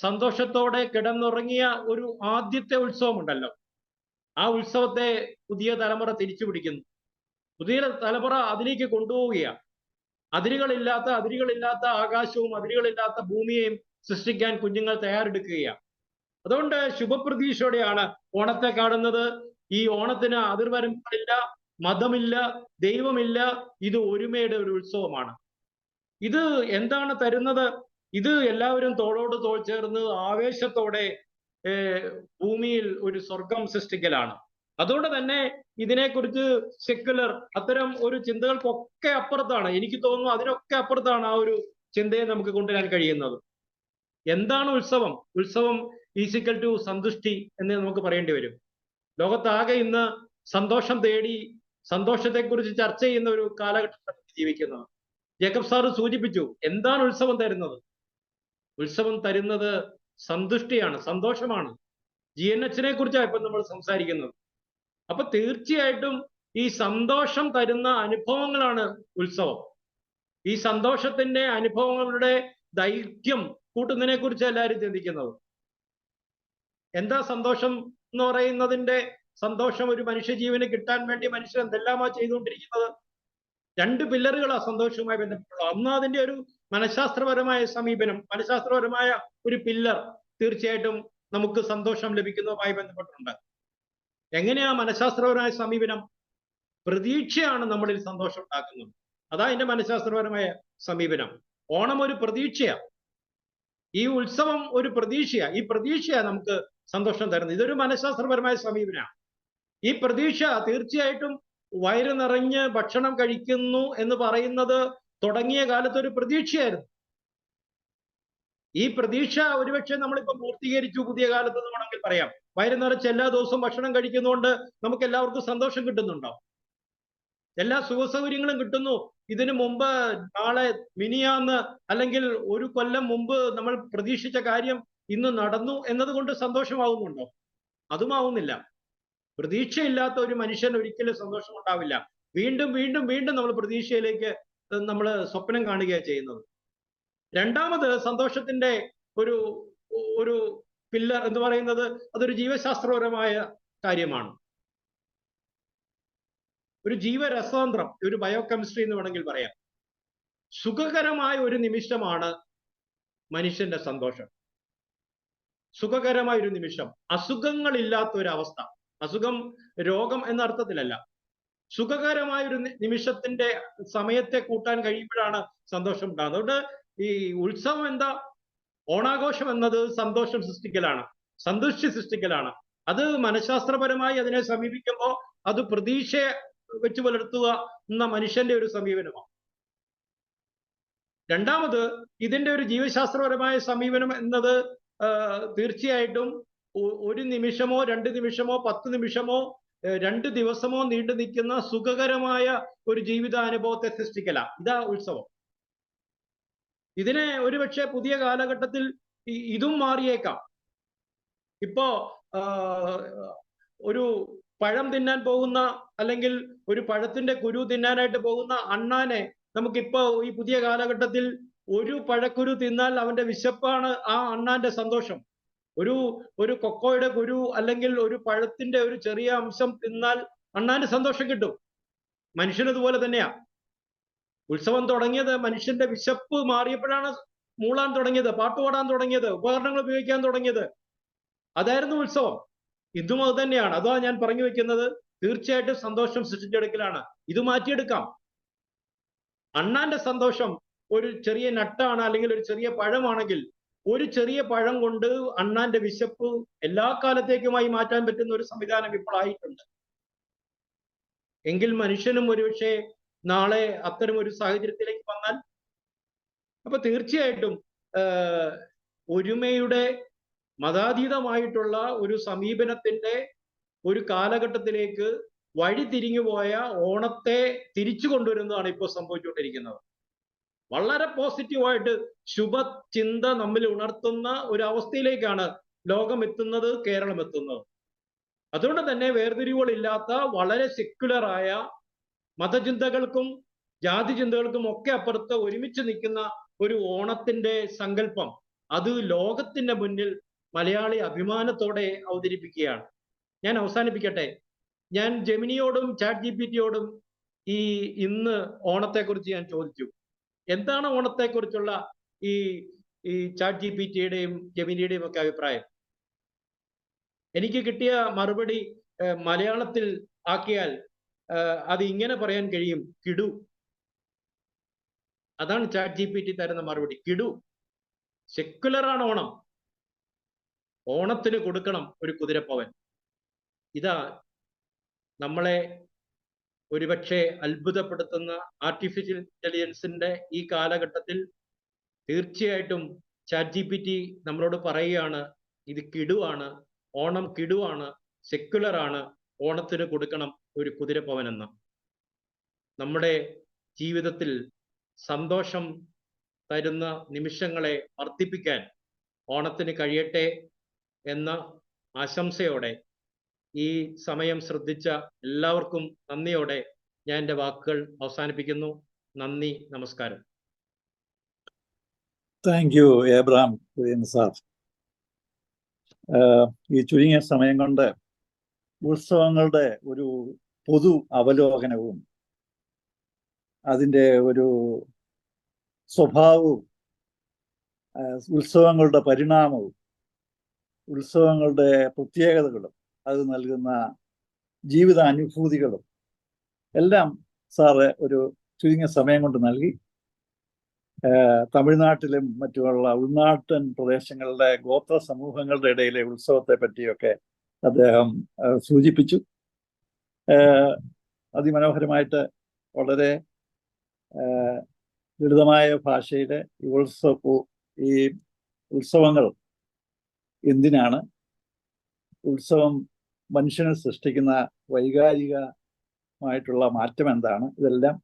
സന്തോഷത്തോടെ കിടന്നുറങ്ങിയ ഒരു ആദ്യത്തെ ഉത്സവമുണ്ടല്ലോ, ആ ഉത്സവത്തെ പുതിയ തലമുറ തിരിച്ചു പിടിക്കുന്നു. പുതിയ തലമുറ അതിലേക്ക് കൊണ്ടുപോവുകയാണ്. അതിരുകളില്ലാത്ത ആകാശവും അതിരുകളില്ലാത്ത ഭൂമിയെയും സൃഷ്ടിക്കാൻ കുഞ്ഞുങ്ങൾ തയ്യാറെടുക്കുകയാണ്. അതുകൊണ്ട് ശുഭപ്രതീക്ഷയോടെയാണ് ഓണത്തെ കാണുന്നത്. ഈ ഓണത്തിന് അതിർവരമ്പുകളില്ല, മതമില്ല, ദൈവമില്ല. ഇത് ഒരുമയുടെ ഒരു ഉത്സവമാണ്. ഇത് എന്താണ് തരുന്നത്? ഇത് എല്ലാവരും തോളോട് തോൾ ചേർന്ന് ആവേശത്തോടെ ഭൂമിയിൽ ഒരു സ്വർഗം സൃഷ്ടിക്കലാണ്. അതുകൊണ്ട് തന്നെ ഇതിനെക്കുറിച്ച് സെക്യുലർ അത്തരം ഒരു ചിന്തകൾക്കൊക്കെ അപ്പുറത്താണ്, എനിക്ക് തോന്നുന്നു അതിനൊക്കെ അപ്പുറത്താണ് ആ ഒരു ചിന്തയെ നമുക്ക് കൊണ്ടുവരാൻ കഴിയുന്നത്. എന്താണ് ഉത്സവം? ഉത്സവം ഈസിക്കൽ ടു സന്തുഷ്ടി എന്ന് നമുക്ക് പറയേണ്ടി വരും. ലോകത്താകെ ഇന്ന് സന്തോഷം തേടി സന്തോഷത്തെക്കുറിച്ച് ചർച്ച ചെയ്യുന്ന ഒരു കാലഘട്ടത്തിൽ ജീവിക്കുന്നത്. ജേക്കബ് സാറ് സൂചിപ്പിച്ചു, എന്താണ് ഉത്സവം തരുന്നത്? ഉത്സവം തരുന്നത് സന്തുഷ്ടിയാണ്, സന്തോഷമാണ്. GNH കുറിച്ചാണ് ഇപ്പം നമ്മൾ സംസാരിക്കുന്നത്. അപ്പൊ തീർച്ചയായിട്ടും ഈ സന്തോഷം തരുന്ന അനുഭവങ്ങളാണ് ഉത്സവം. ഈ സന്തോഷത്തിന്റെ അനുഭവങ്ങളുടെ ദൈർഘ്യം കൂട്ടുന്നതിനെ കുറിച്ച് എല്ലാവരും ചിന്തിക്കുന്നത്. എന്താ സന്തോഷം എന്ന് പറയുന്നതിന്റെ സന്തോഷം ഒരു മനുഷ്യജീവന് കിട്ടാൻ വേണ്ടി മനുഷ്യൻ എന്തെല്ലാമാ ചെയ്തുകൊണ്ടിരിക്കുന്നത്? 2 പില്ലറുകളാ സന്തോഷവുമായി ബന്ധപ്പെട്ടുള്ളത്. ഒന്ന് അതിന്റെ ഒരു മനഃശാസ്ത്രപരമായ സമീപനം, മനഃശാസ്ത്രപരമായ ഒരു പില്ലർ തീർച്ചയായിട്ടും നമുക്ക് സന്തോഷം ലഭിക്കുന്നതുമായി ബന്ധപ്പെട്ടിട്ടുണ്ട്. എങ്ങനെയാ മനഃശാസ്ത്രപരമായ സമീപനം? പ്രതീക്ഷയാണ് നമ്മളിൽ സന്തോഷം ഉണ്ടാക്കുന്നത്. അതാ അതിന്റെ മനഃശാസ്ത്രപരമായ സമീപനം. ഓണം ഒരു പ്രതീക്ഷയാണ്, ഈ ഉത്സവം ഒരു പ്രതീക്ഷയാണ്. ഈ പ്രതീക്ഷയാണ് നമുക്ക് സന്തോഷം തരുന്നത്. ഇതൊരു മനഃശാസ്ത്രപരമായ സമീപനമാണ്. ഈ പ്രതീക്ഷ തീർച്ചയായിട്ടും വയറ് നിറഞ്ഞ് ഭക്ഷണം കഴിക്കുന്നു എന്ന് പറയുന്നത് തുടങ്ങിയ കാലത്ത് ഒരു പ്രതീക്ഷയായിരുന്നു. ഈ പ്രതീക്ഷ ഒരുപക്ഷെ നമ്മളിപ്പോ പൂർത്തീകരിച്ചു പുതിയ കാലത്ത് എന്ന് വേണമെങ്കിൽ പറയാം. വയറ് നിറച്ച് എല്ലാ ദിവസവും ഭക്ഷണം കഴിക്കുന്നതുകൊണ്ട് നമുക്ക് എല്ലാവർക്കും സന്തോഷം കിട്ടുന്നുണ്ടോ? എല്ലാ സുഖസൗകര്യങ്ങളും കിട്ടുന്നു. ഇതിനു മുമ്പ്, നാളെ, മിനിയാന്ന് അല്ലെങ്കിൽ ഒരു കൊല്ലം മുമ്പ് നമ്മൾ പ്രതീക്ഷിച്ച കാര്യം ഇന്ന് നടന്നു എന്നതുകൊണ്ട് സന്തോഷമാവുന്നുണ്ടോ? അതുമാവുന്നില്ല. പ്രതീക്ഷയില്ലാത്ത ഒരു മനുഷ്യൻ ഒരിക്കലും സന്തോഷം ഉണ്ടാവില്ല. വീണ്ടും വീണ്ടും വീണ്ടും നമ്മൾ പ്രതീക്ഷയിലേക്ക് നമ്മൾ സ്വപ്നം കാണുകയാണ് ചെയ്യുന്നത്. രണ്ടാമത് സന്തോഷത്തിന്റെ ഒരു ഒരു പില്ലർ എന്ന് പറയുന്നത് അതൊരു ജീവശാസ്ത്രപരമായ കാര്യമാണ്. ഒരു ജീവരസാന്തരം, ഒരു ബയോകെമിസ്ട്രി എന്ന് വേണമെങ്കിൽ പറയാം. സുഖകരമായ ഒരു നിമിഷമാണ് മനുഷ്യന്റെ സന്തോഷം. സുഖകരമായ ഒരു നിമിഷം, അസുഖങ്ങളില്ലാത്ത ഒരു അവസ്ഥ. അസുഖം രോഗം എന്ന അർത്ഥത്തിലല്ല. സുഖകരമായ ഒരു നിമിഷത്തിന്റെ സമയത്തെ കൂട്ടാൻ കഴിയുമ്പോഴാണ് സന്തോഷം ഉണ്ടാകുന്നത്. അതുകൊണ്ട് ഈ ഉത്സവം എന്താ? ഓണാഘോഷം എന്നത് സന്തോഷം സൃഷ്ടിക്കലാണ്, സന്തുഷ്ടി സൃഷ്ടിക്കലാണ്. അത് മനഃശാസ്ത്രപരമായി അതിനെ സമീപിക്കുമ്പോൾ അത് പ്രതീക്ഷയെ വെച്ച് പുലർത്തുക എന്ന മനുഷ്യന്റെ ഒരു സമീപനമാണ്. രണ്ടാമത് ഇതിന്റെ ഒരു ജീവശാസ്ത്രപരമായ സമീപനം എന്നത് തീർച്ചയായിട്ടും 1 നിമിഷമോ 2 നിമിഷമോ 10 നിമിഷമോ 2 ദിവസമോ നീണ്ടു നിൽക്കുന്ന സുഖകരമായ ഒരു ജീവിതാനുഭവത്തെ സൃഷ്ടിക്കല. ഇതാ ഉത്സവം. ഇതിനെ ഒരുപക്ഷെ പുതിയ കാലഘട്ടത്തിൽ ഇതും മാറിയേക്കാം. ഇപ്പോ ഒരു പഴം തിന്നാൻ പോകുന്ന, അല്ലെങ്കിൽ ഒരു പഴത്തിന്റെ കുരു തിന്നാനായിട്ട് പോകുന്ന അണ്ണാനെ നമുക്കിപ്പോ ഈ പുതിയ കാലഘട്ടത്തിൽ ഒരു പഴക്കുരു തിന്നാൽ അവന്റെ വിശപ്പാണ് ആ അണ്ണാന്റെ സന്തോഷം. ഒരു കൊക്കോയുടെ കുരു അല്ലെങ്കിൽ ഒരു പഴത്തിന്റെ ഒരു ചെറിയ അംശം തിന്നാൽ അണ്ണാന്റെ സന്തോഷം കിട്ടും. മനുഷ്യനതുപോലെ തന്നെയാ. ഉത്സവം തുടങ്ങിയത് മനുഷ്യന്റെ വിശപ്പ് മാറിയപ്പോഴാണ് മൂളാൻ തുടങ്ങിയത്, പാട്ടുപാടാൻ തുടങ്ങിയത്, ഉപകരണങ്ങൾ ഉപയോഗിക്കാൻ തുടങ്ങിയത്. അതായിരുന്നു ഉത്സവം. ഇതും അത് തന്നെയാണ്. അതാ ഞാൻ പറഞ്ഞു വെക്കുന്നത്, തീർച്ചയായിട്ടും സന്തോഷം സൃഷ്ടിച്ചെടുക്കലാണ്. ഇത് മാറ്റിയെടുക്കാം. അണ്ണാന്റെ സന്തോഷം ഒരു ചെറിയ നട്ടാണ്, അല്ലെങ്കിൽ ഒരു ചെറിയ പഴമാണെങ്കിൽ, ഒരു ചെറിയ പഴം കൊണ്ട് അണ്ണാന്റെ വിശപ്പ് എല്ലാ കാലത്തേക്കുമായി മാറ്റാൻ പറ്റുന്ന ഒരു സംവിധാനം ഇപ്പോൾ ആയിട്ടുണ്ട്. എങ്കിൽ മനുഷ്യനും ഒരുപക്ഷെ നാളെ അത്തരം ഒരു സാഹചര്യത്തിലേക്ക് വന്നാൽ, അപ്പൊ തീർച്ചയായിട്ടും ഒരുമയുടെ മതാതീതമായിട്ടുള്ള ഒരു സമീപനത്തിന്റെ ഒരു കാലഘട്ടത്തിലേക്ക് വഴി തിരിഞ്ഞുപോയ ഓണത്തെ തിരിച്ചു കൊണ്ടുവരുന്നതാണ് ഇപ്പോൾ സംഭവിച്ചുകൊണ്ടിരിക്കുന്നത്. വളരെ പോസിറ്റീവായിട്ട് ശുഭചിന്ത നമ്മിൽ ഉണർത്തുന്ന ഒരു അവസ്ഥയിലേക്കാണ് ലോകം എത്തുന്നത്, കേരളം എത്തുന്നത്. അതുകൊണ്ട് തന്നെ വേർതിരിവുകളില്ലാത്ത വളരെ സെക്യുലറായ മതചിന്തകൾക്കും ജാതി ചിന്തകൾക്കും ഒക്കെ അപ്പുറത്ത് ഒരുമിച്ച് നിൽക്കുന്ന ഒരു ഓണത്തിന്റെ സങ്കല്പം, അത് ലോകത്തിന്റെ മുന്നിൽ മലയാളി അഭിമാനത്തോടെ അവതരിപ്പിക്കുകയാണ്. ഞാൻ അവസാനിപ്പിക്കട്ടെ. ഞാൻ ജെമിനിയോടും ചാറ്റ് ജിപിടിയോടും ഇന്ന് ഓണത്തെക്കുറിച്ച് ഞാൻ ചോദിച്ചു, എന്താണ് ഓണത്തെക്കുറിച്ചുള്ള ഈ ചാറ്റ് ജിപിടിയുടെയും ജെമിനിയുടെയും ഒക്കെ അഭിപ്രായം? എനിക്ക് കിട്ടിയ മറുപടി മലയാളത്തിൽ ആക്കിയാൽ അത് ഇങ്ങനെ പറയാൻ കഴിയും: കിടു. അതാണ് ചാറ്റ് ജിപിടി തരുന്ന മറുപടി, കിടു. സെക്യുലറാണ് ഓണം. ഓണത്തിന് കൊടുക്കണം ഒരു കുതിരപ്പവൻ. ഇതാ നമ്മളെ ഒരുപക്ഷെ അത്ഭുതപ്പെടുത്തുന്ന ആർട്ടിഫിഷ്യൽ ഇന്റലിജൻസിന്റെ ഈ കാലഘട്ടത്തിൽ തീർച്ചയായിട്ടും ചാറ്റ് ജിപിടി നമ്മളോട് പറയുകയാണ്, ഇത് കിടുവാണ്, ഓണം കിടുവാണ്, സെക്യുലറാണ്, ഓണത്തിന് കൊടുക്കണം ഒരു കുതിരപ്പവനെന്ന്. നമ്മുടെ ജീവിതത്തിൽ സന്തോഷം തരുന്ന നിമിഷങ്ങളെ വർദ്ധിപ്പിക്കാൻ ഓണത്തിന് കഴിയട്ടെ എന്ന ആശംസയോടെ ഈ സമയം ശ്രദ്ധിച്ച എല്ലാവർക്കും നന്ദിയോടെ ഞാൻ എൻ്റെ വാക്കുകൾ അവസാനിപ്പിക്കുന്നു. നന്ദി, നമസ്കാരം. Thank you Abraham Kurian sir. ഈ ചുരുങ്ങിയ സമയം കൊണ്ട് ഉത്സവങ്ങളുടെ ഒരു പൊതു അവലോകനവും അതിൻ്റെ ഒരു സ്വഭാവവും ഉത്സവങ്ങളുടെ പരിണാമവും ഉത്സവങ്ങളുടെ പ്രത്യേകതകളും അത് നൽകുന്ന ജീവിതാനുഭൂതികളും എല്ലാം സാറ് ഒരു ചുരുങ്ങിയ സമയം കൊണ്ട് നൽകി. തമിഴ്നാട്ടിലും മറ്റുമുള്ള ഉൾനാട്ടൻ പ്രദേശങ്ങളുടെ ഗോത്ര സമൂഹങ്ങളുടെ ഇടയിലെ ഉത്സവത്തെ പറ്റിയൊക്കെ അദ്ദേഹം സൂചിപ്പിച്ചു. അതിമനോഹരമായിട്ട് വളരെ ലളിതമായ ഭാഷയിൽ ഈ ഉത്സവങ്ങൾ എന്തിനാണ്, ഉത്സവം മനുഷ്യനെ സൃഷ്ടിക്കുന്ന വൈകാരികമായിട്ടുള്ള മാറ്റം എന്താണ്, ഇതെല്ലാം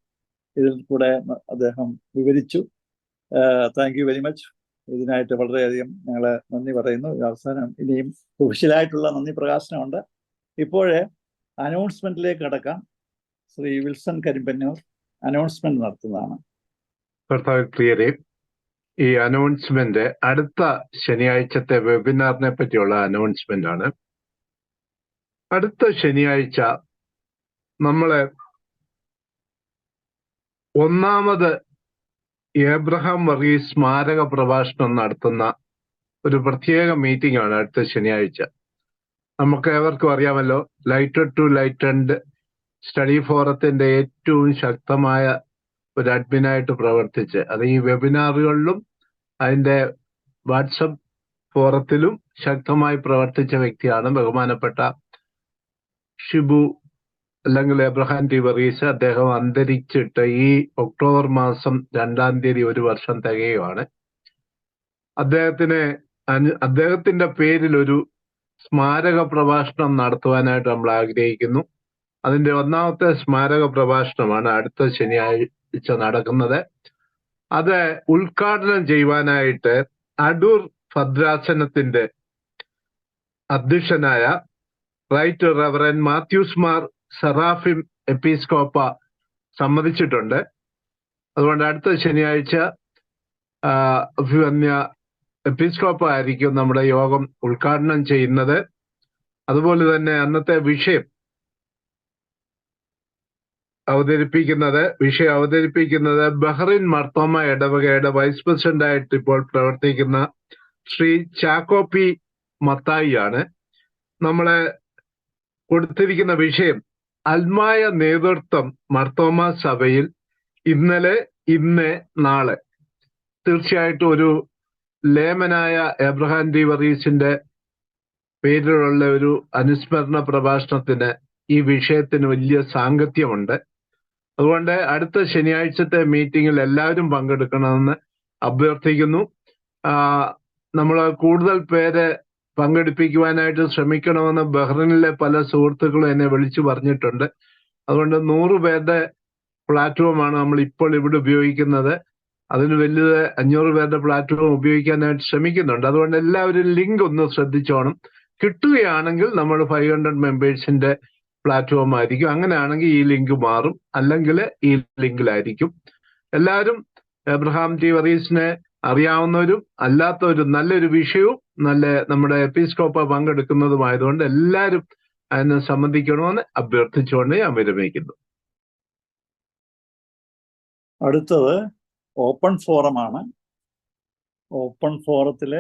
ഇതിൽ കൂടെ അദ്ദേഹം വിവരിച്ചു. Thank you very much. ഇതിനായിട്ട് വളരെയധികം ഞങ്ങൾ നന്ദി പറയുന്നു. അവസാനം ഇനിയും ഒഫീഷ്യലായിട്ടുള്ള നന്ദി പ്രകാശനമുണ്ട്. ഇപ്പോഴേ അനൗൺസ്മെന്റിലേക്ക് കടക്കാം. ശ്രീ വിൽസൺ കരിമ്പന്നൂർ അനൗൺസ്മെന്റ് നടത്തുന്നതാണ്. പ്രിയരെ, ഈ അനൗൺസ്മെന്റ് അടുത്ത ശനിയാഴ്ചത്തെ വെബിനാറിനെ പറ്റിയുള്ള അനൗൺസ്മെന്റ് ആണ്. അടുത്ത ശനിയാഴ്ച നമ്മള് ഒന്നാമത് ഏബ്രഹാം വർഗീസ് സ്മാരക പ്രഭാഷണം നടത്തുന്ന ഒരു പ്രത്യേക മീറ്റിംഗ് ആണ് അടുത്ത ശനിയാഴ്ച. നമുക്ക് ഏവർക്കും അറിയാമല്ലോ, ലൈറ്റഡ് ടു ലൈറ്റൻഡ് സ്റ്റഡി ഫോറത്തിന്റെ ഏറ്റവും ശക്തമായ ഒരു അഡ്മിനായിട്ട് പ്രവർത്തിച്ച്, അത് ഈ വെബിനാറുകളിലും അതിന്റെ വാട്സപ്പ് ഫോറത്തിലും ശക്തമായി പ്രവർത്തിച്ച വ്യക്തിയാണ് ബഹുമാനപ്പെട്ട ഷിബു അല്ലെങ്കിൽ എബ്രഹാം ടി വർഗീസ്. അദ്ദേഹം അന്തരിച്ചിട്ട് ഈ ഒക്ടോബർ മാസം 2-ാം തീയതി 1 വർഷം തികയുവാണ്. അദ്ദേഹത്തിന്റെ പേരിൽ ഒരു സ്മാരക പ്രഭാഷണം നടത്തുവാനായിട്ട് നമ്മൾ ആഗ്രഹിക്കുന്നു. അതിന്റെ ഒന്നാമത്തെ സ്മാരക പ്രഭാഷണമാണ് അടുത്ത ശനിയാഴ്ച നടക്കുന്നത്. അത് ഉദ്ഘാടനം ചെയ്യുവാനായിട്ട് അടൂർ ഭദ്രാസനത്തിന്റെ അധ്യക്ഷനായ right reverend Mathews Mar Serafim Episcopa സമ്മതിച്ചിട്ടുണ്ട്. അതുകൊണ്ട് അടുത്ത ശനിയാഴ്ച അഭിവന്യ എപ്പിസ്കോപ്പ ആയിരിക്കും നമ്മുടെ യോഗം ഉദ്ഘാടനം ചെയ്യുന്നത്. അതുപോലെ തന്നെ അന്നത്തെ വിഷയം അവതരിപ്പിക്കുന്നത് ബഹ്റിൻ മർത്തോമ ഇടവകയുടെ വൈസ് പ്രസിഡന്റായിട്ട് ഇപ്പോൾ പ്രവർത്തിക്കുന്ന ശ്രീ ചാക്കോപ്പി മത്തായിയാണ്. നമ്മളെ കൊടുത്തിരിക്കുന്ന വിഷയം ആത്മായ നേതൃത്വം മർത്തോമാ സഭയിൽ ഇന്നലെ, ഇന്ന്, നാളെ. തീർച്ചയായിട്ടും ഒരു ലേമനായ എബ്രഹാം ഡി വർഗീസിന്റെ പേരിലുള്ള ഒരു അനുസ്മരണ പ്രഭാഷണത്തിന് ഈ വിഷയത്തിന് വലിയ സാങ്കത്യമുണ്ട്. അതുകൊണ്ട് അടുത്ത ശനിയാഴ്ചത്തെ മീറ്റിംഗിൽ എല്ലാവരും പങ്കെടുക്കണമെന്ന് അഭ്യർത്ഥിക്കുന്നു. നമ്മൾ കൂടുതൽ പേരെ പങ്കെടുപ്പിക്കുവാനായിട്ട് ശ്രമിക്കണമെന്ന് ബഹ്റിനിലെ പല സുഹൃത്തുക്കളും എന്നെ വിളിച്ചു പറഞ്ഞിട്ടുണ്ട്. അതുകൊണ്ട് 100 പേരുടെ പ്ലാറ്റ്ഫോമാണ് നമ്മൾ ഇപ്പോൾ ഇവിടെ ഉപയോഗിക്കുന്നത്. അതിന് വലുത് 500 പേരുടെ പ്ലാറ്റ്ഫോം ഉപയോഗിക്കാനായിട്ട് ശ്രമിക്കുന്നുണ്ട്. അതുകൊണ്ട് എല്ലാവരും ലിങ്ക് ഒന്ന് ശ്രദ്ധിച്ചോണം. കിട്ടുകയാണെങ്കിൽ നമ്മൾ 500 മെമ്പേഴ്സിന്റെ പ്ലാറ്റ്ഫോം ആയിരിക്കും. അങ്ങനെയാണെങ്കിൽ ഈ ലിങ്ക് മാറും, അല്ലെങ്കിൽ ഈ ലിങ്കിലായിരിക്കും. എല്ലാവരും എബ്രഹാം ടി വർഗീസിനെ അറിയാവുന്നവരും അല്ലാത്തവരും നല്ലൊരു വിഷയവും നമ്മുടെ എപ്പിസ്കോപ്പ പങ്കെടുക്കുന്നതുമായതുകൊണ്ട് എല്ലാവരും അതിനെ സംബന്ധിക്കണമെന്ന് അഭ്യർത്ഥിച്ചുകൊണ്ട് ഞാൻ വിരമിക്കുന്നു. അടുത്തത് ഓപ്പൺ ഫോറമാണ്. ഓപ്പൺ ഫോറത്തിൽ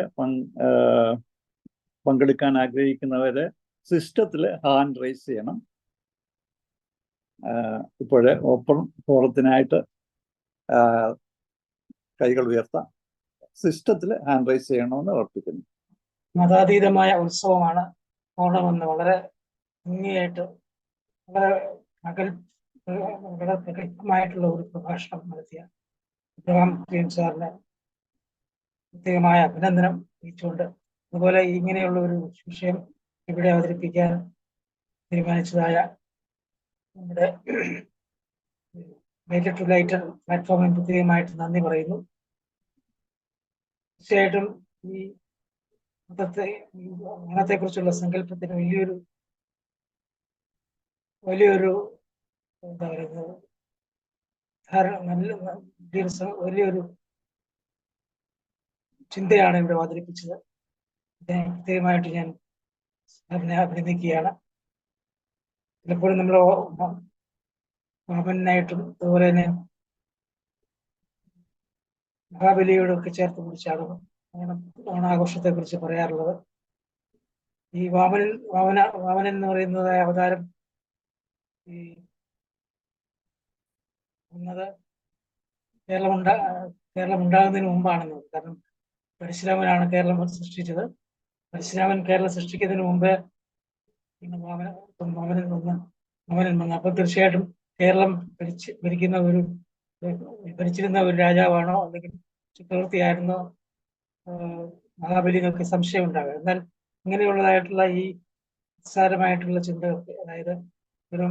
പങ്കെടുക്കാൻ ആഗ്രഹിക്കുന്നവരെ സിസ്റ്റത്തിൽ ഹാൻഡ് റൈസ് ചെയ്യണം. ഇപ്പോഴേ ഓപ്പൺ ഫോറത്തിനായിട്ട് കൈകൾ ഉയർത്താം. സിസ്റ്റത്തിൽ ഹാൻഡ് റൈസ് ചെയ്യണമെന്ന് ഓർപ്പിക്കുന്നു. മതാതീതമായ ഉത്സവമാണ് ഓണമെന്ന് വളരെ ഭംഗിയായിട്ട് വളരെ പ്രഗത്ഭമായിട്ടുള്ള ഒരു പ്രഭാഷണം നടത്തിയ എബ്രഹാം സാറിന് പ്രത്യേകമായ അഭിനന്ദനം അറിയിച്ചുകൊണ്ട്, അതുപോലെ ഇങ്ങനെയുള്ള ഒരു വിഷയം ഇവിടെ അവതരിപ്പിക്കാൻ തീരുമാനിച്ചതായ നമ്മുടെ ലൈറ്റർ ടു ലൈറ്റർ പ്ലാറ്റ്ഫോമിന് പ്രത്യേകമായിട്ട് നന്ദി പറയുന്നു. തീർച്ചയായിട്ടും ഈ മതത്തെ കുറിച്ചുള്ള സങ്കല്പത്തിന് വലിയൊരു എന്താ പറയുന്നത് വലിയൊരു ചിന്തയാണ് ഇവിടെ അവതരിപ്പിച്ചത്. പ്രത്യേകമായിട്ട് ഞാൻ അതിനെ അഭിനന്ദിക്കുകയാണ്. പലപ്പോഴും നമ്മൾ വാമനായിട്ടും അതുപോലെ തന്നെ മഹാബലിയോടൊക്കെ ചേർത്ത് പിടിച്ചാണ് ഓണാഘോഷത്തെ കുറിച്ച് പറയാറുള്ളത്. ഈ വാമനൻ എന്ന് പറയുന്നത് അവതാരം ഈ വന്നത് കേരളം ഉണ്ടാകുന്നതിന് മുമ്പാണെന്ന്. കാരണം പരശുരാമനാണ് കേരളം സൃഷ്ടിച്ചത്. പരശുരാമൻ കേരളം സൃഷ്ടിക്കുന്നതിന് മുമ്പേ വാമനൻ വന്നു. അപ്പൊ തീർച്ചയായിട്ടും കേരളം ഭരിച്ചിരുന്ന ഒരു രാജാവാണോ അല്ലെങ്കിൽ ചക്രവർത്തിയായിരുന്നോ മഹാബലി എന്നൊക്കെ സംശയം ഉണ്ടാകും. എന്നാൽ ഇങ്ങനെയുള്ളതായിട്ടുള്ള ഈ നിസ്സാരമായിട്ടുള്ള ചിന്തകൾക്ക്, അതായത് ഒരു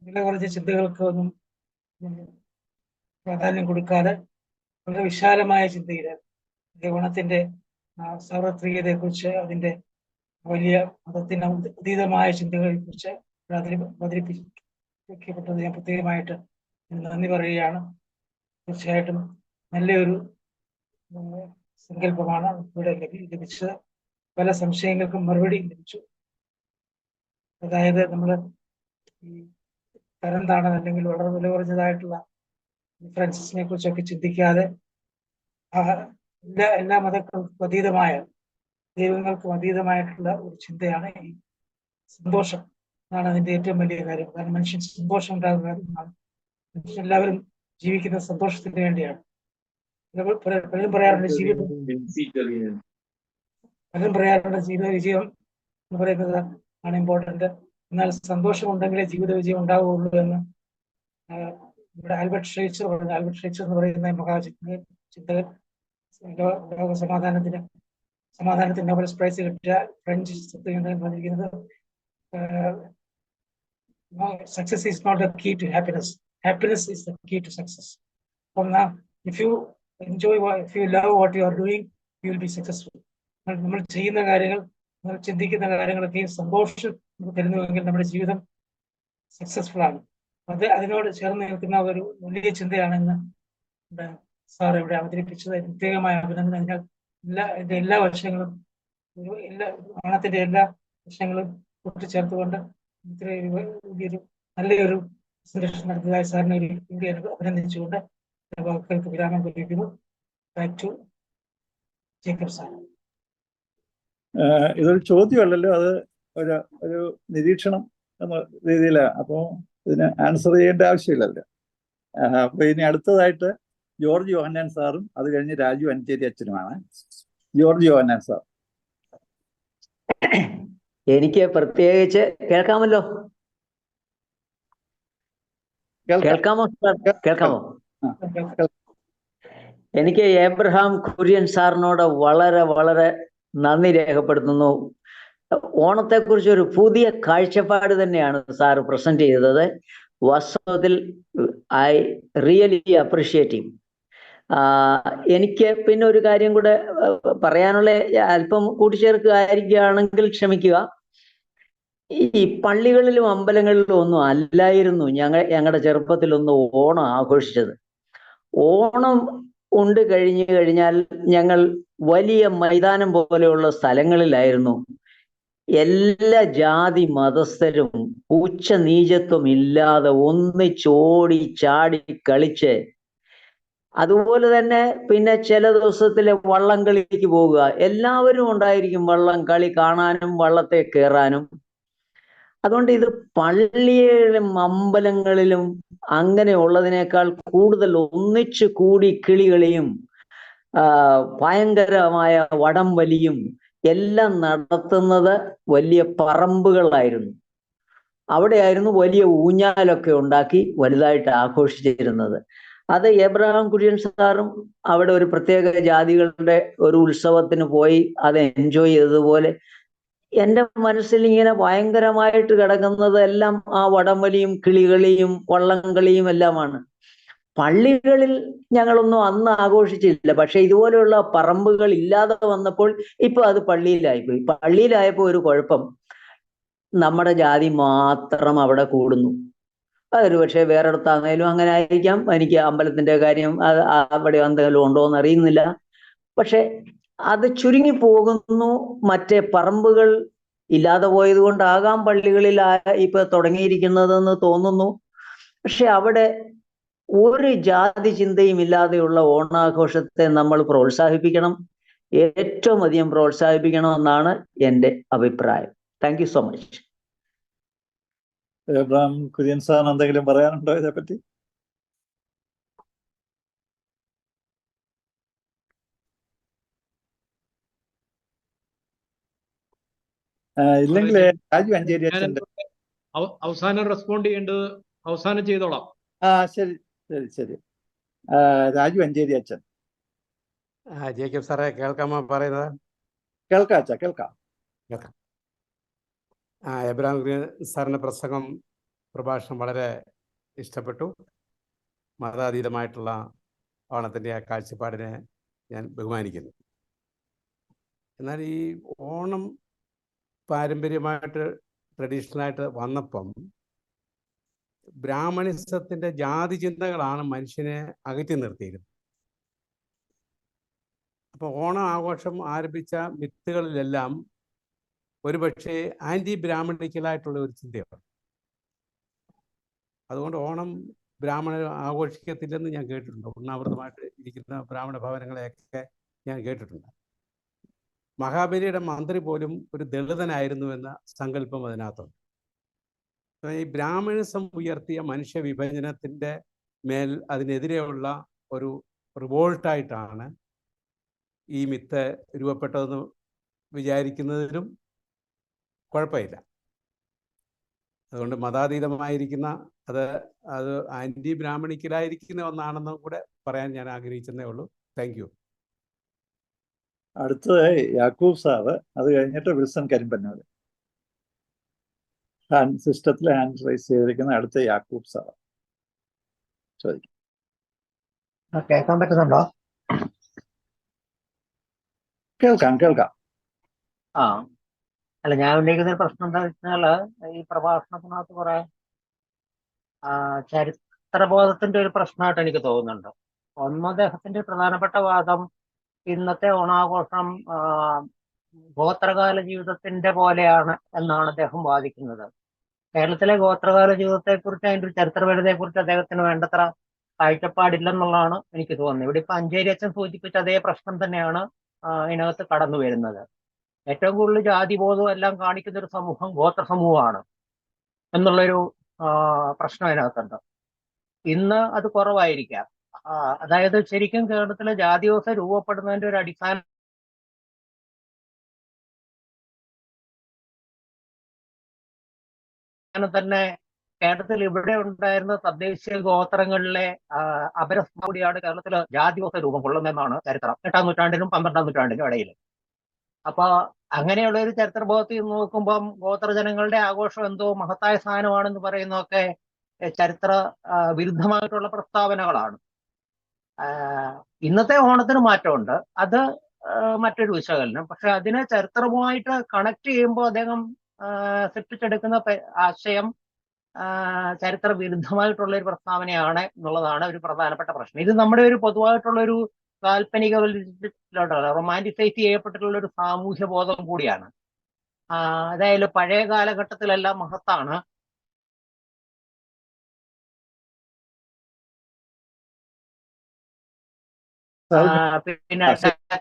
വില കുറച്ച ചിന്തകൾക്ക് ഒന്നും പ്രാധാന്യം കൊടുക്കാതെ വളരെ വിശാലമായ ചിന്തയിൽ ഓണത്തിന്റെ സാർവത്രികതയെ കുറിച്ച്, അതിന്റെ വലിയ മതത്തിന് അതീതമായ ചിന്തകളെ കുറിച്ച് അവതരിപ്പിക്കപ്പെട്ടത് ഞാൻ പ്രത്യേകമായിട്ട് നന്ദി പറയുകയാണ്. തീർച്ചയായിട്ടും നല്ലൊരു സങ്കല്പമാണ് ഇവിടെ ലഭിച്ചത്. പല സംശയങ്ങൾക്കും മറുപടി ലഭിച്ചു. അതായത് നമ്മൾ ഈ തരംതാണ അല്ലെങ്കിൽ വളരെ വില കുറഞ്ഞതായിട്ടുള്ള ഡിഫറൻസിനെ കുറിച്ചൊക്കെ ചിന്തിക്കാതെ എല്ലാ മതങ്ങൾക്കും അതീതമായ, ദൈവങ്ങൾക്കും അതീതമായിട്ടുള്ള ഒരു ചിന്തയാണ് ഈ സന്തോഷം. അതാണ് അതിന്റെ ഏറ്റവും വലിയ കാര്യം. കാരണം മനുഷ്യൻ സന്തോഷം ഉണ്ടാകുന്ന കാര്യമാണ്. മനുഷ്യരെല്ലാവരും ജീവിക്കുന്ന സന്തോഷത്തിന് വേണ്ടിയാണ്. പലരും പറയാറുണ്ട് ജീവിത വിജയം എന്ന് പറയുന്നത് ആണ് ഇമ്പോർട്ടന്റ്. എന്നാൽ സന്തോഷം ഉണ്ടെങ്കിലേ ജീവിത വിജയം ഉണ്ടാവുകയുള്ളൂ എന്ന് ഇവിടെ ആൽബർട്ട് ഷ്വൈറ്റ്സർ പറഞ്ഞു. ആൽബർട്ട് ഷ്വൈറ്റ്സർ എന്ന് പറയുന്ന ചിന്തകൻ, ലോക സമാധാനത്തിന് നോബൽ പ്രൈസ് കിട്ടിയ ഫ്രഞ്ച് ചിന്തകൻ പറഞ്ഞിരിക്കുന്നത്, success is not a key to happiness, happiness is the key to success. അപ്പം if you love what you are doing, you will be successful. നമ്മൾ ചെയ്യുന്ന കാര്യങ്ങൾ, നമ്മൾ ചിന്തിക്കുന്ന കാര്യങ്ങളൊക്കെ സന്തോഷം തരുന്നുവെങ്കിൽ നമ്മുടെ ജീവിതം സക്സസ്ഫുൾ ആണ്. അതിനോട് ചേർന്ന് നിൽക്കുന്ന ഒരു വലിയ ചിന്തയാണെന്ന് സാർ ഇവിടെ അവതരിപ്പിച്ചത്. പ്രത്യേകമായ അഭിനന്ദനം. അതിന്റെ എല്ലാ വശങ്ങളും, ഓണത്തിന്റെ എല്ലാ വശങ്ങളും കൂട്ടിച്ചേർത്തുകൊണ്ട് വലിയൊരു നല്ലൊരു പ്രസന്റേഷൻ നടത്തിയതായി സാറിനെ അഭിനന്ദിച്ചുകൊണ്ട് വാക്കുകൾക്ക് വിരാമം കുറിക്കുന്നു. Back to Jacob sir. ഇതൊരു ചോദ്യമല്ലല്ലോ, അത് ഒരു നിരീക്ഷണം എന്ന രീതിയിലാണ്. അപ്പോൾ ഇതിന് ആൻസർ ചെയ്യേണ്ട ആവശ്യമില്ലല്ലോ. അപ്പൊ ഇനി അടുത്തതായിട്ട് ജോർജ് യോഹന്നാൻ സാറും അത് കഴിഞ്ഞ് രാജു അഞ്ചേരി അച്ഛനുമാണ്. ജോർജ് യോഹന്നാൻ സാർ. എനിക്ക് പ്രത്യേകിച്ച് കേൾക്കാമല്ലോ? കേൾക്കാമോ? കേൾക്കാമോ? എനിക്ക് ഏബ്രഹാം കുര്യൻ സാറിനോട് വളരെ വളരെ നന്ദി രേഖപ്പെടുത്തുന്നു. ഓണത്തെക്കുറിച്ച് ഒരു പുതിയ കാഴ്ചപ്പാട് തന്നെയാണ് സാർ പ്രസന്റ് ചെയ്തത്. വാസ്തവത്തിൽ ഐ റിയലി അപ്രീഷിയേറ്റിംഗ്. എനിക്ക് പിന്നെ ഒരു കാര്യം കൂടെ പറയാനുള്ള, അല്പം കൂട്ടിച്ചേർക്കുകയായിരിക്കുകയാണെങ്കിൽ ക്ഷമിക്കുക. ഈ പള്ളികളിലും അമ്പലങ്ങളിലും ഒന്നും അല്ലായിരുന്നു ഞങ്ങളുടെ ചെറുപ്പത്തിലൊന്നും ഓണം ആഘോഷിച്ചത്. ഓണം ഉണ്ട് കഴിഞ്ഞാൽ ഞങ്ങൾ വലിയ മൈതാനം പോലെയുള്ള സ്ഥലങ്ങളിലായിരുന്നു എല്ലാ ജാതി മതസ്ഥരും ഉച്ച നീചത്വം ഇല്ലാതെ ഒന്നിച്ചോടി ചാടി കളിച്ച്, അതുപോലെ തന്നെ പിന്നെ ചില ദിവസത്തിലെ വള്ളം കളിക്ക് പോകുക, എല്ലാവരും ഉണ്ടായിരിക്കും വള്ളം കളി കാണാനും വള്ളത്തെ കയറാനും. അതുകൊണ്ട് ഇത് പള്ളിയിലും അമ്പലങ്ങളിലും അങ്ങനെയുള്ളതിനേക്കാൾ കൂടുതൽ ഒന്നിച്ചു കൂടി കിളികളിയും ഭയങ്കരമായ വടംവലിയും എല്ലാം നടത്തുന്നത് വലിയ പറമ്പുകളായിരുന്നു. അവിടെയായിരുന്നു വലിയ ഊഞ്ഞാലൊക്കെ ഉണ്ടാക്കി വലുതായിട്ട് ആഘോഷിച്ചിരുന്നത്. അത് ഏബ്രഹാം കുര്യൻ സാറും അവിടെ ഒരു പ്രത്യേക ജാതികളുടെ ഒരു ഉത്സവത്തിന് പോയി അത് എൻജോയ് ചെയ്തതുപോലെ എൻ്റെ മനസ്സിൽ ഇങ്ങനെ ഭയങ്കരമായിട്ട് കിടക്കുന്നത് എല്ലാം ആ വടംവലിയും കിളികളിയും വള്ളംകളിയും എല്ലാമാണ്. പള്ളികളിൽ ഞങ്ങളൊന്നും അന്ന് ആഘോഷിച്ചില്ല. പക്ഷെ ഇതുപോലെയുള്ള പറമ്പുകൾ ഇല്ലാതെ വന്നപ്പോൾ ഇപ്പൊ അത് പള്ളിയിലായിപ്പോയി. പള്ളിയിലായപ്പോൾ ഒരു കുഴപ്പം, നമ്മുടെ ജാതി മാത്രം അവിടെ കൂടുന്നു. അതൊരു പക്ഷേ വേറെ അടുത്താണെങ്കിലും അങ്ങനെ ആയിരിക്കാം. എനിക്ക് അമ്പലത്തിന്റെ കാര്യം അവിടെ എന്തെങ്കിലും ഉണ്ടോ എന്ന് അറിയുന്നില്ല. പക്ഷെ അത് ചുരുങ്ങി പോകുന്നു. മറ്റേ പറമ്പുകൾ ഇല്ലാതെ പോയത് കൊണ്ടാകാം പള്ളികളിൽ ഇപ്പൊ തുടങ്ങിയിരിക്കുന്നതെന്ന് തോന്നുന്നു. പക്ഷെ അവിടെ ഒരു ജാതി ചിന്തയും ഇല്ലാതെയുള്ള ഓണാഘോഷത്തെ നമ്മൾ പ്രോത്സാഹിപ്പിക്കണം, ഏറ്റവും അധികം പ്രോത്സാഹിപ്പിക്കണം എന്നാണ് എൻ്റെ അഭിപ്രായം. Thank you so much. Abraham Kurian സാറിന് എന്തെങ്കിലും പറയാനുണ്ടോ ഇതേപ്പറ്റി? ഇല്ലെങ്കിൽ രാജു അഞ്ചേരി അച്ഛൻ്റെ അവസാനം റെസ്പോണ്ട് ചെയ്യേണ്ടത് അവസാനം ചെയ്തോളാം. ശരി ശരി ശരി. രാജു അഞ്ചേരി അച്ഛൻ. ജേക്കബ് സാറേ, കേൾക്കാമോ പറയുന്നത്? കേൾക്കാം അച്ഛാ, കേൾക്കാം. എബ്രഹാം കുര്യൻ സാറിൻ്റെ പ്രഭാഷണം വളരെ ഇഷ്ടപ്പെട്ടു. മതാതീതമായിട്ടുള്ള ഓണത്തിൻ്റെ ആ കാഴ്ചപ്പാടിനെ ഞാൻ ബഹുമാനിക്കുന്നു. എന്നാൽ ഈ ഓണം പാരമ്പര്യമായിട്ട് ട്രഡീഷണലായിട്ട് വന്നപ്പം ബ്രാഹ്മണിസത്തിൻ്റെ ജാതി ചിന്തകളാണ് മനുഷ്യനെ അകറ്റി നിർത്തിയിരുന്നത്. അപ്പോൾ ഓണം ആഘോഷം ആരംഭിച്ച മിത്തുകളിലെല്ലാം ഒരുപക്ഷെ ആൻറ്റി ബ്രാഹ്മണിക്കലായിട്ടുള്ള ഒരു ചിന്തയാണ്. അതുകൊണ്ട് ഓണം ബ്രാഹ്മണർ ആഘോഷിക്കത്തില്ലെന്ന് ഞാൻ കേട്ടിട്ടുണ്ട്. ഉണ്ണാവൃതമായിട്ട് ഇരിക്കുന്ന ബ്രാഹ്മണ ഭവനങ്ങളെയൊക്കെ ഞാൻ കേട്ടിട്ടുണ്ട്. മഹാബലിയുടെ മന്ത്രി പോലും ഒരു ദളിതനായിരുന്നു എന്ന സങ്കല്പം അതിനകത്തുണ്ട്. ഈ ബ്രാഹ്മണിസം ഉയർത്തിയ മനുഷ്യ വിഭജനത്തിൻ്റെ മേൽ അതിനെതിരെയുള്ള ഒരു റിവോൾട്ടായിട്ടാണ് ഈ മിത്ത് രൂപപ്പെട്ടതെന്ന് വിചാരിക്കുന്നതിലും കുഴപ്പമില്ല. അതുകൊണ്ട് മതാതീതമായിരിക്കുന്ന അത് ആൻറ്റി ബ്രാഹ്മണിക്കലായിരിക്കുന്ന ഒന്നാണെന്നും കൂടെ പറയാൻ ഞാൻ ആഗ്രഹിച്ചതേ ഉള്ളൂ. Thank you. അടുത്തത് യാക്കൂബ് സാറ്, അത് കഴിഞ്ഞിട്ട് വിൽസൺ കരിമ്പന്നൂർ. സിസ്റ്റത്തിൽ ഹാൻഡ് റൈസ് ചെയ്തിരിക്കുന്ന അടുത്ത യാക്കൂബ് സാർ ചോദിക്കും. കേൾക്കാൻ പറ്റുന്നുണ്ടോ? കേൾക്കാം. അല്ല, ഞാൻ ഉന്നയിക്കുന്ന ഒരു പ്രശ്നം എന്താ വെച്ചാല്, ഈ പ്രഭാഷണത്തിനകത്ത് കുറെ ചരിത്രബോധത്തിന്റെ ഒരു പ്രശ്നമായിട്ട് എനിക്ക് തോന്നുന്നുണ്ട്. ഒന്ന്, അദ്ദേഹത്തിന്റെ പ്രധാനപ്പെട്ട വാദം ഇന്നത്തെ ഓണാഘോഷം ഗോത്രകാല ജീവിതത്തിന്റെ പോലെയാണ് എന്നാണ് അദ്ദേഹം വാദിക്കുന്നത്. കേരളത്തിലെ ഗോത്രകാല ജീവിതത്തെക്കുറിച്ച്, അതിൻ്റെ ഒരു ചരിത്രപരതയെക്കുറിച്ച് അദ്ദേഹത്തിന് വേണ്ടത്ര കാഴ്ചപ്പാടില്ലെന്നുള്ളതാണ് എനിക്ക് തോന്നുന്നത്. ഇവിടെ ഇപ്പൊ അഞ്ചേരി അച്ഛൻ സൂചിപ്പിച്ച അതേ പ്രശ്നം തന്നെയാണ് ഇതിനകത്ത് കടന്നു വരുന്നത്. ഏറ്റവും കൂടുതൽ ജാതിബോധവും എല്ലാം കാണിക്കുന്ന ഒരു സമൂഹം ഗോത്ര സമൂഹമാണ് എന്നുള്ളൊരു പ്രശ്നം അതിനകത്തുണ്ട്. ഇന്ന് അത് കുറവായിരിക്കാം. അതായത് ശരിക്കും കേരളത്തിലെ ജാതി വ്യവസ്ഥ രൂപപ്പെടുന്നതിന്റെ ഒരു അടിസ്ഥാനം തന്നെ കേരളത്തിൽ ഇവിടെ ഉണ്ടായിരുന്ന തദ്ദേശീയ ഗോത്രങ്ങളിലെ അപരസ്ഥ കൂടിയാണ് കേരളത്തിൽ ജാതി വ്യവസ്ഥ രൂപം കൊള്ളുന്നതെന്നാണ് ചരിത്രം. 8-ാം നൂറ്റാണ്ടിനും 12-ാം നൂറ്റാണ്ടിനും ഇടയിൽ. അപ്പൊ അങ്ങനെയുള്ള ഒരു ചരിത്രബോധത്തിൽ നോക്കുമ്പം ഗോത്രജനങ്ങളുടെ ആഘോഷം എന്തോ മഹത്തായ സാധനമാണെന്ന് പറയുന്നതൊക്കെ ചരിത്ര വിരുദ്ധമായിട്ടുള്ള പ്രസ്താവനകളാണ്. ഇന്നത്തെ ഓണത്തിന് മാറ്റമുണ്ട്, അത് മറ്റൊരു വിശകലനം. പക്ഷെ അതിനെ ചരിത്രവുമായിട്ട് കണക്ട് ചെയ്യുമ്പോൾ അദ്ദേഹം സൃഷ്ടിച്ചെടുക്കുന്ന ആശയം ചരിത്ര വിരുദ്ധമായിട്ടുള്ള ഒരു പ്രസ്താവനയാണ് എന്നുള്ളതാണ് ഒരു പ്രധാനപ്പെട്ട പ്രശ്നം. ഇത് നമ്മുടെ ഒരു പൊതുവായിട്ടുള്ളൊരു കാൽപ്പനിക റൊമാൻറ്റിസൈസ് ചെയ്യപ്പെട്ടിട്ടുള്ള ഒരു സാമൂഹ്യ ബോധം കൂടിയാണ്. അതായത് പഴയ കാലഘട്ടത്തിലെല്ലാം മഹത്താണ്, പിന്നെ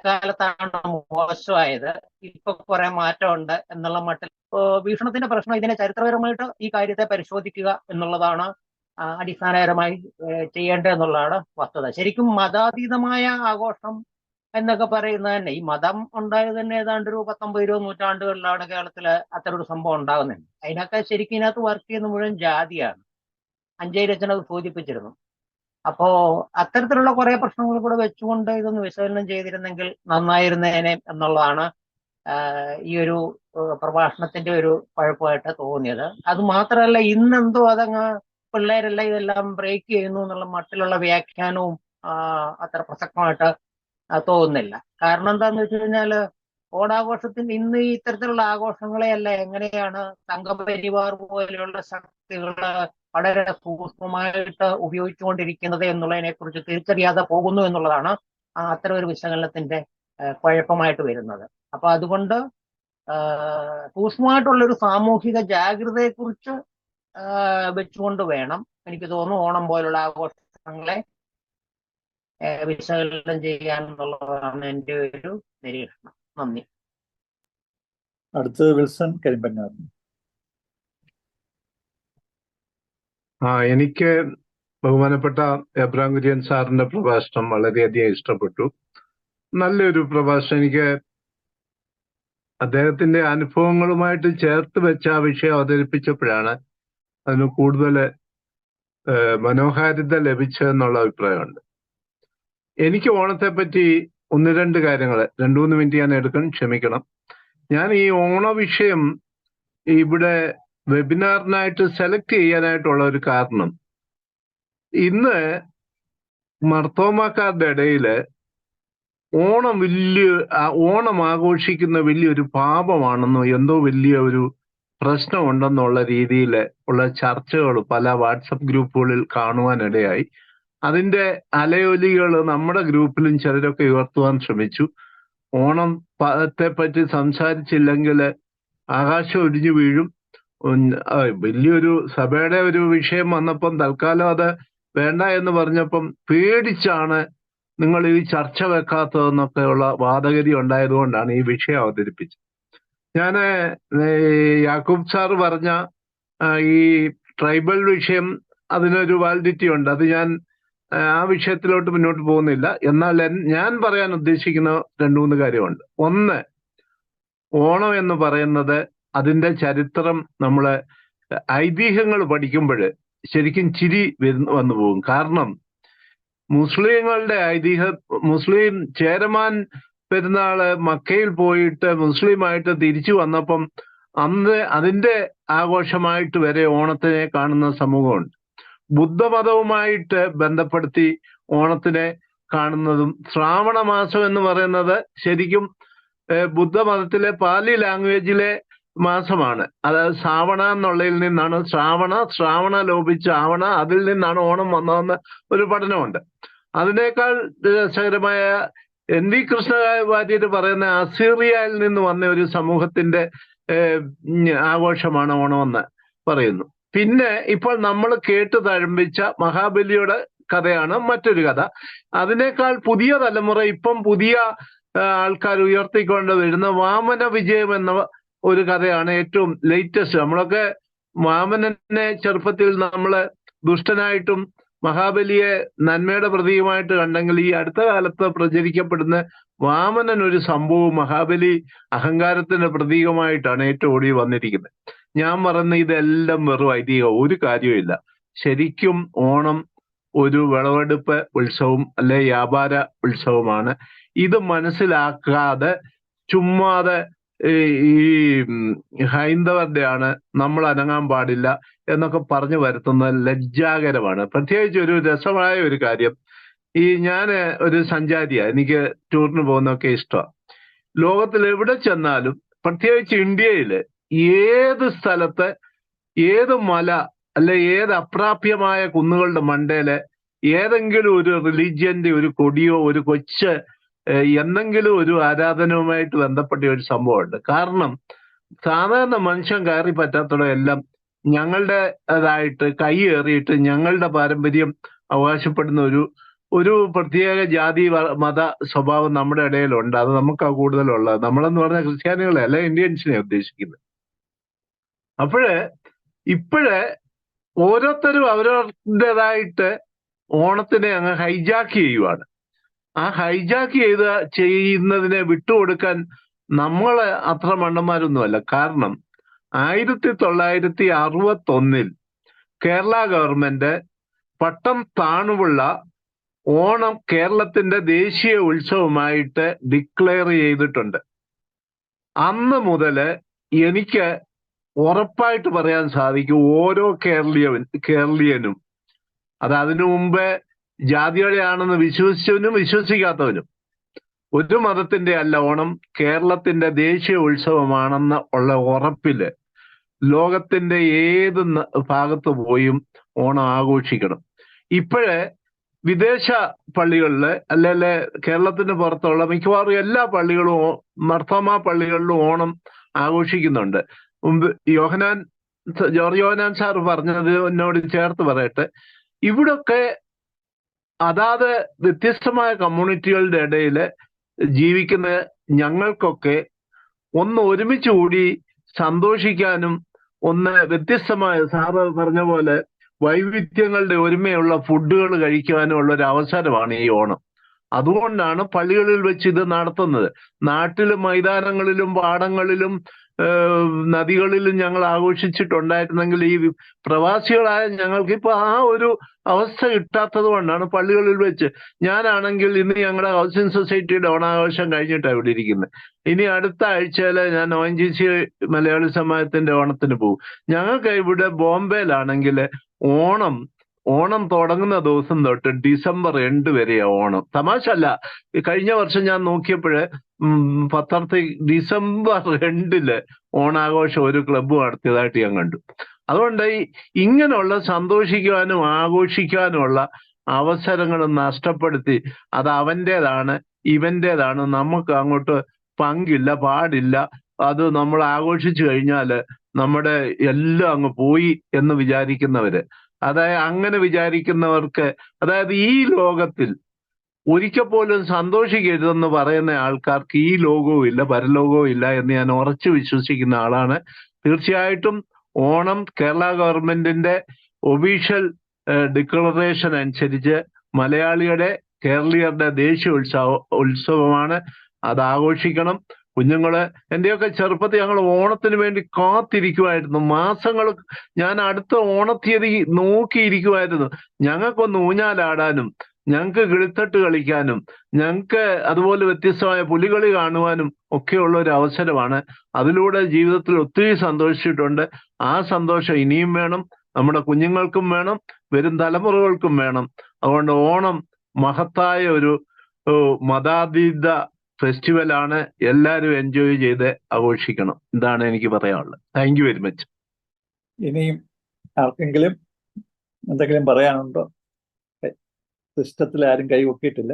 കാലത്താണ് മോശമായത്, ഇപ്പൊ കുറെ മാറ്റമുണ്ട് എന്നുള്ള മട്ടിൽ വീക്ഷണത്തിന്റെ പ്രശ്നം. ഇതിനെ ചരിത്രപരമായിട്ട് ഈ കാര്യത്തെ പരിശോധിക്കുക എന്നുള്ളതാണ് അടിസ്ഥാനപരമായി ചെയ്യേണ്ടത് എന്നുള്ളതാണ് വസ്തുത. ശരിക്കും മതാതീതമായ ആഘോഷം എന്നൊക്കെ പറയുന്നത് തന്നെ, ഈ മതം ഉണ്ടായത് തന്നെ ഏതാണ്ട് ഒരു 19-20 നൂറ്റാണ്ടുകളിലാണ് കേരളത്തിൽ അത്തരൊരു സംഭവം ഉണ്ടാകുന്നത്. അതിനൊക്കെ ശരിക്കും ഇതിനകത്ത് വർക്ക് ചെയ്യുന്ന മുഴുവൻ ജാതിയാണ്. അഞ്ചേരച്ചൻ അത് സൂചിപ്പിച്ചിരുന്നു. അപ്പോ അത്തരത്തിലുള്ള കുറെ പ്രശ്നങ്ങൾ കൂടെ വെച്ചുകൊണ്ട് ഇതൊന്ന് വിശകലനം ചെയ്തിരുന്നെങ്കിൽ നന്നായിരുന്നേനെ എന്നുള്ളതാണ് ഈ ഒരു പ്രഭാഷണത്തിന്റെ ഒരു കുഴപ്പമായിട്ട് തോന്നിയത്. അത് മാത്രമല്ല, ഇന്നെന്തോ അതങ്ങ് പിള്ളേരെല്ലാം ഇതെല്ലാം ബ്രേക്ക് ചെയ്യുന്നു എന്നുള്ള മട്ടിലുള്ള വ്യാഖ്യാനവും അത്ര പ്രസക്തമായിട്ട് തോന്നുന്നില്ല. കാരണം എന്താന്ന് വെച്ച് കഴിഞ്ഞാല് ഓണാഘോഷത്തിന് ഇന്ന് ഈ ഇത്തരത്തിലുള്ള ആഘോഷങ്ങളെയല്ല എങ്ങനെയാണ് സംഘപരിവാർ പോലെയുള്ള ശക്തികള് വളരെ സൂക്ഷ്മമായിട്ട് ഉപയോഗിച്ചുകൊണ്ടിരിക്കുന്നത് എന്നുള്ളതിനെ കുറിച്ച് തിരിച്ചറിയാതെ പോകുന്നു എന്നുള്ളതാണ് അത്തരം ഒരു വിശകലനത്തിന്റെ കുഴപ്പമായിട്ട് വരുന്നത്. അപ്പൊ അതുകൊണ്ട് സൂക്ഷ്മമായിട്ടുള്ളൊരു സാമൂഹിക ജാഗ്രതയെക്കുറിച്ച് വെച്ചുകൊണ്ട് വേണം എനിക്ക് തോന്നുന്നു ഓണം പോലുള്ള ആഘോഷങ്ങളെ വിശകലനം ചെയ്യാനുള്ളതാണ് എൻ്റെ ഒരു നിരീക്ഷണം. നന്ദി. അടുത്തത് വിൽസൺ കരിമ്പങ്ങാട്. എനിക്ക് ബഹുമാനപ്പെട്ട എബ്രഹാം കുര്യൻ സാറിന്റെ പ്രഭാഷണം വളരെയധികം ഇഷ്ടപ്പെട്ടു. നല്ലൊരു പ്രഭാഷണം. എനിക്ക് അദ്ദേഹത്തിന്റെ അനുഭവങ്ങളുമായിട്ട് ചേർത്ത് വെച്ച് ആ വിഷയം അവതരിപ്പിച്ചപ്പോഴാണ് അതിന് കൂടുതൽ മനോഹാരിത ലഭിച്ചതെന്നുള്ള അഭിപ്രായമുണ്ട്. എനിക്ക് ഓണത്തെ പറ്റി 1-2 കാര്യങ്ങൾ 2-3 മിനിറ്റ് ഞാൻ എടുക്കണം, ക്ഷമിക്കണം. ഞാൻ ഈ ഓണ വിഷയം ഇവിടെ വെബിനാറിനായിട്ട് സെലക്ട് ചെയ്യാനായിട്ടുള്ള ഒരു കാരണം, ഇന്ന് മർത്തോമാക്കാരുടെ ഇടയിൽ ഓണം ആഘോഷിക്കുന്ന വലിയൊരു പാപമാണെന്നോ എന്തോ വലിയ ഒരു പ്രശ്നമുണ്ടെന്നുള്ള രീതിയിൽ ഉള്ള ചർച്ചകൾ പല വാട്സപ്പ് ഗ്രൂപ്പുകളിൽ കാണുവാനിടയായി. അതിന്റെ അലയൊലികൾ നമ്മുടെ ഗ്രൂപ്പിലും ചിലരൊക്കെ ഉയർത്തുവാൻ ശ്രമിച്ചു. ഓണത്തെ പറ്റി സംസാരിച്ചില്ലെങ്കിൽ ആകാശം ഒടിഞ്ഞു വീഴും. വലിയൊരു സഭയുടെ ഒരു വിഷയം വന്നപ്പം തൽക്കാലം അത് വേണ്ട എന്ന് പറഞ്ഞപ്പം പേടിച്ചാണ് നിങ്ങൾ ഈ ചർച്ച വെക്കാത്തതെന്നൊക്കെയുള്ള വാദഗതി ഉണ്ടായതുകൊണ്ടാണ് ഈ വിഷയം അവതരിപ്പിച്ചത്. ഞാൻ യാക്കൂബ് സാറ് പറഞ്ഞ ഈ ട്രൈബൽ വിഷയം അതിനൊരു വാലിഡിറ്റി ഉണ്ട്. അത് ഞാൻ ആ വിഷയത്തിലോട്ട് മുന്നോട്ട് പോകുന്നില്ല. എന്നാൽ ഞാൻ പറയാൻ ഉദ്ദേശിക്കുന്ന 2-3 കാര്യമുണ്ട്. ഒന്ന്, ഓണം എന്ന് പറയുന്നത് അതിന്റെ ചരിത്രം നമ്മളെ ഐതിഹ്യങ്ങൾ പഠിക്കുമ്പോൾ ശരിക്കും ചിരി വന്നു പോകും. കാരണം മുസ്ലിങ്ങളുടെ മുസ്ലിം ചേരമാൻ പെരുന്നാള് മക്കയിൽ പോയിട്ട് മുസ്ലിമായിട്ട് തിരിച്ചു വന്നപ്പം അന്ന് അതിന്റെ ആഘോഷമായിട്ട് വരെ ഓണത്തിനെ കാണുന്ന സമൂഹമുണ്ട്. ബുദ്ധമതവുമായിട്ട് ബന്ധപ്പെടുത്തി ഓണത്തിനെ കാണുന്നതും, ശ്രാവണ മാസം എന്ന് പറയുന്നത് ശരിക്കും ബുദ്ധമതത്തിലെ പാലി ലാംഗ്വേജിലെ മാസമാണ്. അതായത് ശ്രാവണ എന്നുള്ളതിൽ നിന്നാണ് ശ്രാവണ ലോപിച്ച് ആവണ, അതിൽ നിന്നാണ് ഓണം വന്നതെന്ന് ഒരു പഠനമുണ്ട്. അതിനേക്കാൾ രസകരമായ NV കൃഷ്ണവാര്യർ പറയുന്ന അസീറിയയിൽ നിന്ന് വന്ന ഒരു സമൂഹത്തിന്റെ ആഘോഷമാണ് ഓണമെന്ന് പറയുന്നു. പിന്നെ ഇപ്പോൾ നമ്മൾ കേട്ട് തഴമ്പിച്ച മഹാബലിയുടെ കഥയാണ് മറ്റൊരു കഥ. അതിനേക്കാൾ പുതിയ തലമുറ ഇപ്പം പുതിയ ആൾക്കാർ ഉയർത്തിക്കൊണ്ട് വരുന്ന വാമന വിജയം എന്ന ഒരു കഥയാണ് ഏറ്റവും ലേറ്റസ്റ്റ്. നമ്മളൊക്കെ വാമനനെ ചെറുപ്പത്തിൽ നമ്മള് ദുഷ്ടനായിട്ടും മഹാബലിയെ നന്മയുടെ പ്രതീകമായിട്ട് കണ്ടെങ്കിൽ ഈ അടുത്ത കാലത്ത് പ്രചരിക്കപ്പെടുന്ന വാമനൻ ഒരു സംഭവം മഹാബലി അഹങ്കാരത്തിന്റെ പ്രതീകമായിട്ടാണ് ഏറ്റവും ഓടി വന്നിരിക്കുന്നത്. ഞാൻ പറയുന്ന ഇതെല്ലാം വെറും ഐതിഹ്യം, ഒരു കാര്യമില്ല. ശരിക്കും ഓണം ഒരു വിളവെടുപ്പ് ഉത്സവം അല്ലെ വ്യാപാര ഉത്സവമാണ്. ഇത് മനസ്സിലാക്കാതെ ചുമ്മാതെ ഈ ഹൈന്ദവരുടെയാണ്, നമ്മൾ അനങ്ങാൻ പാടില്ല എന്നൊക്കെ പറഞ്ഞു വരുത്തുന്നത് ലജ്ജാകരമാണ്. പ്രത്യേകിച്ച് ഒരു രസമായ ഒരു കാര്യം, ഞാൻ ഒരു സഞ്ചാരിയാണ്, എനിക്ക് ടൂറിന് പോകുന്നതൊക്കെ ഇഷ്ടമാണ്. ലോകത്തിൽ എവിടെ ചെന്നാലും പ്രത്യേകിച്ച് ഇന്ത്യയില് ഏത് സ്ഥലത്ത് ഏത് മല അല്ലെ ഏത് അപ്രാപ്യമായ കുന്നുകളുടെ മണ്ടയില് ഏതെങ്കിലും ഒരു റിലീജിയന്റെ ഒരു കൊടിയോ ഒരു കൊച്ച് എന്തെങ്കിലും ഒരു ആരാധനവുമായിട്ട് ബന്ധപ്പെട്ട ഒരു സംഭവമുണ്ട്. കാരണം സാധാരണ മനുഷ്യൻ കയറി പറ്റാത്തടം എല്ലാം ഞങ്ങളുടേതായിട്ട് കൈയേറിയിട്ട് ഞങ്ങളുടെ പാരമ്പര്യം അവകാശപ്പെടുന്ന ഒരു പ്രത്യേക ജാതി മത സ്വഭാവം നമ്മുടെ ഇടയിലുണ്ട്. അത് നമുക്കാ കൂടുതലുള്ളത്. നമ്മളെന്ന് പറഞ്ഞ ക്രിസ്ത്യാനികളെ അല്ല, ഇന്ത്യൻസിനെ ഉദ്ദേശിക്കുന്നത്. ഇപ്പോഴേ ഓരോരുത്തരും അവരവരുടേതായിട്ട് ഓണത്തിനെ അങ്ങ് ഹൈജാക്ക് ചെയ്യുവാണ്. ആ ഹൈജാക്ക് ചെയ്യുന്നതിനെ വിട്ടുകൊടുക്കാൻ നമ്മൾ അത്ര മണ്ടന്മാരൊന്നുമല്ല. കാരണം 1961 കേരള ഗവൺമെന്റ് പട്ടം താണുപിള്ള ഓണം കേരളത്തിന്റെ ദേശീയ ഉത്സവമായിട്ട് ഡിക്ലെയർ ചെയ്തിട്ടുണ്ട്. അന്ന് മുതല് എനിക്ക് ഉറപ്പായിട്ട് പറയാൻ സാധിക്കും, ഓരോ കേരളീയനും, അത് അതിനു മുമ്പേ ജാതിയുടെ ആണെന്ന് വിശ്വസിച്ചവനും വിശ്വസിക്കാത്തവനും, ഒരു മതത്തിന്റെ അല്ല, ഓണം കേരളത്തിന്റെ ദേശീയ ഉത്സവമാണെന്ന് ഉള്ള ഉറപ്പില് ലോകത്തിന്റെ ഏത് ഭാഗത്ത് പോയും ഓണം ആഘോഷിക്കണം. ഇപ്പോഴേ വിദേശ പള്ളികളില് അല്ലെ കേരളത്തിന് പുറത്തുള്ള മിക്കവാറും എല്ലാ പള്ളികളും മർത്തോമ പള്ളികളിലും ഓണം ആഘോഷിക്കുന്നുണ്ട്. മുമ്പ് ജോർജ് യോഹന്നാൻ സാർ പറഞ്ഞത് എന്നോട് ചേർത്ത് പറയട്ടെ, ഇവിടൊക്കെ അതാത് വ്യത്യസ്തമായ കമ്മ്യൂണിറ്റികളുടെ ഇടയിൽ ജീവിക്കുന്ന ഞങ്ങൾക്കൊക്കെ ഒന്ന് ഒരുമിച്ച് കൂടി സന്തോഷിക്കാനും ഒന്ന് വ്യത്യസ്തമായ സാറ് പറഞ്ഞ പോലെ വൈവിധ്യങ്ങളുടെ ഒരുമയുള്ള ഫുഡുകൾ കഴിക്കുവാനും ഉള്ള ഒരു അവസരമാണ് ഈ ഓണം. അതുകൊണ്ടാണ് പള്ളികളിൽ വെച്ച് ഇത് നടത്തുന്നത്. നാട്ടിലും മൈതാനങ്ങളിലും പാടങ്ങളിലും നദികളിലും ഞങ്ങൾ ആഘോഷിച്ചിട്ടുണ്ടായിരുന്നെങ്കിൽ ഈ പ്രവാസികളായ ഞങ്ങൾക്ക് ഇപ്പൊ ആ ഒരു അവസ്ഥ കിട്ടാത്തത് കൊണ്ടാണ് പള്ളികളിൽ വെച്ച്. ഞാനാണെങ്കിൽ ഇന്ന് ഞങ്ങളുടെ ഹൗസിംഗ് സൊസൈറ്റിയുടെ ഓണാഘോഷം കഴിഞ്ഞിട്ടാണ് ഇവിടെ ഇരിക്കുന്നത്. ഇനി അടുത്ത ആഴ്ചയില് ഞാൻ ONGC മലയാളി സമാജത്തിന്റെ ഓണത്തിന് പോകും. ഞങ്ങൾക്ക് ഇവിടെ ബോംബെയിലാണെങ്കിൽ ഓണം തുടങ്ങുന്ന ദിവസം തൊട്ട് ഡിസംബർ 2 വരെയാ ഓണം. തമാശ അല്ല. കഴിഞ്ഞ വർഷം ഞാൻ നോക്കിയപ്പോഴ് പത്രത്തിൽ ഡിസംബർ 2 ഓണാഘോഷം ഒരു ക്ലബ്ബ് നടത്തിയതായിട്ട് ഞാൻ കണ്ടു. അതുകൊണ്ട് ഇങ്ങനെയുള്ള സന്തോഷിക്കുവാനും ആഘോഷിക്കാനുമുള്ള അവസരങ്ങൾ നഷ്ടപ്പെടുത്തി അത് അവൻ്റെതാണ് ഇവൻ്റെതാണ്, നമുക്ക് അങ്ങോട്ട് പങ്കില്ല പാടില്ല, അത് നമ്മൾ ആഘോഷിച്ചു കഴിഞ്ഞാൽ നമ്മുടെ എല്ലാം അങ്ങ് പോയി എന്ന് വിചാരിക്കുന്നവര്, അതായത് അങ്ങനെ വിചാരിക്കുന്നവർക്ക്, അതായത് ഈ ലോകത്തിൽ ഒരിക്കൽ പോലും സന്തോഷിക്കരുതെന്ന് പറയുന്ന ആൾക്കാർക്ക് ഈ ലോകവും ഇല്ല പരലോകവും ഇല്ല എന്ന് ഞാൻ ഉറച്ചു വിശ്വസിക്കുന്ന ആളാണ്. തീർച്ചയായിട്ടും ഓണം കേരള ഗവൺമെന്റിന്റെ ഒഫീഷ്യൽ ഡിക്ലറേഷൻ അനുസരിച്ച് കേരളീയരുടെ ദേശീയ ഉത്സവമാണ്. അത് ആഘോഷിക്കണം. കുഞ്ഞുങ്ങള്, എന്റെയൊക്കെ ചെറുപ്പത്തിൽ ഞങ്ങൾ ഓണത്തിന് വേണ്ടി കാത്തിരിക്കുമായിരുന്നു. മാസങ്ങൾ ഞാൻ അടുത്ത ഓണത്തീയതി നോക്കിയിരിക്കുമായിരുന്നു. ഞങ്ങൾക്കൊന്ന് ഊഞ്ഞാലാടാനും ഞങ്ങൾക്ക് കിളിത്തട്ട് കളിക്കാനും ഞങ്ങൾക്ക് അതുപോലെ വ്യത്യസ്തമായ പുലികളി കാണുവാനും ഒക്കെയുള്ള ഒരു അവസരമാണ്. അതിലൂടെ ജീവിതത്തിൽ ഒത്തിരി സന്തോഷിച്ചിട്ടുണ്ട്. ആ സന്തോഷം ഇനിയും വേണം, നമ്മുടെ കുഞ്ഞുങ്ങൾക്കും വേണം, വരും തലമുറകൾക്കും വേണം. അതുകൊണ്ട് ഓണം മഹത്തായ ഒരു മതാതീത ഫെസ്റ്റിവലാണ്. എല്ലാവരും എൻജോയ് ചെയ്ത് ആഘോഷിക്കണം. ഇതാണ് എനിക്ക് പറയാനുള്ളത്. Thank you very much. ഇനിയും ആർക്കെങ്കിലും എന്തെങ്കിലും പറയാനുണ്ടോ? സിസ്റ്റത്തിൽ ആരും കൈ പൊക്കിയിട്ടില്ല.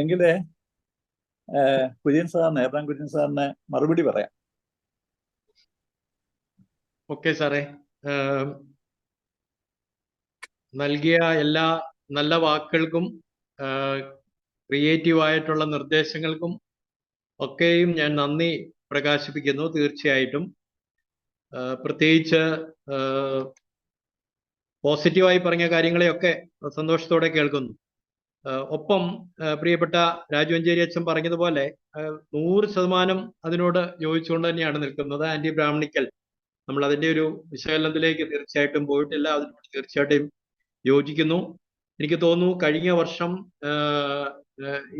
എങ്കിലേ കുര്യൻ സാറിന്, എബ്രാം കുര്യൻ സാറിന് മറുപടി പറയാം. ഓക്കെ സാറേ. നൽകിയ എല്ലാ നല്ല വാക്കുകൾക്കും ക്രിയേറ്റീവായിട്ടുള്ള നിർദ്ദേശങ്ങൾക്കും ഒക്കെയും ഞാൻ നന്ദി പ്രകാശിപ്പിക്കുന്നു. തീർച്ചയായിട്ടും പ്രത്യേകിച്ച് പോസിറ്റീവായി പറഞ്ഞ കാര്യങ്ങളെയൊക്കെ സന്തോഷത്തോടെ കേൾക്കുന്നു. ഒപ്പം പ്രിയപ്പെട്ട രാജുവഞ്ചേരി അച്ഛൻ പറഞ്ഞതുപോലെ 100% അതിനോട് യോജിച്ചുകൊണ്ട് തന്നെയാണ് നിൽക്കുന്നത്. ആന്റി ബ്രാഹ്മണിക്കൽ നമ്മൾ അതിൻ്റെ ഒരു വിശകലനത്തിലേക്ക് തീർച്ചയായിട്ടും പോയിട്ടില്ല. അതിനോട് തീർച്ചയായിട്ടും യോജിക്കുന്നു. എനിക്ക് തോന്നുന്നു കഴിഞ്ഞ വർഷം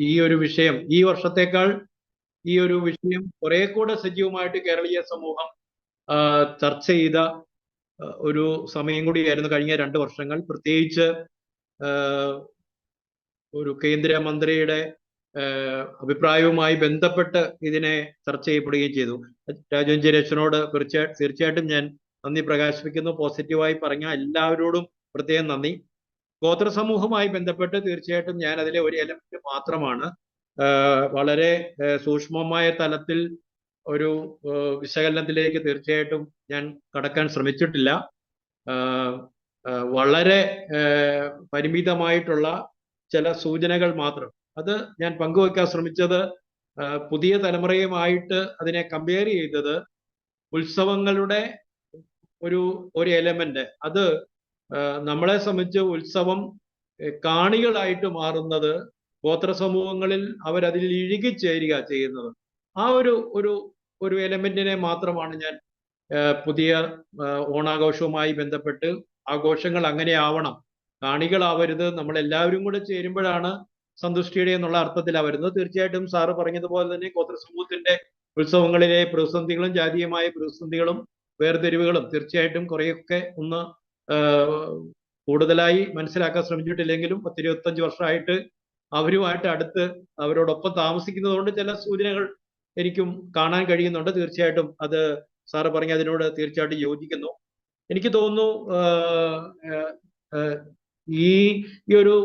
ഈ ഒരു വിഷയം, ഈ വർഷത്തേക്കാൾ ഈ ഒരു വിഷയം കുറെ കൂടെ സജീവമായിട്ട് കേരളീയ സമൂഹം ചർച്ച ചെയ്ത ഒരു സമയം കൂടിയായിരുന്നു കഴിഞ്ഞ 2 വർഷങ്ങൾ. പ്രത്യേകിച്ച് ഒരു കേന്ദ്രമന്ത്രിയുടെ അഭിപ്രായവുമായി ബന്ധപ്പെട്ട് ഇതിനെ ചർച്ച ചെയ്യപ്പെടുകയും ചെയ്തു. രാജവഞ്ചേരി അച്ഛനോട് തീർച്ചയായിട്ടും ഞാൻ നന്ദി പ്രകാശിപ്പിക്കുന്നു. പോസിറ്റീവായി പറഞ്ഞ എല്ലാവരോടും പ്രത്യേകം നന്ദി. ഗോത്ര സമൂഹവുമായി ബന്ധപ്പെട്ട് തീർച്ചയായിട്ടും ഞാൻ അതിലെ ഒരു എലമെന്റ് മാത്രമാണ്. വളരെ സൂക്ഷ്മമായ തലത്തിൽ ഒരു വിശകലനത്തിലേക്ക് തീർച്ചയായിട്ടും ഞാൻ കടക്കാൻ ശ്രമിച്ചിട്ടില്ല. വളരെ പരിമിതമായിട്ടുള്ള ചില സൂചനകൾ മാത്രം അത് ഞാൻ പങ്കുവയ്ക്കാൻ ശ്രമിച്ചത്. പുതിയ തലമുറയുമായിട്ട് അതിനെ കമ്പയർ ചെയ്തത് ഉത്സവങ്ങളുടെ ഒരു എലമെന്റ്. അത് നമ്മളെ സംബന്ധിച്ച് ഉത്സവം കാണികളായിട്ട് മാറുന്നത് ഗോത്ര സമൂഹങ്ങളിൽ അവരതിൽ ഇഴുകിച്ചേരുക ചെയ്യുന്നത്. ആ ഒരു എലമെന്റിനെ മാത്രമാണ് ഞാൻ പുതിയ ഓണാഘോഷവുമായി ബന്ധപ്പെട്ട് ആഘോഷങ്ങൾ അങ്ങനെ ആവണം, കാണികളാവരുത്, നമ്മളെല്ലാവരും കൂടെ ചേരുമ്പോഴാണ് സന്തുഷ്ടിയുടെ എന്നുള്ള അർത്ഥത്തിലാണ് വരുന്നത്. തീർച്ചയായിട്ടും സാറ് പറഞ്ഞതുപോലെ തന്നെ ഗോത്ര സമൂഹത്തിന്റെ ഉത്സവങ്ങളിലെ പ്രതിസന്ധികളും ജാതീയമായ പ്രതിസന്ധികളും വേർതിരിവുകളും തീർച്ചയായിട്ടും കുറേയൊക്കെ ഒന്ന് കൂടുതലായി മനസ്സിലാക്കാൻ ശ്രമിച്ചിട്ടില്ലെങ്കിലും 10-25 വർഷമായിട്ട് അവരുമായിട്ട് അടുത്ത് അവരോടൊപ്പം താമസിക്കുന്നതുകൊണ്ട് ചില സൂചനകൾ എനിക്കും കാണാൻ കഴിയുന്നുണ്ട്. തീർച്ചയായിട്ടും അത് സാറ് പറഞ്ഞ അതിനോട് തീർച്ചയായിട്ടും യോജിക്കുന്നു. എനിക്ക് തോന്നുന്നു ഈ ഒരു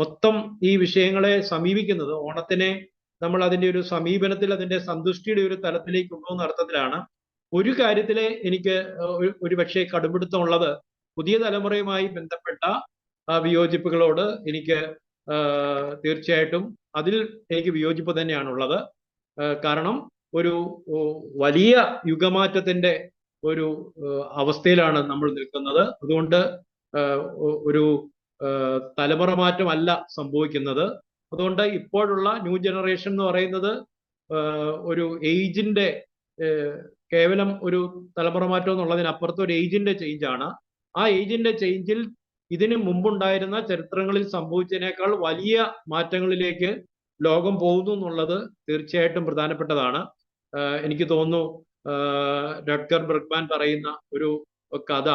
മൊത്തം ഈ വിഷയങ്ങളെ സമീപിക്കുന്നത് ഓണത്തിനെ നമ്മൾ അതിൻ്റെ ഒരു സമീപനത്തിൽ അതിൻ്റെ സന്തുഷ്ടിയുടെ ഒരു തലത്തിലേക്ക് കൊണ്ടുപോകുന്ന അർത്ഥത്തിലാണ്. ഒരു കാര്യത്തിലെ എനിക്ക് ഒരുപക്ഷെ കടുംപിടുത്തമുള്ളത് പുതിയ തലമുറയുമായി ബന്ധപ്പെട്ട വിയോജിപ്പുകളോട് എനിക്ക് തീർച്ചയായിട്ടും അതിൽ എനിക്ക് വിയോജിപ്പ് തന്നെയാണുള്ളത്. കാരണം ഒരു വലിയ യുഗമാറ്റത്തിന്റെ ഒരു അവസ്ഥയിലാണ് നമ്മൾ നിൽക്കുന്നത്. അതുകൊണ്ട് ഒരു തലമുറ മാറ്റമല്ല സംഭവിക്കുന്നത്. അതുകൊണ്ട് ഇപ്പോഴുള്ള ന്യൂ ജനറേഷൻ എന്ന് പറയുന്നത് ഒരു ഏജിന്റെ കേവലം ഒരു തലമുറ മാറ്റം എന്നുള്ളതിനപ്പുറത്ത് ഒരു ഏജിന്റെ ചേഞ്ചാണ്. ആ ഏജിന്റെ ചേഞ്ചിൽ ഇതിന് മുമ്പുണ്ടായിരുന്ന ചരിത്രങ്ങളിൽ സംഭവിച്ചതിനേക്കാൾ വലിയ മാറ്റങ്ങളിലേക്ക് ലോകം പോകുന്നു എന്നുള്ളത് തീർച്ചയായിട്ടും പ്രധാനപ്പെട്ടതാണ്. എനിക്ക് തോന്നുന്നു രട്ഗർ ബർഗ്മാൻ പറയുന്ന ഒരു കഥ,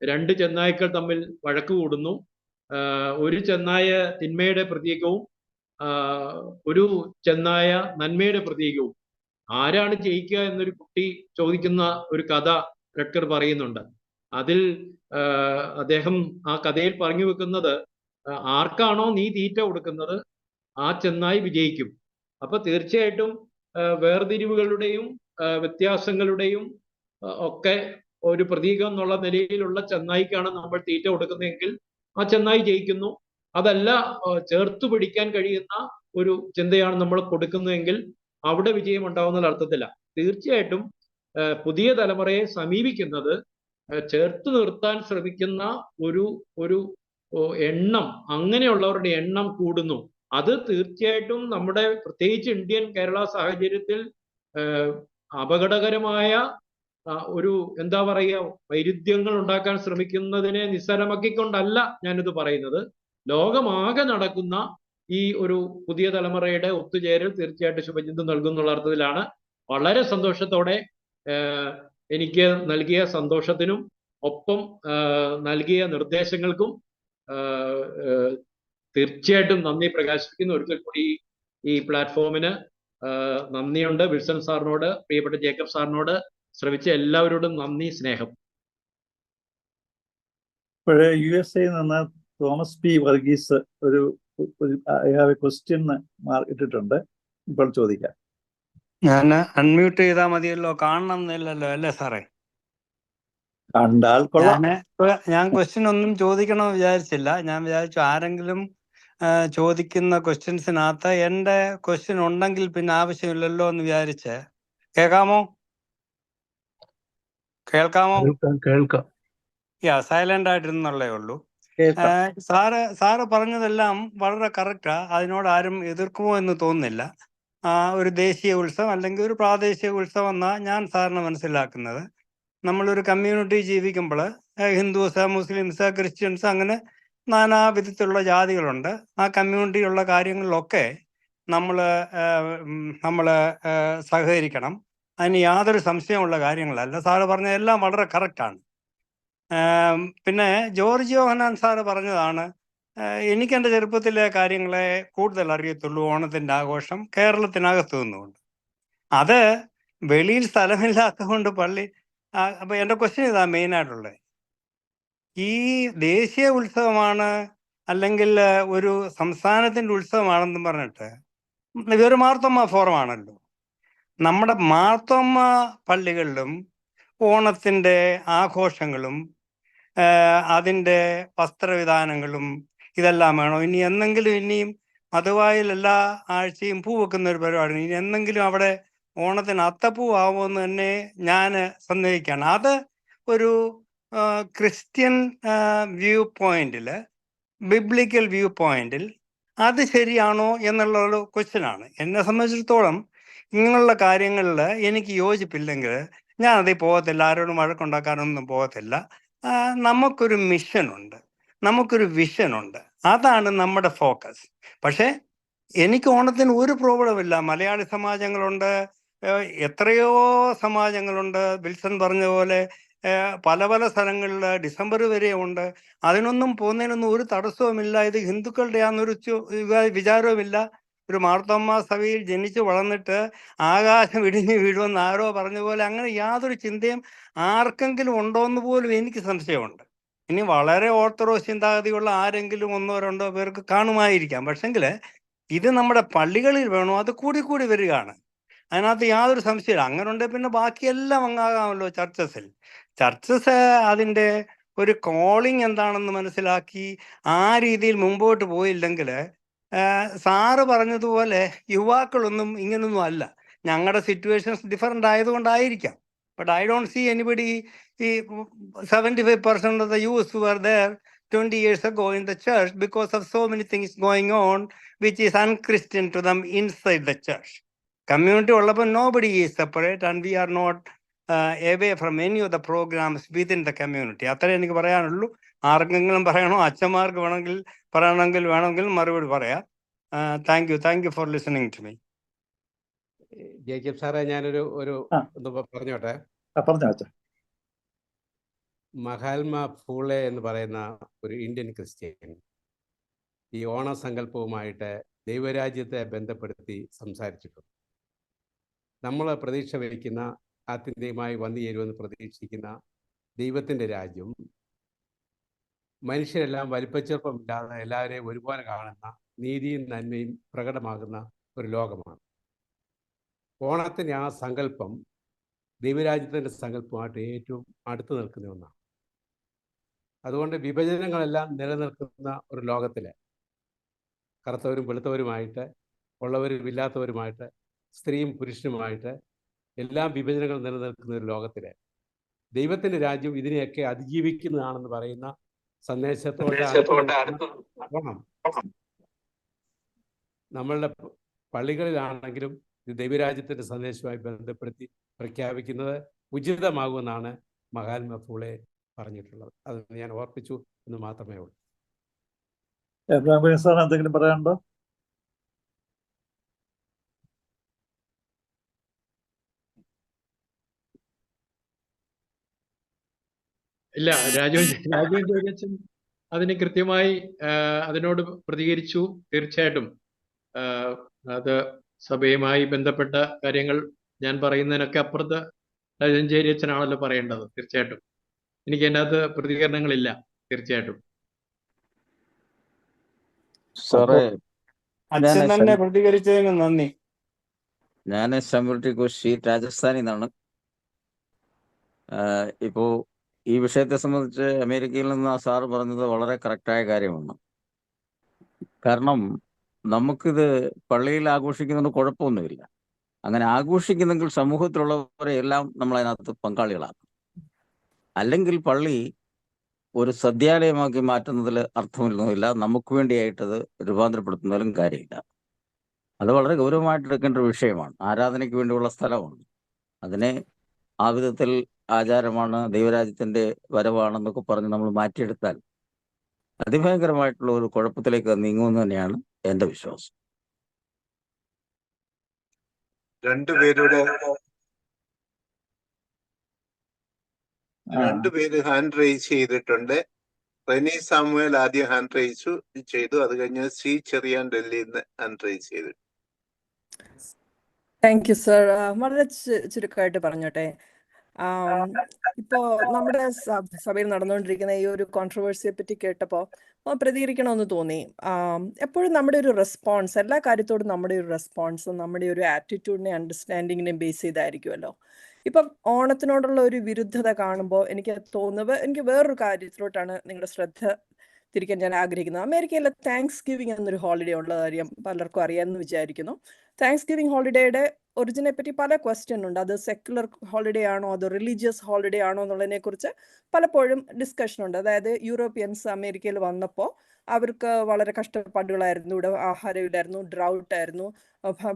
2 ചെന്നായ്ക്കൾ തമ്മിൽ വഴക്ക് കൂടുന്നു. ഒരു ചെന്നായ തിന്മയുടെ പ്രതീകവും ഒരു ചെന്നായ നന്മയുടെ പ്രതീകവും. ആരാണ് ജയിക്കുക എന്നൊരു കുട്ടി ചോദിക്കുന്ന ഒരു കഥ രട്ഗർ പറയുന്നുണ്ട്. അതിൽ അദ്ദേഹം ആ കഥയിൽ പറഞ്ഞു വെക്കുന്നത്, ആർക്കാണോ നീ തീറ്റ കൊടുക്കുന്നത് ആ ചെന്നായി വിജയിക്കും. അപ്പൊ തീർച്ചയായിട്ടും വേർതിരിവുകളുടെയും വ്യത്യാസങ്ങളുടെയും ഒക്കെ ഒരു പ്രതീകം എന്നുള്ള നിലയിലുള്ള ചെന്നായിക്കാണ് നമ്മൾ തീറ്റ കൊടുക്കുന്നതെങ്കിൽ ആ ചെന്നായി ജയിക്കുന്നു. അതല്ല, ചേർത്ത് പിടിക്കാൻ കഴിയുന്ന ഒരു ചിന്തയാണ് നമ്മൾ കൊടുക്കുന്നതെങ്കിൽ അവിടെ വിജയം ഉണ്ടാവുന്ന അർത്ഥത്തില്ല. തീർച്ചയായിട്ടും പുതിയ തലമുറയെ സമീപിക്കുന്നത് ചേർത്ത് നിർത്താൻ ശ്രമിക്കുന്ന ഒരു എണ്ണം, അങ്ങനെയുള്ളവരുടെ എണ്ണം കൂടുന്നു. അത് തീർച്ചയായിട്ടും നമ്മുടെ പ്രത്യേകിച്ച് ഇന്ത്യൻ കേരള സാഹചര്യത്തിൽ അപകടകരമായ ഒരു എന്താ പറയുക വൈരുദ്ധ്യങ്ങൾ ഉണ്ടാക്കാൻ ശ്രമിക്കുന്നതിനെ നിസ്സാരമാക്കിക്കൊണ്ടല്ല ഞാനിത് പറയുന്നത്. ലോകമാകെ നടക്കുന്ന ഈ ഒരു പുതിയ തലമുറയുടെ ഒത്തുചേരൽ തീർച്ചയായിട്ടും ശുഭചിന്ത നൽകുന്നുള്ള അർത്ഥത്തിലാണ്. വളരെ സന്തോഷത്തോടെ എനിക്ക് നൽകിയ സന്തോഷത്തിനും ഒപ്പം നൽകിയ നിർദ്ദേശങ്ങൾക്കും തീർച്ചയായിട്ടും നന്ദി പ്രകാശിപ്പിക്കുന്നു. ഒരിക്കൽ കൂടി ഈ പ്ലാറ്റ്ഫോമിന് നന്ദിയുണ്ട്. വിൽസൺ സാറിനോട്, പ്രിയപ്പെട്ട ജേക്കബ് സാറിനോട്, ശ്രമിച്ച എല്ലാവരോടും നന്ദി, സ്നേഹം. ഇപ്പോഴേ USA നിന്ന് തോമസ് പി വർഗീസ് ഒരു ക്വസ്റ്റ്യൻ ഇട്ടിട്ടുണ്ട്. ഇപ്പോൾ ചോദിക്കാം. ഞാൻ അൺമ്യൂട്ട് ചെയ്താൽ മതിയല്ലോ, കാണണം എന്നില്ലല്ലോ അല്ലേ സാറേ? കണ്ടാൽ കൊള്ളാം. ഞാൻ ക്വസ്റ്റ്യൻ ഒന്നും ചോദിക്കണമെന്ന് വിചാരിച്ചില്ല. ഞാൻ വിചാരിച്ചു ആരെങ്കിലും ചോദിക്കുന്ന ക്വസ്റ്റ്യൻസിനകത്ത് എൻ്റെ ക്വസ്റ്റ്യൻ ഉണ്ടെങ്കിൽ പിന്നെ ആവശ്യമില്ലല്ലോ എന്ന് വിചാരിച്ച്. കേൾക്കാമോ? കേൾക്കാം. സൈലന്റ് ആയിട്ടിരുന്നുള്ളേ ഉള്ളൂ. കേൾക്കാം. സാറ് പറഞ്ഞതെല്ലാം വളരെ കറക്റ്റാ. അതിനോട് ആരും എതിർക്കുമോ എന്ന് തോന്നുന്നില്ല. ഒരു ദേശീയ ഉത്സവം അല്ലെങ്കിൽ ഒരു പ്രാദേശിക ഉത്സവം എന്നാ ഞാൻ സാറിന് മനസ്സിലാക്കുന്നത്. നമ്മളൊരു കമ്മ്യൂണിറ്റി ജീവിക്കുമ്പോൾ ഹിന്ദുസ്, മുസ്ലിംസ്, ക്രിസ്ത്യൻസ് അങ്ങനെ നാനാ വിധത്തിലുള്ള ജാതികളുണ്ട്. ആ കമ്മ്യൂണിറ്റിയുള്ള കാര്യങ്ങളിലൊക്കെ നമ്മൾ സഹകരിക്കണം. അതിന് യാതൊരു സംശയമുള്ള കാര്യങ്ങളല്ല. സാറ് പറഞ്ഞതെല്ലാം വളരെ കറക്റ്റാണ്. പിന്നെ ജോർജ് യോഹന്നാൻ സാറ് പറഞ്ഞതാണ്, എനിക്ക് എൻ്റെ ചെറുപ്പത്തിലെ കാര്യങ്ങളെ കൂടുതൽ അറിയത്തുള്ളൂ ഓണത്തിൻ്റെ ആഘോഷം കേരളത്തിനകത്ത് നിന്നുകൊണ്ട്. അത് വെളിയിൽ സ്ഥലമില്ലാത്തതുകൊണ്ട് പള്ളി. അപ്പോൾ എൻ്റെ ക്വസ്റ്റ്യൻ ഇതാ മെയിനായിട്ടുള്ളത്. ഈ ദേശീയ ഉത്സവമാണ് അല്ലെങ്കിൽ ഒരു സംസ്ഥാനത്തിൻ്റെ ഉത്സവമാണെന്ന് പറഞ്ഞിട്ട് ഇതൊരു മാർത്തോമ്മ ഫോറമാണല്ലോ. നമ്മുടെ മാർത്തോമ്മ പള്ളികളിലും ഓണത്തിൻ്റെ ആഘോഷങ്ങളും അതിൻ്റെ വസ്ത്രവിധാനങ്ങളും ഇതെല്ലാം വേണോ? ഇനി എന്നെങ്കിലും ഇനിയും മധുവായിൽ എല്ലാ ആഴ്ചയും പൂ വെക്കുന്ന ഒരു പരിപാടി, ഇനി എന്നെങ്കിലും അവിടെ ഓണത്തിന് അത്തപ്പൂ ആവുമെന്ന് തന്നെ ഞാൻ സന്ദേഹിക്കുകയാണ്. അത് ഒരു ക്രിസ്ത്യൻ വ്യൂ പോയിന്റിൽ, ബിബ്ലിക്കൽ വ്യൂ പോയിന്റിൽ അത് ശരിയാണോ എന്നുള്ള ഒരു ക്വസ്റ്റ്യനാണ്. എന്നെ സംബന്ധിച്ചിടത്തോളം ഇങ്ങനെയുള്ള കാര്യങ്ങളിൽ എനിക്ക് യോജിപ്പില്ലെങ്കിൽ ഞാൻ അതിൽ പോകത്തില്ല. ആരോടും വഴക്കുണ്ടാക്കാനൊന്നും പോകത്തില്ല. നമുക്കൊരു മിഷനുണ്ട്, നമുക്കൊരു വിഷനുണ്ട്. അതാണ് നമ്മുടെ ഫോക്കസ്. പക്ഷേ എനിക്ക് ഓണത്തിന് ഒരു പ്രോബ്ലമില്ല. മലയാളി സമാജങ്ങളുണ്ട്, എത്രയോ സമാജങ്ങളുണ്ട്. വിൽസൺ പറഞ്ഞ പോലെ പല പല സ്ഥലങ്ങളിൽ ഡിസംബർ വരെ ഉണ്ട്. അതിനൊന്നും പോകുന്നതിനൊന്നും ഒരു തടസ്സവുമില്ല. ഇത് ഹിന്ദുക്കളുടെ ആണെന്നൊരു വിചാരവുമില്ല. ഒരു മാർത്തോമ്മ സഭയിൽ ജനിച്ചു വളർന്നിട്ട് ആകാശം ഇടിഞ്ഞു വീഴുമെന്ന് ആരോ പറഞ്ഞ പോലെ അങ്ങനെ യാതൊരു ചിന്തയും ആർക്കെങ്കിലും ഉണ്ടോ എന്ന് പോലും എനിക്ക് സംശയമുണ്ട്. ഇനി വളരെ ഓർത്തഡോക്സ് ചിന്താഗതിയുള്ള ആരെങ്കിലും ഒന്നോ രണ്ടോ പേർക്ക് കാണുമായിരിക്കാം. പക്ഷെങ്കിൽ ഇത് നമ്മുടെ പള്ളികളിൽ വേണോ? അത് കൂടി കൂടി വരികയാണ്. അതിനകത്ത് യാതൊരു സംശയമില്ല. അങ്ങനെ ഉണ്ടെങ്കിൽ പിന്നെ ബാക്കിയെല്ലാം അങ്ങാകാമല്ലോ. ചർച്ചസ് അതിൻ്റെ ഒരു കോളിംഗ് എന്താണെന്ന് മനസ്സിലാക്കി ആ രീതിയിൽ മുമ്പോട്ട് പോയില്ലെങ്കിൽ സാറ് പറഞ്ഞതുപോലെ യുവാക്കളൊന്നും ഇങ്ങനൊന്നും അല്ല. ഞങ്ങളുടെ സിറ്റുവേഷൻസ് ഡിഫറൻ്റ് ആയതുകൊണ്ടായിരിക്കാം. But I don't see anybody. ഈ 75% of the youth were there 20 years ago in the church because of so many things going on which is unchristian to them inside the church. Community ullappo nobody is separate and we are not away from any of the programs within the community. അത്രേ എനിക്ക് പറയാനുള്ളൂ. ആർക്കെങ്കിലും പറയണോ? അച്ഛന്മാർക്ക് വേണമെങ്കിൽ മറുപടി പറയാം. Thank you for listening to me. Jacob സാറേ, ഞാനൊരു പറഞ്ഞോട്ടെ. പറഞ്ഞോ. മഹാത്മാ ഫൂളെ എന്ന് പറയുന്ന ഒരു ഇന്ത്യൻ ക്രിസ്ത്യൻ ഈ ഓണസങ്കല്പവുമായിട്ട് ദൈവരാജ്യത്തെ ബന്ധപ്പെടുത്തി സംസാരിച്ചിട്ടുണ്ട്. നമ്മൾ പ്രതീക്ഷ വയ്ക്കുന്ന, ആത്യന്തികമായി വന്നു ചേരുമെന്ന് പ്രതീക്ഷിക്കുന്ന ദൈവത്തിൻ്റെ രാജ്യം മനുഷ്യരെല്ലാം വലിപ്പച്ചെറുപ്പമില്ലാതെ എല്ലാവരെയും ഒരുപോലെ കാണുന്ന നീതിയും നന്മയും പ്രകടമാകുന്ന ഒരു ലോകമാണ്. ഓണത്തിന് ആ സങ്കല്പം ദൈവരാജ്യത്തിൻ്റെ സങ്കല്പമായിട്ട് ഏറ്റവും അടുത്ത് നിൽക്കുന്ന ഒന്നാണ്. അതുകൊണ്ട് വിഭജനങ്ങളെല്ലാം നിലനിൽക്കുന്ന ഒരു ലോകത്തിൽ കറുത്തവരും വെളുത്തവരുമായിട്ട്, ഉള്ളവരും ഇല്ലാത്തവരുമായിട്ട്, സ്ത്രീയും പുരുഷനുമായിട്ട് എല്ലാം വിഭജനങ്ങൾ നിലനിൽക്കുന്ന ഒരു ലോകത്തിൽ ദൈവത്തിൻ്റെ രാജ്യം ഇതിനെയൊക്കെ അതിജീവിക്കുന്നതാണെന്ന് പറയുന്ന സന്ദേശത്തോടെ ഓണം നമ്മളുടെ പള്ളികളിലാണെങ്കിലും ഇത് ദൈവരാജ്യത്തിൻ്റെ സന്ദേശവുമായി ബന്ധപ്പെടുത്തി പ്രഖ്യാപിക്കുന്നത് ഉചിതമാകുമെന്നാണ് മഹാത്മാ ഫൂളെ പറഞ്ഞിട്ടുള്ളത്. അത് ഞാൻ ഓർപ്പിച്ചു എന്ന് മാത്രമേ ഉള്ളൂ. സാർ എന്തെങ്കിലും പറയാനുണ്ടോ? ഇല്ല, രാജീവൻ അതിന് കൃത്യമായി അതിനോട് പ്രതികരിച്ചു. തീർച്ചയായിട്ടും അത് സഭയുമായി ബന്ധപ്പെട്ട കാര്യങ്ങൾ ഞാൻ പറയുന്നതിനൊക്കെ അപ്പുറത്ത് രാജഞ്ചേരി അച്ഛനാണല്ലോ പറയേണ്ടത്. തീർച്ചയായിട്ടും എനിക്ക് അതിൻ്റെ അകത്ത് പ്രതികരണങ്ങളില്ല. തീർച്ചയായിട്ടും അച്ഛൻ തന്നെ പ്രതികരിച്ചതിന് നന്ദി. ഞാൻ ശമ്പുട്ടി കോശി രാജസ്ഥാനിൽ നിന്നാണ്. ഇപ്പോൾ ഈ വിഷയത്തെ സംബന്ധിച്ച് അമേരിക്കയിൽ നിന്ന് ആ സാറ് പറഞ്ഞത് വളരെ കറക്റ്റായ കാര്യമാണ്. കാരണം നമുക്കിത് പള്ളിയിൽ ആഘോഷിക്കുന്നതുകൊണ്ട് കുഴപ്പമൊന്നുമില്ല. അങ്ങനെ ആഘോഷിക്കുന്നെങ്കിൽ സമൂഹത്തിലുള്ളവരെ എല്ലാം നമ്മൾ അതിനകത്ത് പങ്കാളികളാക്കും. അല്ലെങ്കിൽ പള്ളി ഒരു സദ്യാലയമാക്കി മാറ്റുന്നതിൽ അർത്ഥമൊന്നുമില്ല. നമുക്ക് വേണ്ടിയായിട്ടത് രൂപാന്തരപ്പെടുത്തുന്നതിലും കാര്യമില്ല. അത് വളരെ ഗൗരവമായിട്ട് എടുക്കേണ്ട ഒരു വിഷയമാണ്. ആരാധനയ്ക്ക് വേണ്ടിയുള്ള സ്ഥലമാണ്. അതിനെ ആ വിധത്തിൽ ആചാരമാണ്, ദൈവരാജ്യത്തിന്റെ വരവാണെന്നൊക്കെ പറഞ്ഞ് നമ്മൾ മാറ്റിയെടുത്താൽ അതിഭയങ്കരമായിട്ടുള്ള ഒരു കുഴപ്പത്തിലേക്ക് നീങ്ങുമെന്ന് തന്നെയാണ് എൻ്റെ വിശ്വാസം. രണ്ടുപേര് ഹാൻഡ് റൈസ് ചെയ്തിട്ടുണ്ട്. റെനി സാമുവേൽ ആദ്യം ഹാൻഡ് റൈസ് ചെയ്തു. അത് കഴിഞ്ഞ് സി ചെറിയാൻ ഡൽഹിയിൽ നിന്ന് ഹാൻഡ് റൈസ് ചെയ്തു. Thank you sir. വളരെ ചുരുക്കമായിട്ട് പറഞ്ഞോട്ടെ. ഇപ്പോ നമ്മുടെ സഭയിൽ നടന്നുകൊണ്ടിരിക്കുന്ന ഈ ഒരു കോൺട്രവേഴ്സിയെ പറ്റി കേട്ടപ്പോൾ പ്രതികരിക്കണമെന്ന് തോന്നി. എപ്പോഴും നമ്മുടെ ഒരു റെസ്പോൺസ്, എല്ലാ കാര്യത്തോടും നമ്മുടെ ഒരു റെസ്പോൺസ് നമ്മുടെ ഒരു ആറ്റിറ്റ്യൂഡിനെ അണ്ടർസ്റ്റാൻഡിങ്ങിനെ ബേസ് ചെയ്തായിരിക്കുമല്ലോ. ഇപ്പം ഓണത്തിനോടുള്ള ഒരു വിരുദ്ധത കാണുമ്പോൾ എനിക്ക് തോന്നുന്നത്, എനിക്ക് വേറൊരു കാര്യത്തിലോട്ടാണ് നിങ്ങളുടെ ശ്രദ്ധ തിരിക്കാൻ ഞാൻ ആഗ്രഹിക്കുന്നത്. അമേരിക്കയിലെ താങ്ക്സ് ഗിവിംഗ് എന്നൊരു ഹോളിഡേ ഉള്ള കാര്യം പലർക്കും അറിയാമെന്ന് വിചാരിക്കുന്നു. താങ്ക്സ് ഗിവിംഗ് ഹോളിഡേയുടെ ഒറിജിനെ പറ്റി പല ക്വസ്റ്റ്യൻ ഉണ്ട്. അത് സെക്യുലർ ഹോളിഡേ ആണോ അതോ റിലീജിയസ് ഹോളിഡേ ആണോ എന്നുള്ളതിനെ കുറിച്ച് പലപ്പോഴും ഡിസ്കഷൻ ഉണ്ട്. അതായത് യൂറോപ്യൻസ് അമേരിക്കയിൽ വന്നപ്പോൾ അവർക്ക് വളരെ കഷ്ടപ്പാടുകളായിരുന്നു. ഇവിടെ ആഹാരമില്ലായിരുന്നു, ഡ്രൗട്ടായിരുന്നു,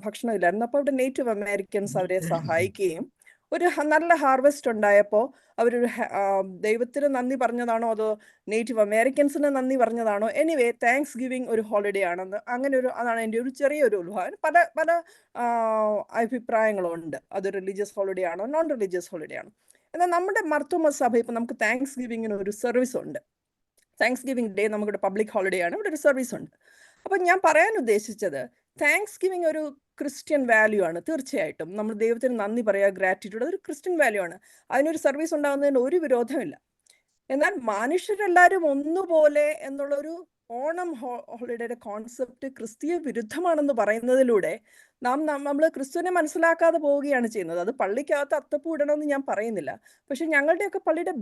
ഭക്ഷണമില്ലായിരുന്നു. അപ്പോൾ ഇവിടെ നേറ്റീവ് അമേരിക്കൻസ് അവരെ സഹായിക്കുകയും ഒരു നല്ല ഹാർവെസ്റ്റ് ഉണ്ടായപ്പോൾ അവരൊരു ദൈവത്തിന് നന്ദി പറഞ്ഞതാണോ അതോ നേറ്റീവ് അമേരിക്കൻസിന് നന്ദി പറഞ്ഞതാണോ, എനിവേ താങ്ക്സ് ഗിവിംഗ് ഒരു ഹോളിഡേ ആണെന്ന്, അങ്ങനെ ഒരു അതാണ് എൻ്റെ ഒരു ചെറിയൊരു ഊഹം. പല പല അഭിപ്രായങ്ങളുണ്ട്. അത് റിലീജിയസ് ഹോളിഡേ ആണോ നോൺ റിലീജിയസ് ഹോളിഡേ ആണോ. എന്നാൽ നമ്മുടെ മർത്തോമ സഭ ഇപ്പം നമുക്ക് താങ്ക്സ് ഗിവിങ്ങിന് ഒരു സർവീസ് ഉണ്ട്. താങ്ക്സ് ഗിവിംഗ് ഡേ നമുക്കിവിടെ പബ്ലിക് ഹോളിഡേ ആണ്, ഇവിടെ ഒരു സർവീസ് ഉണ്ട്. അപ്പം ഞാൻ പറയാൻ ഉദ്ദേശിച്ചത്, താങ്ക്സ് ഗിവിംഗ് ഒരു ക്രിസ്ത്യൻ വാല്യൂ ആണ്. തീർച്ചയായിട്ടും നമ്മൾ ദൈവത്തിന് നന്ദി പറയുക, ഗ്രാറ്റിറ്റ്യൂഡ്, അതൊരു ക്രിസ്ത്യൻ വാല്യൂ ആണ്. അതിനൊരു സർവീസ് ഉണ്ടാകുന്നതിന് ഒരു വിരോധമില്ല. എന്നാൽ മനുഷ്യരെല്ലാവരും ഒന്നുപോലെ എന്നുള്ളൊരു ഓണം ഹോളിഡേയുടെ കോൺസെപ്റ്റ് ക്രിസ്തീയ വിരുദ്ധമാണെന്ന് പറയുന്നതിലൂടെ നമ്മൾ ക്രിസ്തുവിനെ മനസ്സിലാക്കാതെ പോവുകയാണ് ചെയ്യുന്നത്. അത് പള്ളിക്കകത്ത് അത്തപ്പൂ ഇടണമെന്ന് ഞാൻ പറയുന്നില്ല. പക്ഷെ ഞങ്ങളുടെയൊക്കെ പള്ളിയുടെ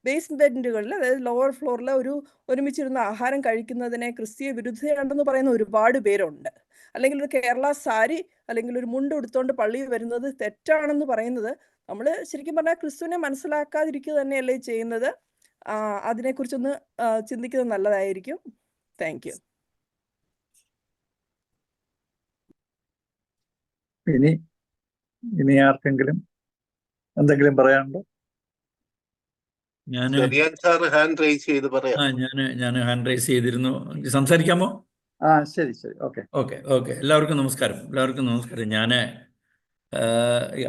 ബേസ്മെന്റുകളിൽ അതായത് ലോവർ ഫ്ലോറിൽ ഒരുമിച്ചിരുന്ന് ആഹാരം കഴിക്കുന്നതിനെ ക്രിസ്തീയ വിരുദ്ധതയാണെന്ന് പറയുന്ന ഒരുപാട് പേരുണ്ട്. അല്ലെങ്കിൽ ഒരു കേരള സാരി അല്ലെങ്കിൽ ഒരു മുണ്ട് ഉടുത്തോണ്ട് പള്ളിയിൽ വരുന്നത് തെറ്റാണെന്ന് പറയുന്നത് നമ്മൾ ശരിക്കും പറഞ്ഞാൽ ക്രിസ്തുവിനെ മനസ്സിലാക്കാതിരിക്കുക തന്നെയല്ലേ ചെയ്യുന്നത്. അതിനെക്കുറിച്ചൊന്ന് ചിന്തിക്കുന്നത് നല്ലതായിരിക്കും. Thank you. ഇനി ആർക്കെങ്കിലും എന്തെങ്കിലും പറയാനുണ്ടോ? ഞാൻ ഹാൻഡ് റൈസ് ചെയ്ത് പറയാം. ഞാൻ ഹാൻഡ് റൈസ് ചെയ്തിരുന്നു. സംസാരിക്കാമോ? ശരി ശരി, ഓക്കെ ഓക്കെ ഓക്കെ. എല്ലാവർക്കും നമസ്കാരം. ഞാൻ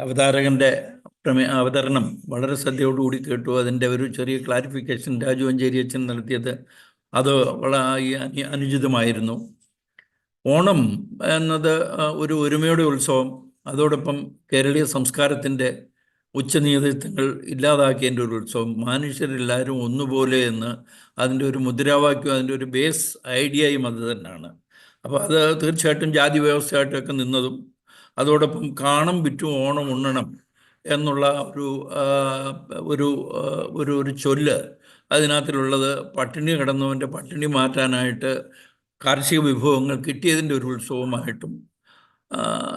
അവതാരകന്റെ അവതരണം വളരെ ശ്രദ്ധയോടുകൂടി കേട്ടു. അതിൻ്റെ ഒരു ചെറിയ ക്ലാരിഫിക്കേഷൻ രാജു അഞ്ചേരി അച്ഛൻ നടത്തിയത് അത് വളരെ അനുചിതമായിരുന്നു. ഓണം എന്നത് ഒരു ഒരുമയുടെ ഉത്സവം, അതോടൊപ്പം കേരളീയ സംസ്കാരത്തിൻ്റെ ഉച്ചനീതിത്വങ്ങൾ ഇല്ലാതാക്കിയതിൻ്റെ ഒരു ഉത്സവം, മനുഷ്യരെല്ലാവരും ഒന്നുപോലെ എന്ന് അതിൻ്റെ ഒരു മുദ്രാവാക്യം, അതിൻ്റെ ഒരു ബേസ് ഐഡിയയും അത് തന്നെയാണ്. അപ്പോൾ അത് തീർച്ചയായിട്ടും ജാതി വ്യവസ്ഥയായിട്ടൊക്കെ നിന്നതും, അതോടൊപ്പം കാണം വിറ്റും ഓണം ഉണ്ണണം എന്നുള്ള ഒരു ചൊല്ല് അതിനകത്തിലുള്ളത് പട്ടിണി കിടന്നവൻ്റെ പട്ടിണി മാറ്റാനായിട്ട് കാർഷിക വിഭവങ്ങൾ കിട്ടിയതിൻ്റെ ഒരു ഉത്സവമായിട്ടും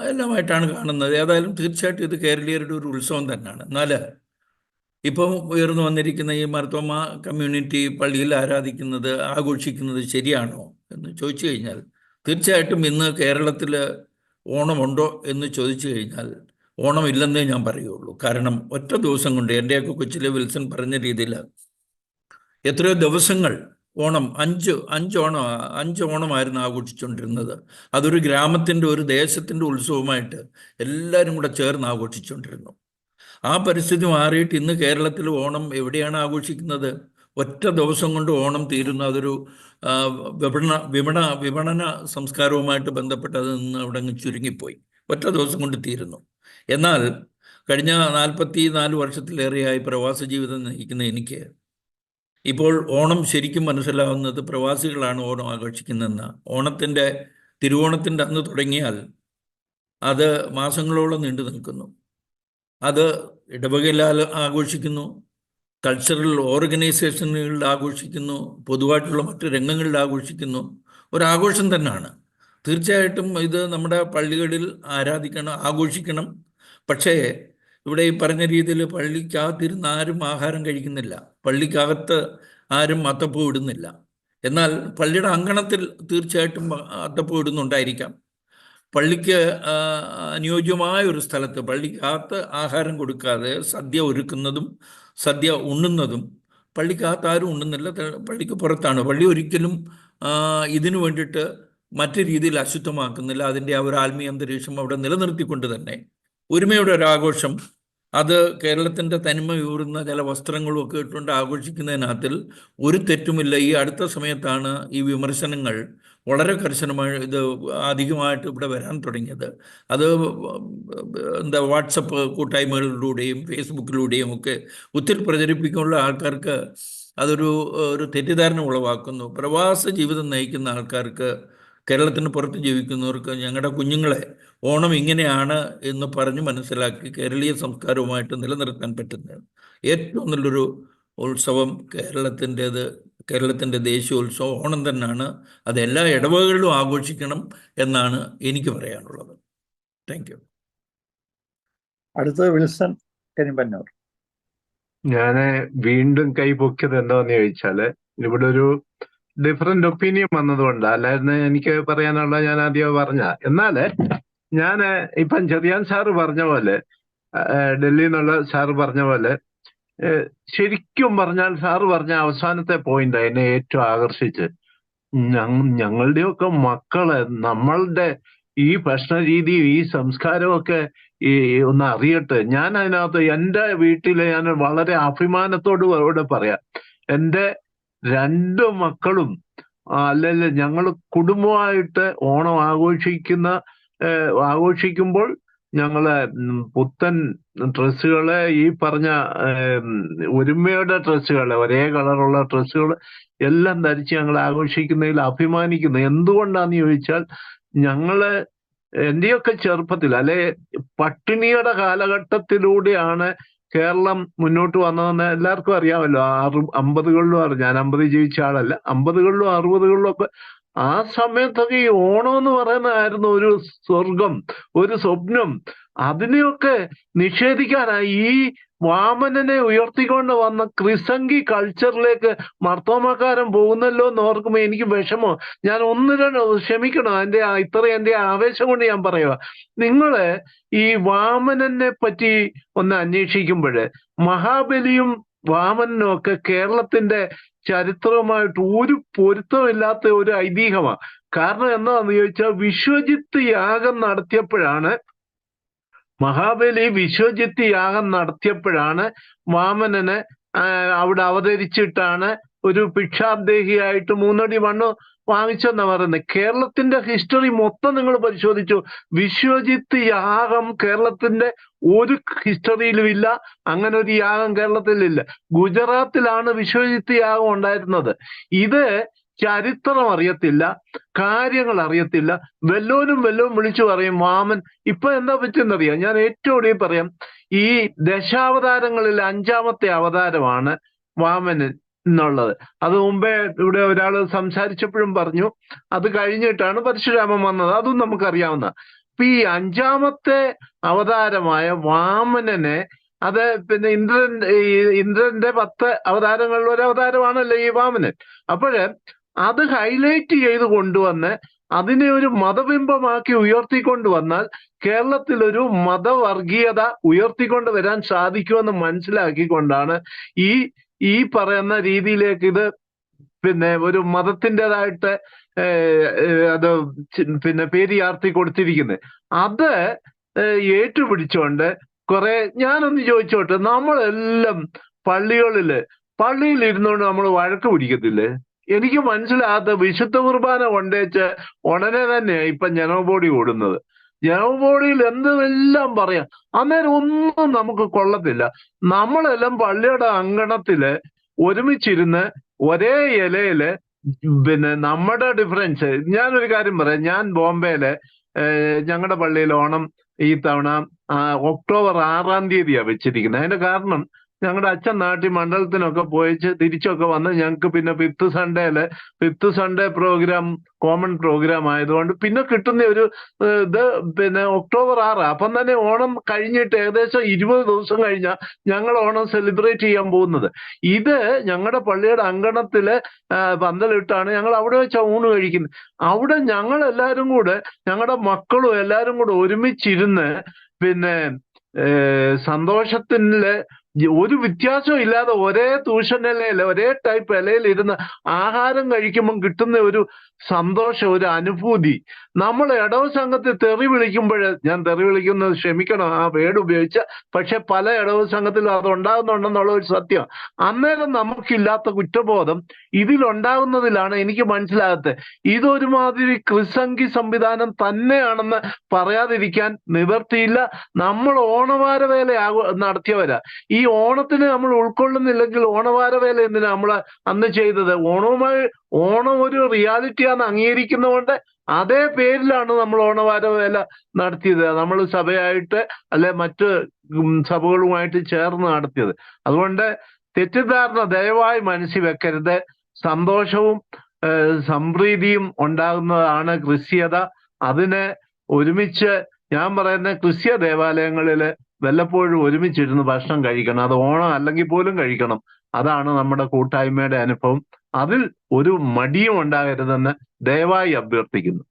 എല്ലാമായിട്ടാണ് കാണുന്നത്. ഏതായാലും തീർച്ചയായിട്ടും ഇത് കേരളീയരുടെ ഒരു ഉത്സവം തന്നെയാണ്. എന്നാൽ ഇപ്പം ഉയർന്നു വന്നിരിക്കുന്ന ഈ മാർത്തോമ കമ്മ്യൂണിറ്റി പള്ളിയിൽ ആരാധിക്കുന്നത്, ആഘോഷിക്കുന്നത് ശരിയാണോ എന്ന് ചോദിച്ചു കഴിഞ്ഞാൽ തീർച്ചയായിട്ടും ഇന്ന് കേരളത്തിൽ ഓണമുണ്ടോ എന്ന് ചോദിച്ചു കഴിഞ്ഞാൽ ഓണമില്ലെന്നേ ഞാൻ പറയുള്ളൂ. കാരണം ഒറ്റ ദിവസം കൊണ്ട് എൻ്റെയൊക്കെ കൊച്ചിലെ വിൽസൺ പറഞ്ഞ രീതിയിൽ എത്രയോ ദിവസങ്ങൾ ഓണം, അഞ്ച് ഓണമായിരുന്നു ആഘോഷിച്ചുകൊണ്ടിരുന്നത്. അതൊരു ഗ്രാമത്തിൻ്റെ ഒരു ദേശത്തിൻ്റെ ഉത്സവമായിട്ട് എല്ലാവരും കൂടെ ചേർന്ന് ആഘോഷിച്ചുകൊണ്ടിരുന്നു. ആ പരിസ്ഥിതി മാറിയിട്ട് ഇന്ന് കേരളത്തിൽ ഓണം എവിടെയാണ് ആഘോഷിക്കുന്നത്? ഒറ്റ ദിവസം കൊണ്ട് ഓണം തീരുന്നു. അതൊരു വിപണന സംസ്കാരവുമായിട്ട് ബന്ധപ്പെട്ട് അത് നിന്ന് അവിടെ അങ്ങ് ചുരുങ്ങിപ്പോയി. ഒറ്റ ദിവസം കൊണ്ട് തീരുന്നു. എന്നാൽ കഴിഞ്ഞ 44 വർഷത്തിലേറെയായി പ്രവാസ ജീവിതം നയിക്കുന്ന എനിക്ക് ഇപ്പോൾ ഓണം ശരിക്കും മനസ്സിലാവുന്നത് പ്രവാസികളാണ് ഓണം ആഘോഷിക്കുന്നതെന്ന്. തിരുവോണത്തിൻ്റെ അന്ന് തുടങ്ങിയാൽ അത് മാസങ്ങളോളം നീണ്ടു നിൽക്കുന്നു. അത് ഇടവകയിൽ ആഘോഷിക്കുന്നു, കൾച്ചറൽ ഓർഗനൈസേഷനുകളിൽ ആഘോഷിക്കുന്നു, പൊതുവായിട്ടുള്ള മറ്റു രംഗങ്ങളിൽ ആഘോഷിക്കുന്നു. ഒരാഘോഷം തന്നെയാണ്. തീർച്ചയായിട്ടും ഇത് നമ്മുടെ പള്ളികളിൽ ആരാധിക്കണം, ആഘോഷിക്കണം. പക്ഷേ ഇവിടെ ഈ പറഞ്ഞ രീതിയിൽ പള്ളിക്കകത്തിരുന്ന് ആരും ആഹാരം കഴിക്കുന്നില്ല, പള്ളിക്കകത്ത് ആരും അത്തപ്പൂ ഇടുന്നില്ല. എന്നാൽ പള്ളിയുടെ അങ്കണത്തിൽ തീർച്ചയായിട്ടും അത്തപ്പൂ ഇടുന്നുണ്ടായിരിക്കാം. പള്ളിക്ക് അനുയോജ്യമായ ഒരു സ്ഥലത്ത് പള്ളിക്കകത്ത് ആഹാരം കൊടുക്കാതെ സദ്യ ഒരുക്കുന്നതും സദ്യ ഉണ്ണുന്നതും, പള്ളിക്കകത്ത് ആരും ഉണ്ണുന്നില്ല, പള്ളിക്ക് പുറത്താണ്. പള്ളി ഒരിക്കലും ഇതിനു വേണ്ടിയിട്ട് മറ്റു രീതിയിൽ അശുദ്ധമാക്കുന്നില്ല. അതിൻ്റെ ആ ഒരു ആത്മീയ അന്തരീക്ഷം അവിടെ നിലനിർത്തിക്കൊണ്ട് തന്നെ ഒരുമയുടെ ഒരാഘോഷം, അത് കേരളത്തിൻ്റെ തനിമയൂറുന്ന ചില വസ്ത്രങ്ങളും ഒക്കെ ഇട്ടുകൊണ്ട് ആഘോഷിക്കുന്നതിനകത്തിൽ ഒരു തെറ്റുമില്ല. ഈ അടുത്ത സമയത്താണ് ഈ വിമർശനങ്ങൾ വളരെ കർശനമായി ഇത് അധികമായിട്ട് ഇവിടെ വരാൻ തുടങ്ങിയത്. അത് എന്താ വാട്സപ്പ് കൂട്ടായ്മകളിലൂടെയും ഫേസ്ബുക്കിലൂടെയും ഒക്കെ ഒത്തിരി പ്രചരിപ്പിക്കാനുള്ള ആൾക്കാർക്ക് അതൊരു തെറ്റിദ്ധാരണ ഉളവാക്കുന്നു. പ്രവാസ ജീവിതം നയിക്കുന്ന ആൾക്കാർക്ക്, കേരളത്തിന് പുറത്ത് ജീവിക്കുന്നവർക്ക് ഞങ്ങളുടെ കുഞ്ഞുങ്ങളെ ഓണം ഇങ്ങനെയാണ് എന്ന് പറഞ്ഞ് മനസ്സിലാക്കി കേരളീയ സംസ്കാരവുമായിട്ട് നിലനിർത്താൻ പറ്റുന്നത് ഏറ്റവും നല്ലൊരു ഉത്സവം കേരളത്തിൻ്റെ ദേശീയോത്സവം ഓണം തന്നെയാണ്. അത് എല്ലാ ഇടവകളിലും ആഘോഷിക്കണം എന്നാണ് എനിക്ക് പറയാനുള്ളത്. Thank you. അടുത്തത് വിൽസൺ കരിമ്പന്നൂർ. ഞാൻ വീണ്ടും കൈപൊക്കിയത് എന്താന്ന് ചോദിച്ചാല്, ഇവിടെ ഒരു ഡിഫറെന്റ് ഒപ്പീനിയൻ വന്നതുകൊണ്ട് അല്ലായിരുന്നു എനിക്ക് പറയാനുള്ള, ഞാൻ ആദ്യം പറഞ്ഞ. എന്നാല് ഞാന് ഇപ്പം ചെറിയാൻ സാറ് പറഞ്ഞ പോലെ, ഡൽഹിയിൽ നിന്നുള്ള സാറ് പറഞ്ഞ പോലെ, ശരിക്കും പറഞ്ഞാൽ സാറ് പറഞ്ഞ അവസാനത്തെ പോയിന്റ് എന്നെ ഏറ്റവും ആകർഷിച്ച്. ഞങ്ങളുടെയൊക്കെ മക്കള് നമ്മളുടെ ഈ ഭക്ഷണ രീതിയും ഈ സംസ്കാരവും ഒക്കെ ഒന്ന് അറിയട്ടെ. ഞാൻ അതിനകത്ത് എൻ്റെ വീട്ടില് ഞാൻ വളരെ അഭിമാനത്തോട് കൂടെ പറയാം, എൻ്റെ 2 മക്കളും അല്ലെങ്കിൽ ഞങ്ങൾ കുടുംബമായിട്ട് ഓണം ആഘോഷിക്കുമ്പോൾ ഞങ്ങള് പുത്തൻ ഡ്രസ്സുകള്, ഈ പറഞ്ഞ ഒരുമയുടെ ഡ്രസ്സുകള്, ഒരേ കളറുള്ള ഡ്രസ്സുകൾ എല്ലാം ധരിച്ച് ഞങ്ങൾ ആഘോഷിക്കുന്നതിൽ അഭിമാനിക്കുന്നു. എന്തുകൊണ്ടാന്ന് ചോദിച്ചാൽ, ഞങ്ങള് എന്റെയൊക്കെ ചെറുപ്പത്തിൽ അല്ലെ പട്ടിണിയുടെ കാലഘട്ടത്തിലൂടെയാണ് കേരളം മുന്നോട്ട് വന്നതെന്ന് എല്ലാവർക്കും അറിയാമല്ലോ. 50കളിലും ഞാൻ 50 ജീവിച്ച ആളല്ല, 50കളിലും 60കളിലും ഒക്കെ ആ സമയത്തൊക്കെ ഈ ഓണം എന്ന് പറയുന്നതായിരുന്നു ഒരു സ്വർഗം, ഒരു സ്വപ്നം. അതിനെയൊക്കെ നിഷേധിക്കാനായി ഈ വാമനനെ ഉയർത്തിക്കൊണ്ട് വന്ന ക്രിസംഗി കൾച്ചറിലേക്ക് മർത്തോമാക്കാരൻ പോകുന്നല്ലോ എന്ന് ഓർക്കുമ്പോ എനിക്ക് വിഷമോ. ഞാൻ ക്ഷമിക്കണം, എന്റെ ആവേശം കൊണ്ട് ഞാൻ പറയുക. നിങ്ങള് ഈ വാമനനെ പറ്റി ഒന്ന് അന്വേഷിക്കുമ്പോഴ് മഹാബലിയും വാമനനും ഒക്കെ കേരളത്തിന്റെ ചരിത്രവുമായിട്ട് ഒരു പൊരുത്തമില്ലാത്ത ഒരു ഐതിഹ്യമാണ്. കാരണം എന്താണെന്ന് ചോദിച്ചാൽ, വിശ്വജിത്ത് യാഗം നടത്തിയപ്പോഴാണ് വാമനനെ അവിടെ അവതരിച്ചിട്ടാണ് ഒരു ഭിക്ഷാബ്ദേഹിയായിട്ട് 3 അടി മണ്ണ് വാങ്ങിച്ചെന്നാ പറയുന്നത്. കേരളത്തിന്റെ ഹിസ്റ്ററി മൊത്തം നിങ്ങൾ പരിശോധിച്ചു, വിശ്വജിത്ത് യാഗം കേരളത്തിന്റെ ഒരു ഹിസ്റ്ററിയിലും ഇല്ല. അങ്ങനെ ഒരു യാഗം കേരളത്തിലില്ല. ഗുജറാത്തിലാണ് വിശ്വജിത്ത് യാഗം ഉണ്ടായിരുന്നത്. ഇത് ചരിത്രം അറിയത്തില്ല, കാര്യങ്ങൾ അറിയത്തില്ല. വല്ലോനും വിളിച്ചു പറയും വാമൻ. ഇപ്പൊ എന്താ പറ്റുന്നറിയാം, ഞാൻ ഏറ്റവും ഒടുവിൽ പറയാം, ഈ ദശാവതാരങ്ങളിൽ 5ാമത്തെ അവതാരമാണ് വാമനൻ എന്നുള്ളത്. അത് മുമ്പേ ഇവിടെ ഒരാൾ സംസാരിച്ചപ്പോഴും പറഞ്ഞു, അത് കഴിഞ്ഞിട്ടാണ് പരശുരാമൻ വന്നത്. അതും നമുക്കറിയാവുന്ന. ഇപ്പൊ ഈ 5ാമത്തെ അവതാരമായ വാമനനെ, അത് പിന്നെ ഇന്ദ്രന്റെ 10 അവതാരങ്ങളിൽ ഒരു അവതാരമാണല്ലോ ഈ വാമനൻ. അപ്പോഴ് അത് ഹൈലൈറ്റ് ചെയ്ത് കൊണ്ടുവന്ന് അതിനെ ഒരു മതബിംബമാക്കി ഉയർത്തിക്കൊണ്ടുവന്നാൽ കേരളത്തിൽ ഒരു മതവർഗീയത ഉയർത്തിക്കൊണ്ട് വരാൻ സാധിക്കുമെന്ന് മനസ്സിലാക്കിക്കൊണ്ടാണ് ഈ പറയുന്ന രീതിയിലേക്ക് ഇത് പിന്നെ ഒരു മതത്തിൻ്റെതായിട്ട് അത് പിന്നെ പേര് ചാർത്തി കൊടുത്തിരിക്കുന്നത്. അത് ഏറ്റുപിടിച്ചുകൊണ്ട് കുറെ, ഞാനൊന്ന് ചോദിച്ചോട്ടെ, നമ്മളെല്ലാം പള്ളിയിൽ ഇരുന്നുകൊണ്ട് നമ്മൾ വഴക്ക് പിടിക്കത്തില്ലേ? എനിക്ക് മനസ്സിലാകാത്ത, വിശുദ്ധ കുർബാന കൊണ്ടേച്ച് ഉടനെ തന്നെ ഇപ്പൊ ജനബോഡി ഓടുന്നത്. ജനബോഡിയിൽ എന്തെല്ലാം പറയാം, അന്നേരം ഒന്നും നമുക്ക് കൊള്ളത്തില്ല. നമ്മളെല്ലാം പള്ളിയുടെ അങ്കണത്തില് ഒരുമിച്ചിരുന്ന് ഒരേ ഇലയില് പിന്നെ നമ്മുടെ ഡിഫറൻസ്. ഞാനൊരു കാര്യം പറയാം, ഞാൻ ബോംബെയില് ഞങ്ങളുടെ പള്ളിയിൽ ഓണം ഈ തവണ ഒക്ടോബർ 6-ാം തീയതിയാണ് വെച്ചിരിക്കുന്നത്. അതിന്റെ കാരണം ഞങ്ങളുടെ അച്ഛൻ നാട്ടിൽ മണ്ഡലത്തിനൊക്കെ പോയിച്ച് തിരിച്ചൊക്കെ വന്ന് ഞങ്ങൾക്ക് പിന്നെ fifth Sunday programme common programme ആയതുകൊണ്ട് പിന്നെ കിട്ടുന്ന ഒരു ഇത് പിന്നെ ഒക്ടോബർ 6 അപ്പം തന്നെ ഓണം കഴിഞ്ഞിട്ട് ഏകദേശം 20 ദിവസം കഴിഞ്ഞാൽ ഞങ്ങൾ ഓണം സെലിബ്രേറ്റ് ചെയ്യാൻ പോകുന്നത്. ഇത് ഞങ്ങളുടെ പള്ളിയുടെ അങ്കണത്തില് പന്തലിട്ടാണ് ഞങ്ങൾ അവിടെ വെച്ചാണ് ഊണ് കഴിക്കുന്നത്. അവിടെ ഞങ്ങൾ എല്ലാവരും കൂടെ ഞങ്ങളുടെ മക്കളും എല്ലാവരും കൂടെ ഒരുമിച്ചിരുന്ന് പിന്നെ സന്തോഷത്തില് ഒരു വ്യത്യാസവും ഇല്ലാതെ ഒരേ തൂഷനിലയിൽ ഒരേ ടൈപ്പ് ഇലയിൽ ഇരുന്ന് ആഹാരം കഴിക്കുമ്പം കിട്ടുന്ന ഒരു സന്തോഷം, ഒരു അനുഭൂതി. നമ്മൾ ഇടവ സംഘത്തിൽ തെറി വിളിക്കുമ്പോൾ, ഞാൻ തെറി വിളിക്കുന്നത് ക്ഷമിക്കണം ആ വേർഡ് ഉപയോഗിച്ച, പക്ഷെ പല ഇടവ സംഘത്തിലും അത് ഉണ്ടാകുന്നുണ്ടെന്നുള്ള ഒരു സത്യം. അന്നേരം നമുക്കില്ലാത്ത കുറ്റബോധം ഇതിലുണ്ടാകുന്നതിലാണ് എനിക്ക് മനസ്സിലാകത്തെ. ഇതൊരുമാതിരി ക്രിസംഗി സംവിധാനം തന്നെയാണെന്ന് പറയാതിരിക്കാൻ നിവർത്തിയില്ല. നമ്മൾ ഓണവാരവേല നടത്തിയവരാ. ഈ ഓണത്തിന് നമ്മൾ ഉൾക്കൊള്ളുന്നില്ലെങ്കിൽ ഓണവാരവേല എന്തിനാ നമ്മൾ അന്ന് ചെയ്തത്? ഓണം ഒരു റിയാലിറ്റിയാന്ന് അംഗീകരിക്കുന്നതുകൊണ്ട് അതേ പേരിലാണ് നമ്മൾ ഓണവാരവേല നടത്തിയത്. നമ്മൾ സഭയായിട്ട് അല്ലെ മറ്റ് സഭകളുമായിട്ട് ചേർന്ന് നടത്തിയത്. അതുകൊണ്ട് തെറ്റിദ്ധാരണ ദയവായി മനസ്സിൽ വെക്കരുത്. സന്തോഷവും സംപ്രീതിയും ഉണ്ടാകുന്നതാണ് ക്രിസ്തീയത. അതിനെ ഒരുമിച്ച് ഞാൻ പറയുന്ന ക്രിസ്തീയ ദേവാലയങ്ങളിൽ വല്ലപ്പോഴും ഒരുമിച്ചിരുന്ന് ഭക്ഷണം കഴിക്കണം. അത് ഓണം അല്ലെങ്കിൽ പോലും കഴിക്കണം. അതാണ് നമ്മുടെ കൂട്ടായ്മയുടെ അനുഭവം. അതിൽ ഒരു മടിയും ഉണ്ടാകരുതെന്ന് ദയവായി അഭ്യർത്ഥിക്കുന്നു.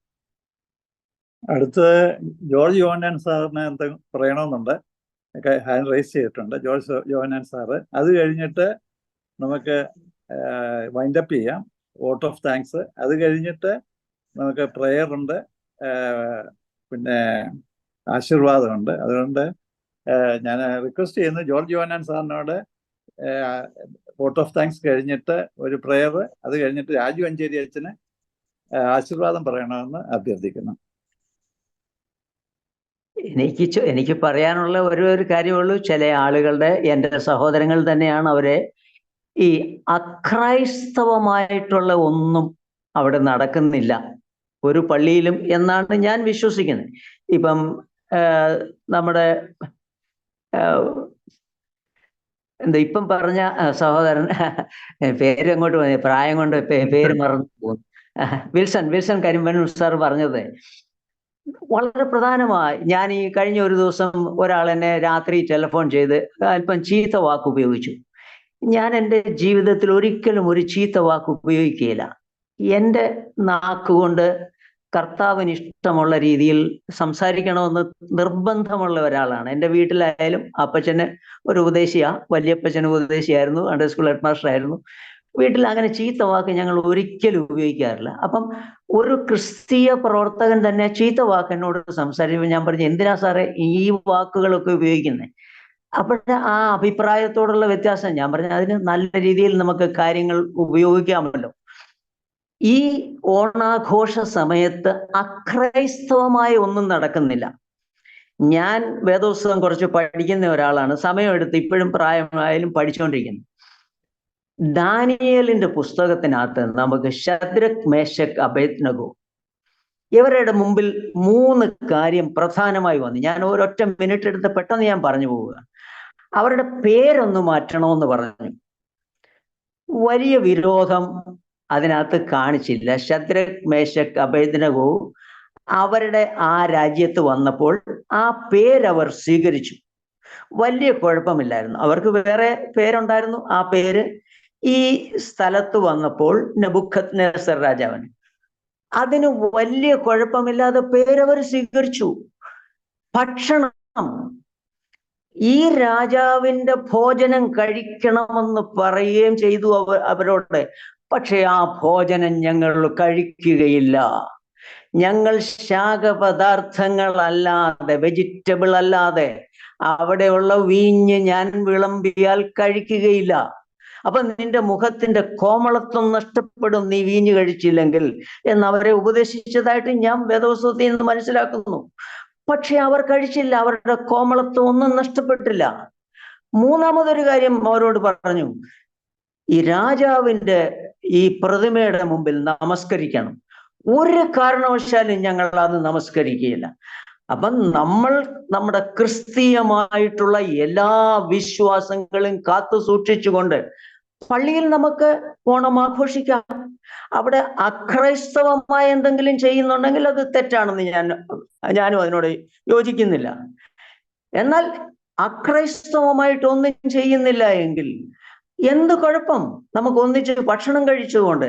അടുത്ത് ജോർജ് യോഹന്നാൻ സാറിന് എന്തെങ്കിലും പറയണമെന്നുണ്ട്. ഹാൻഡ് റൈസ് ചെയ്തിട്ടുണ്ട് ജോർജ് യോഹന്നാൻ സാറ്. അത് കഴിഞ്ഞിട്ട് നമുക്ക് വൈൻഡപ്പ് ചെയ്യാം. Vote of thanks. അത് കഴിഞ്ഞിട്ട് നമുക്ക് പ്രെയർ ഉണ്ട്, പിന്നെ ആശീർവാദമുണ്ട്. അതുകൊണ്ട് ഞാൻ റിക്വസ്റ്റ് ചെയ്യുന്നു ജോർജ് യോഹന്നാൻ സാറിനോട് വോട്ട് ഓഫ് താങ്ക്സ് കഴിഞ്ഞിട്ട് ഒരു പ്രെയർ, അത് കഴിഞ്ഞിട്ട് രാജു അഞ്ചേരി അച്ഛന് ആശീർവാദം പറയണമെന്ന് അഭ്യർത്ഥിക്കുന്നു. എനിക്ക് പറയാനുള്ള ഒരു കാര്യമുള്ളൂ. ചില ആളുകളുടെ, എൻ്റെ സഹോദരങ്ങൾ തന്നെയാണ്, അവരെ ഈ അക്രൈസ്തവമായിട്ടുള്ള ഒന്നും അവിടെ നടക്കുന്നില്ല ഒരു പള്ളിയിലും എന്നാണ് ഞാൻ വിശ്വസിക്കുന്നത്. ഇപ്പം നമ്മുടെ ഇപ്പം പറഞ്ഞ സഹോദരൻ, പേര് അങ്ങോട്ട് പ്രായം കൊണ്ട് പേര് മറന്നു പോകുന്നു, വിൽസൺ കരിമ്പൻ സാർ പറഞ്ഞത് വളരെ പ്രധാനമായി. ഞാൻ ഈ കഴിഞ്ഞ ഒരു ദിവസം ഒരാൾ എന്നെ രാത്രി ടെലിഫോൺ ചെയ്ത് അല്പം ചീത്ത വാക്ക് ഉപയോഗിച്ചു. ഞാൻ എൻ്റെ ജീവിതത്തിൽ ഒരിക്കലും ഒരു ചീത്ത വാക്ക് ഉപയോഗിക്കുകയില്ല. എൻ്റെ നാക്കുകൊണ്ട് കർത്താവിന് ഇഷ്ടമുള്ള രീതിയിൽ സംസാരിക്കണമെന്ന് നിർബന്ധമുള്ള ഒരാളാണ്. എൻ്റെ വീട്ടിലായാലും അപ്പച്ചന് ഒരു ഉപദേശിയാ, വല്യപ്പച്ചന് ഉപദേശിയായിരുന്നു, അണ്ടർ സ്കൂൾ ഹെഡ് മാസ്റ്റർ ആയിരുന്നു. വീട്ടിൽ അങ്ങനെ ചീത്ത വാക്ക് ഞങ്ങൾ ഒരിക്കലും ഉപയോഗിക്കാറില്ല. അപ്പം ഒരു ക്രിസ്തീയ പ്രവർത്തകൻ തന്നെ ചീത്ത വാക്ക് എന്നോട് സംസാരിക്കുമ്പോൾ ഞാൻ പറഞ്ഞു, എന്തിനാ സാറേ ഈ വാക്കുകളൊക്കെ ഉപയോഗിക്കുന്നത്? അപ്പോഴത്തെ ആ അഭിപ്രായത്തോടുള്ള വ്യത്യാസം ഞാൻ പറഞ്ഞു, അതിന് നല്ല രീതിയിൽ നമുക്ക് കാര്യങ്ങൾ ഉപയോഗിക്കാമല്ലോ. ഈ ഓണാഘോഷ സമയത്ത് അക്രൈസ്തവമായ ഒന്നും നടക്കുന്നില്ല. ഞാൻ വേദോത്സവം കുറച്ച് പഠിക്കുന്ന ഒരാളാണ്, സമയമെടുത്ത് ഇപ്പോഴും പ്രായമായാലും പഠിച്ചുകൊണ്ടിരിക്കുന്നു. ദാനിയേലിന്റെ പുസ്തകത്തിനകത്ത് നമുക്ക് ശദ്രക്, മേശക്, അബേദ്നഗോ ഇവരുടെ മുമ്പിൽ 3 കാര്യം പ്രധാനമായി വന്നു. ഞാൻ ഒരൊറ്റ മിനിറ്റ് എടുത്ത് പെട്ടെന്ന് ഞാൻ പറഞ്ഞു പോവുക. അവരുടെ പേരൊന്ന് മാറ്റണമെന്ന് പറഞ്ഞു. വലിയ വിരോധം അതിനകത്ത് കാണിച്ചില്ല. ശദ്രക്, മേശക്, അബേദ്നഗോ അവരുടെ ആ രാജ്യത്ത് വന്നപ്പോൾ ആ പേരവർ സ്വീകരിച്ചു. വലിയ കുഴപ്പമില്ലായിരുന്നു. അവർക്ക് വേറെ പേരുണ്ടായിരുന്നു. ആ പേര് ഈ സ്ഥലത്ത് വന്നപ്പോൾ നെബൂഖദ്നേസർ രാജാവിന്, അതിന് വലിയ കുഴപ്പമില്ലാതെ പേരവർ സ്വീകരിച്ചു. ഭക്ഷണം, ഈ രാജാവിന്റെ ഭോജനം കഴിക്കണമെന്ന് പറയുകയും ചെയ്തു അവരോട്. പക്ഷെ ആ ഭോജനം ഞങ്ങൾ കഴിക്കുകയില്ല. ഞങ്ങൾ ശാഖപദാർത്ഥങ്ങളല്ലാതെ, വെജിറ്റബിൾ അല്ലാതെ അവിടെയുള്ള വീഞ്ഞ് ഞാൻ വിളമ്പിയാൽ കഴിക്കുകയില്ല. അപ്പൊ നിന്റെ മുഖത്തിന്റെ കോമളത്വം നഷ്ടപ്പെടും നീ വീഞ്ഞ് കഴിച്ചില്ലെങ്കിൽ എന്ന് അവരെ ഉപദേശിച്ചതായിട്ട് ഞാൻ വേദോത്സവത്തിൽ നിന്ന് മനസ്സിലാക്കുന്നു. പക്ഷെ അവർ കഴിച്ചില്ല. അവരുടെ കോമളത്വം ഒന്നും നഷ്ടപ്പെട്ടില്ല. 3-മതൊരു കാര്യം അവരോട് പറഞ്ഞു, ഈ രാജാവിന്റെ ഈ പ്രതിമയുടെ മുമ്പിൽ നമസ്കരിക്കണം. ഒരു കാരണവശാലും ഞങ്ങൾ അത് നമസ്കരിക്കുകയില്ല. അപ്പം നമ്മൾ നമ്മുടെ ക്രിസ്തീയമായിട്ടുള്ള എല്ലാ വിശ്വാസങ്ങളും കാത്തു സൂക്ഷിച്ചുകൊണ്ട് പള്ളിയിൽ നമുക്ക് ഓണം ആഘോഷിക്കാം. അവിടെ അക്രൈസ്തവമായ എന്തെങ്കിലും ചെയ്യുന്നുണ്ടെങ്കിൽ അത് തെറ്റാണെന്ന് ഞാനും അതിനോട് യോജിക്കുന്നില്ല. എന്നാൽ അക്രൈസ്തവമായിട്ടൊന്നും ചെയ്യുന്നില്ല എങ്കിൽ എന്ത് കുഴപ്പം? നമുക്ക് ഒന്നിച്ച് ഭക്ഷണം കഴിച്ചുകൊണ്ട്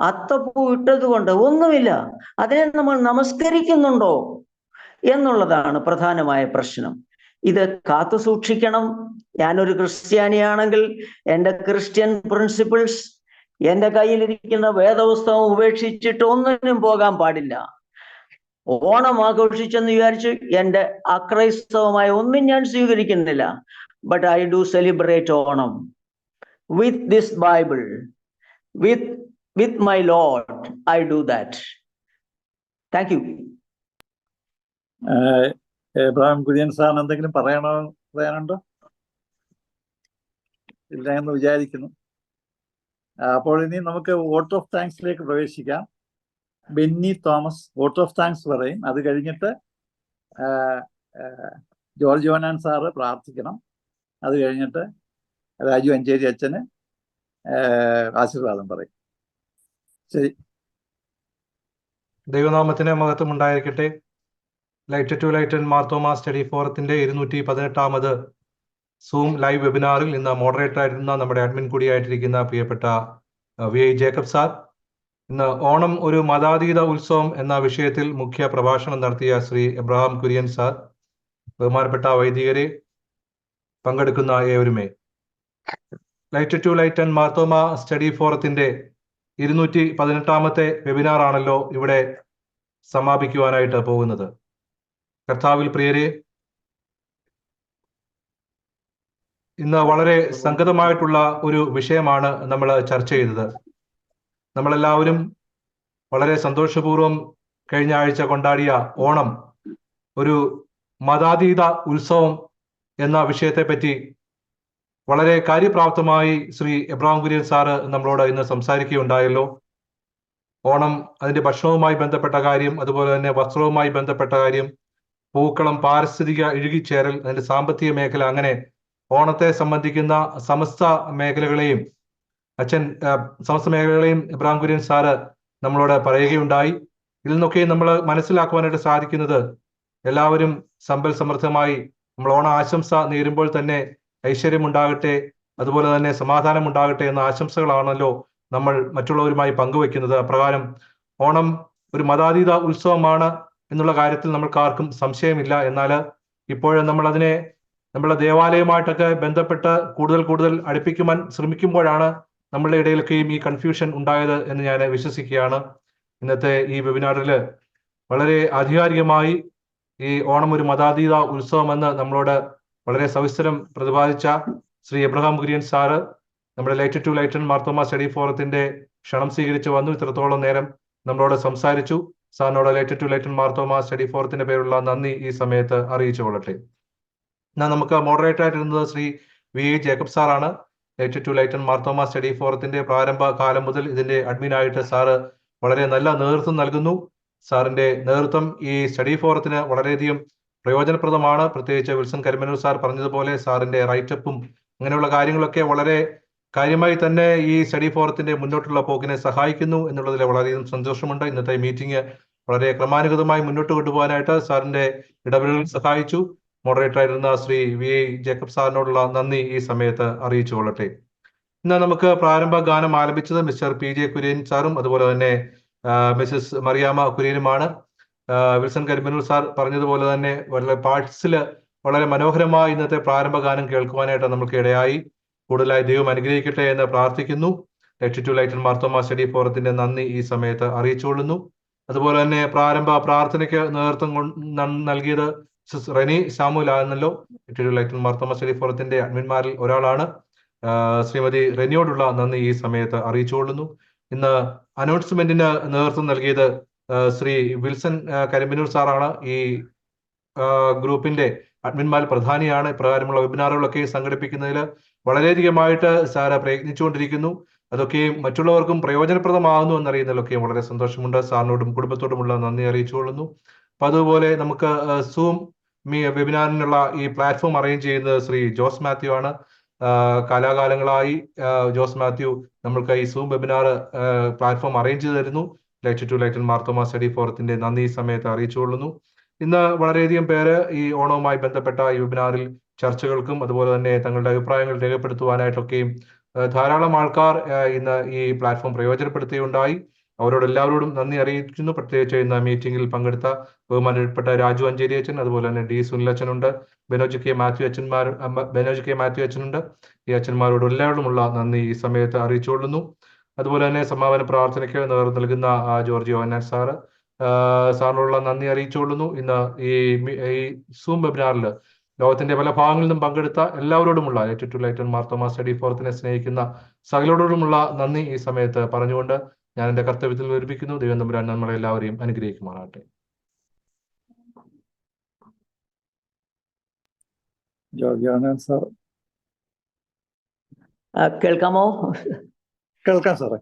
അത്തപ്പൂ ഇട്ടതുകൊണ്ട് ഒന്നുമില്ല. അതിനെ നമ്മൾ നമസ്കരിക്കുന്നുണ്ടോ എന്നുള്ളതാണ് പ്രധാനമായ പ്രശ്നം. ഇത് കാത്തു സൂക്ഷിക്കണം. ഞാനൊരു ക്രിസ്ത്യാനിയാണെങ്കിൽ എൻ്റെ ക്രിസ്ത്യൻ പ്രിൻസിപ്പിൾസ്, എൻ്റെ കയ്യിലിരിക്കുന്ന വേദപുസ്തകം ഉപേക്ഷിച്ചിട്ട് ഒന്നിനും പോകാൻ പാടില്ല. ഓണം ആഘോഷിച്ചെന്ന് വിചാരിച്ച് എൻ്റെ അക്രൈസ്തവമായ ഒന്നും ഞാൻ സ്വീകരിക്കുന്നില്ല. But I do celebrate Onam with this Bible, with my Lord. I do that. Thank you. Abraham Kurian സാറിന് എന്തെങ്കിലും പറയാനുണ്ടോ? ഇല്ല എന്ന് വിചാരിക്കുന്നു. അപ്പോൾ ഇനി നമുക്ക് വോട്ട് ഓഫ് താങ്ക്സിലേക്ക് പ്രവേശിക്കാം. Benny Thomas vote of thanks പറയും. അത് കഴിഞ്ഞിട്ട് ജോർജ് യോഹന്നാൻ സാറ് പ്രാർത്ഥിക്കണം. അത് കഴിഞ്ഞിട്ട് രാജു അഞ്ചേരി അച്ഛന് ആശീർവാദം പറയും. ശരി. ദൈവനാമത്തിന് മഹത്വം ഉണ്ടായിരിക്കട്ടെ. Light to light Marthoma study ഫോറത്തിന്റെ 218ാമത് സൂം ലൈവ് വെബിനാറിൽ ഇന്ന് മോഡറേറ്റർ ആയിരുന്ന നമ്മുടെ അഡ്മിൻ കൂടിയായിട്ടിരിക്കുന്ന പ്രിയപ്പെട്ട VI ജേക്കബ് സാർ ഇന്ന് ഓണം ഒരു മതാതീത ഉത്സവം എന്ന വിഷയത്തിൽ മുഖ്യ പ്രഭാഷണം നടത്തിയ ശ്രീ എബ്രഹാം കുര്യൻ സാർ, ബഹുമാനപ്പെട്ട വൈദികരെ, പങ്കെടുക്കുന്ന ഏവരുമേ, light to light Marthoma study ഫോറത്തിന്റെ 218ാമത്തെ വെബിനാർ ആണല്ലോ ഇവിടെ സമാപിക്കുവാനായിട്ട് പോകുന്നത്. കർത്താവിൽ പ്രിയരെ, ഇന്ന് വളരെ സംഗതമായിട്ടുള്ള ഒരു വിഷയമാണ് നമ്മൾ ചർച്ച ചെയ്തത്. നമ്മളെല്ലാവരും വളരെ സന്തോഷപൂർവ്വം കഴിഞ്ഞ ആഴ്ച കൊണ്ടാടിയ ഓണം ഒരു മതാതീത ഉത്സവം എന്ന വിഷയത്തെപ്പറ്റി വളരെ കാര്യപ്രാപ്തമായി ശ്രീ എബ്രഹാം കുര്യൻ സാറ് നമ്മളോട് ഇന്ന് സംസാരിക്കുകയുണ്ടായല്ലോ. ഓണം അതിന്റെ ഭക്ഷണവുമായി ബന്ധപ്പെട്ട കാര്യം, അതുപോലെ തന്നെ വസ്ത്രവുമായി ബന്ധപ്പെട്ട കാര്യം, പൂക്കളം, പാരിസ്ഥിതിക ഇഴുകിച്ചേരൽ, അതിന്റെ സാമ്പത്തിക മേഖല, അങ്ങനെ ഓണത്തെ സംബന്ധിക്കുന്ന സമസ്ത മേഖലകളെയും എബ്രഹാം കുര്യൻ സാറ് നമ്മളോട് പറയുകയുണ്ടായി. ഇതിൽ നിന്നൊക്കെ നമ്മൾ മനസ്സിലാക്കുവാനായിട്ട് സാധിക്കുന്നത്, എല്ലാവരും സമ്പൽ സമൃദ്ധമായി നമ്മൾ ഓണ ആശംസ നേരുമ്പോൾ തന്നെ ഐശ്വര്യമുണ്ടാകട്ടെ, അതുപോലെ തന്നെ സമാധാനം ഉണ്ടാകട്ടെ എന്ന ആശംസകളാണല്ലോ നമ്മൾ മറ്റുള്ളവരുമായി പങ്കുവെക്കുന്നത്. അപ്രകാരം ഓണം ഒരു മതാതീത ഉത്സവമാണ് എന്നുള്ള കാര്യത്തിൽ നമ്മൾക്ക് ആർക്കും സംശയമില്ല. എന്നാൽ ഇപ്പോഴും നമ്മൾ അതിനെ നമ്മളെ ദേവാലയവുമായിട്ടൊക്കെ ബന്ധപ്പെട്ട് കൂടുതൽ അടുപ്പിക്കുവാൻ ശ്രമിക്കുമ്പോഴാണ് നമ്മളുടെ ഇടയിലൊക്കെയും ഈ കൺഫ്യൂഷൻ ഉണ്ടായത് എന്ന് ഞാൻ വിശ്വസിക്കുകയാണ്. ഇന്നത്തെ ഈ വെബിനാറിൽ വളരെ ആധികാരികമായി ഈ ഓണം ഒരു മതാതീത ഉത്സവമെന്ന് നമ്മളോട് വളരെ സവിസ്തരം പ്രതിപാദിച്ച ശ്രീ എബ്രഹാം കുര്യൻ സാറ് നമ്മുടെ light to light Marthoma study ഫോറത്തിന്റെ ക്ഷണം സ്വീകരിച്ച് വന്നു. ഇത്രത്തോളം നേരം നമ്മളോട് സംസാരിച്ചു. സാറിനോട് light to light Marthoma study ഫോറത്തിന്റെ പേരുള്ള നന്ദി ഈ സമയത്ത് അറിയിച്ചു കൊള്ളട്ടെ. എന്നാൽ നമുക്ക് മോഡറേറ്റർ ആയിട്ടിരുന്നത് ശ്രീ VI ജേക്കബ് സാറാണ്. Light to light Marthoma study ഫോറത്തിന്റെ പ്രാരംഭ കാലം മുതൽ ഇതിന്റെ അഡ്മിനായിട്ട് സാറ് വളരെ നല്ല നേതൃത്വം നൽകുന്നു. സാറിന്റെ നേതൃത്വം ഈ സ്റ്റഡി ഫോറത്തിന് വളരെയധികം പ്രയോജനപ്രദമാണ്. പ്രത്യേകിച്ച് വിൽസൺ കരിമനൂർ സാർ പറഞ്ഞതുപോലെ സാറിന്റെ റൈറ്റപ്പും അങ്ങനെയുള്ള കാര്യങ്ങളൊക്കെ വളരെ കാര്യമായി തന്നെ ഈ സ്റ്റഡി ഫോറത്തിന്റെ മുന്നോട്ടുള്ള പോക്കിനെ സഹായിക്കുന്നു എന്നുള്ളതിൽ വളരെയധികം സന്തോഷമുണ്ട്. ഇന്നത്തെ മീറ്റിംഗ് വളരെ ക്രമാനുഗതമായി മുന്നോട്ട് കൊണ്ടുപോകാനായിട്ട് സാറിന്റെ ഇടപെടലുകൾ സഹായിച്ചു. മോഡറേറ്റർ ആയിരുന്ന ശ്രീ VI ജേക്കബ് സാറിനോടുള്ള നന്ദി ഈ സമയത്ത് അറിയിച്ചു കൊള്ളട്ടെ. ഇന്ന് നമുക്ക് പ്രാരംഭ ഗാനം ആലപിച്ചത് മിസ്റ്റർ PJ കുര്യൻ സാറും അതുപോലെ തന്നെ മിസസ് മറിയാമ്മ കുര്യനുമാണ്. വിൽസൺ കരിമനൂർ സാർ പറഞ്ഞതുപോലെ തന്നെ വളരെ പാർട്സിൽ വളരെ മനോഹരമായി ഇന്നത്തെ പ്രാരംഭ ഗാനം കേൾക്കുവാനായിട്ട് നമുക്ക് ഇടയായി. കൂടുതലായി ദൈവം അനുഗ്രഹിക്കട്ടെ എന്ന് പ്രാർത്ഥിക്കുന്നു. Light to light Marthoma study ഫോറത്തിന്റെ നന്ദി ഈ സമയത്ത് അറിയിച്ചുകൊള്ളുന്നു. അതുപോലെ തന്നെ പ്രാരംഭ പ്രാർത്ഥനയ്ക്ക് നേതൃത്വം നൽകിയത് റെനി സാമുൽ ആയിരുന്നല്ലോ. Light to light Marthoma study ഫോറത്തിന്റെ അഡ്മിന്മാരിൽ ഒരാളാണ്. ശ്രീമതി റെനിയോടുള്ള നന്ദി ഈ സമയത്ത് അറിയിച്ചുകൊള്ളുന്നു. ഇന്ന് അനൗൺസ്മെന്റിന് നേതൃത്വം നൽകിയത് ശ്രീ വിൽസൺ കരിമ്പനൂർ സാറാണ്. ഈ ഗ്രൂപ്പിന്റെ അഡ്മിന്മാർ പ്രധാനിയാണ്. ഇപ്രകാരമുള്ള വെബിനാറുകളൊക്കെ സംഘടിപ്പിക്കുന്നതിൽ വളരെയധികമായിട്ട് സാറ് പ്രയത്നിച്ചുകൊണ്ടിരിക്കുന്നു. അതൊക്കെ മറ്റുള്ളവർക്കും പ്രയോജനപ്രദമാകുന്നു എന്നറിയുന്നതിലൊക്കെ വളരെ സന്തോഷമുണ്ട്. സാറിനോടും കുടുംബത്തോടുമുള്ള നന്ദി അറിയിച്ചുകൊള്ളുന്നു. അപ്പൊ അതുപോലെ നമുക്ക് സൂം വെബിനാറിനുള്ള ഈ പ്ലാറ്റ്ഫോം അറേഞ്ച് ചെയ്യുന്നത് ശ്രീ ജോസ് മാത്യു ആണ്. കാലാകാലങ്ങളായി ജോസ് മാത്യു നമ്മൾക്ക് ഈ സൂം വെബിനാർ പ്ലാറ്റ്ഫോം അറേഞ്ച് ചെയ്ത് തരുന്നു. Light to light Marthoma study ഫോറത്തിന്റെ നന്ദി ഈ സമയത്ത് അറിയിച്ചുകൊള്ളുന്നു. ഇന്ന് വളരെയധികം പേര് ഈ ഓണവുമായി ബന്ധപ്പെട്ട ഈ വെബിനാറിൽ ചർച്ചകൾക്കും അതുപോലെ തന്നെ തങ്ങളുടെ അഭിപ്രായങ്ങൾ രേഖപ്പെടുത്തുവാനായിട്ടൊക്കെയും ധാരാളം ആൾക്കാർ ഇന്ന് ഈ പ്ലാറ്റ്ഫോം പ്രയോജനപ്പെടുത്തുകയുണ്ടായി. അവരോട് എല്ലാവരോടും നന്ദി അറിയിക്കുന്നു. പ്രത്യേകിച്ച് ഇന്ന് മീറ്റിംഗിൽ പങ്കെടുത്ത ബഹുമാനപ്പെട്ട രാജു അഞ്ചേരി അച്ഛൻ, അതുപോലെ തന്നെ ഡി സുനിലച്ഛനുണ്ട്, ബെനോജ് കെ മാത്യു അച്ഛനുണ്ട്. ഈ അച്ഛന്മാരോട് എല്ലാവരോടുമുള്ള നന്ദി ഈ സമയത്ത് അറിയിച്ചുകൊള്ളുന്നു. അതുപോലെ തന്നെ സമാപന പ്രാർത്ഥനയ്ക്ക് നേതൃത്വം നൽകുന്ന ജോർജ് യോഹന്നാൻ സാറിനുള്ള നന്ദി അറിയിച്ചുകൊള്ളുന്നു. ഇന്ന് ഈ സൂം വെബിനാറിൽ ലോകത്തിന്റെ പല ഭാഗങ്ങളിൽ നിന്നും പങ്കെടുത്ത എല്ലാവരോടുമുള്ള light to light Marthoma study ഫോറത്തിനെ സ്നേഹിക്കുന്ന സകലരോടുമുള്ള നന്ദി ഈ സമയത്ത് പറഞ്ഞുകൊണ്ട് ഞാൻ എന്റെ കർത്തവ്യത്തിൽ വിവരിപ്പിക്കുന്നു. ദൈവം തമ്പുരാൻ നമ്മളെ എല്ലാവരെയും അനുഗ്രഹിക്കുമാറാകട്ടെ. കേൾക്കാമോ? കേൾക്കാം സാറേ.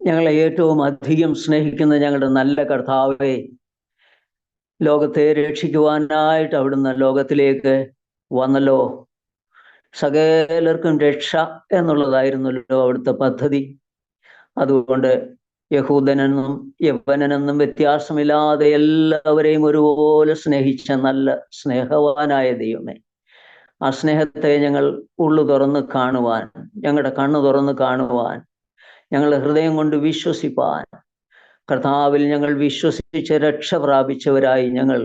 ഞങ്ങളെ ഏറ്റവും അധികം സ്നേഹിക്കുന്ന ഞങ്ങളുടെ നല്ല കർത്താവേ, ലോകത്തെ രക്ഷിക്കുവാനായിട്ട് അവിടുന്ന് ലോകത്തിലേക്ക് വന്നല്ലോ. സകലർക്കും രക്ഷ എന്നുള്ളതായിരുന്നല്ലോ അവിടുത്തെ പദ്ധതി. അതുകൊണ്ട് യഹൂദനെന്നും യവനനെന്നും വ്യത്യാസമില്ലാതെ എല്ലാവരെയും ഒരുപോലെ സ്നേഹിച്ച നല്ല സ്നേഹവാനായ ദൈവമേ, ആ സ്നേഹത്തെ ഞങ്ങൾ ഉള്ളു തുറന്ന് കാണുവാൻ, ഞങ്ങളുടെ കണ്ണു തുറന്ന് കാണുവാൻ, ഞങ്ങളുടെ ഹൃദയം കൊണ്ട് വിശ്വസിപ്പാൻ, കർത്താവിൽ ഞങ്ങൾ വിശ്വസിച്ച് രക്ഷ പ്രാപിച്ചവരായി ഞങ്ങൾ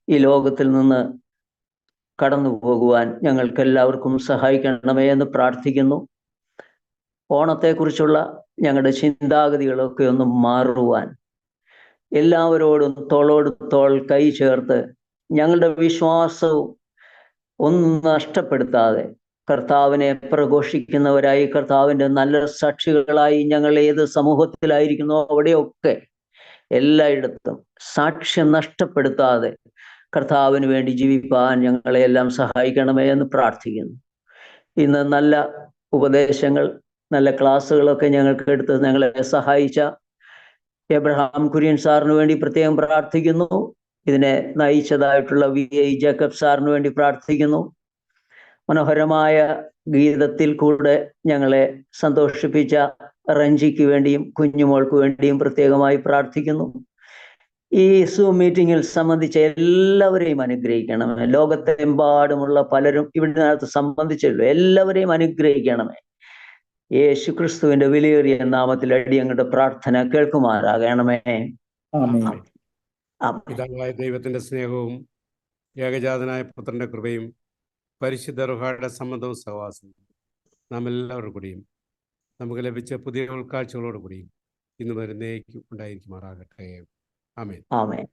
ഈ ലോകത്തിൽ നിന്ന് കടന്നു പോകുവാൻ ഞങ്ങൾക്കെല്ലാവർക്കും സഹായിക്കണമേ എന്ന് പ്രാർത്ഥിക്കുന്നു. ഓണത്തെക്കുറിച്ചുള്ള ഞങ്ങളുടെ ചിന്താഗതികളൊക്കെ ഒന്ന് മാറുവാൻ, എല്ലാവരോടും തോളോട് തോൾ കൈ ചേർത്ത് ഞങ്ങളുടെ വിശ്വാസവും ഒന്നും നഷ്ടപ്പെടുത്താതെ കർത്താവിനെ പ്രഘോഷിക്കുന്നവരായി, കർത്താവിൻ്റെ നല്ല സാക്ഷികളായി ഞങ്ങൾ ഏത് സമൂഹത്തിലായിരിക്കുന്നോ അവിടെയൊക്കെ എല്ലായിടത്തും സാക്ഷ്യം നഷ്ടപ്പെടുത്താതെ കർത്താവിന് വേണ്ടി ജീവിപ്പാൻ ഞങ്ങളെല്ലാം സഹായിക്കണമേ എന്ന് പ്രാർത്ഥിക്കുന്നു. ഇന്ന് നല്ല ഉപദേശങ്ങൾ, നല്ല ക്ലാസ്സുകളൊക്കെ ഞങ്ങൾക്ക് എടുത്ത് ഞങ്ങളെ സഹായിച്ച എബ്രഹാം കുര്യൻ സാറിന് വേണ്ടി പ്രത്യേകം പ്രാർത്ഥിക്കുന്നു. ഇതിനെ നയിച്ചതായിട്ടുള്ള VI ജേക്കബ് സാറിന് വേണ്ടി പ്രാർത്ഥിക്കുന്നു. മനോഹരമായ ഗീതത്തിൽ കൂടെ ഞങ്ങളെ സന്തോഷിപ്പിച്ച റഞ്ജിക്ക് വേണ്ടിയും കുഞ്ഞുമോൾക്ക് വേണ്ടിയും പ്രത്യേകമായി പ്രാർത്ഥിക്കുന്നു. ഈ സൂം മീറ്റിങ്ങിൽ സംബന്ധിച്ച എല്ലാവരെയും അനുഗ്രഹിക്കണമേ. ലോകത്തെമ്പാടുമുള്ള പലരും ഇതിനകത്ത് സംബന്ധിച്ചല്ലോ, എല്ലാവരെയും അനുഗ്രഹിക്കണമേ. യേശു ക്രിസ്തുവിന്റെ വിലയേറിയ നാമത്തിൽ അടിയങ്ങളുടെ പ്രാർത്ഥന കേൾക്കുമാറാകണമേ. പിതാവായ ദൈവത്തിന്റെ സ്നേഹവും ഏകജാതനായ പുത്രന്റെ കൃപയും പരിശുദ്ധ റുഹായുടെ സംബന്ധവും സഹവാസവും നാം എല്ലാവരുടെ കൂടിയും നമുക്ക് ലഭിച്ച പുതിയ ഉൾക്കാഴ്ചകളോട് കൂടിയും ഇന്ന് വരുന്നേക്കും ഉണ്ടായിരിക്കുമാറാകട്ടെ. ആമേൻ. ആമേൻ.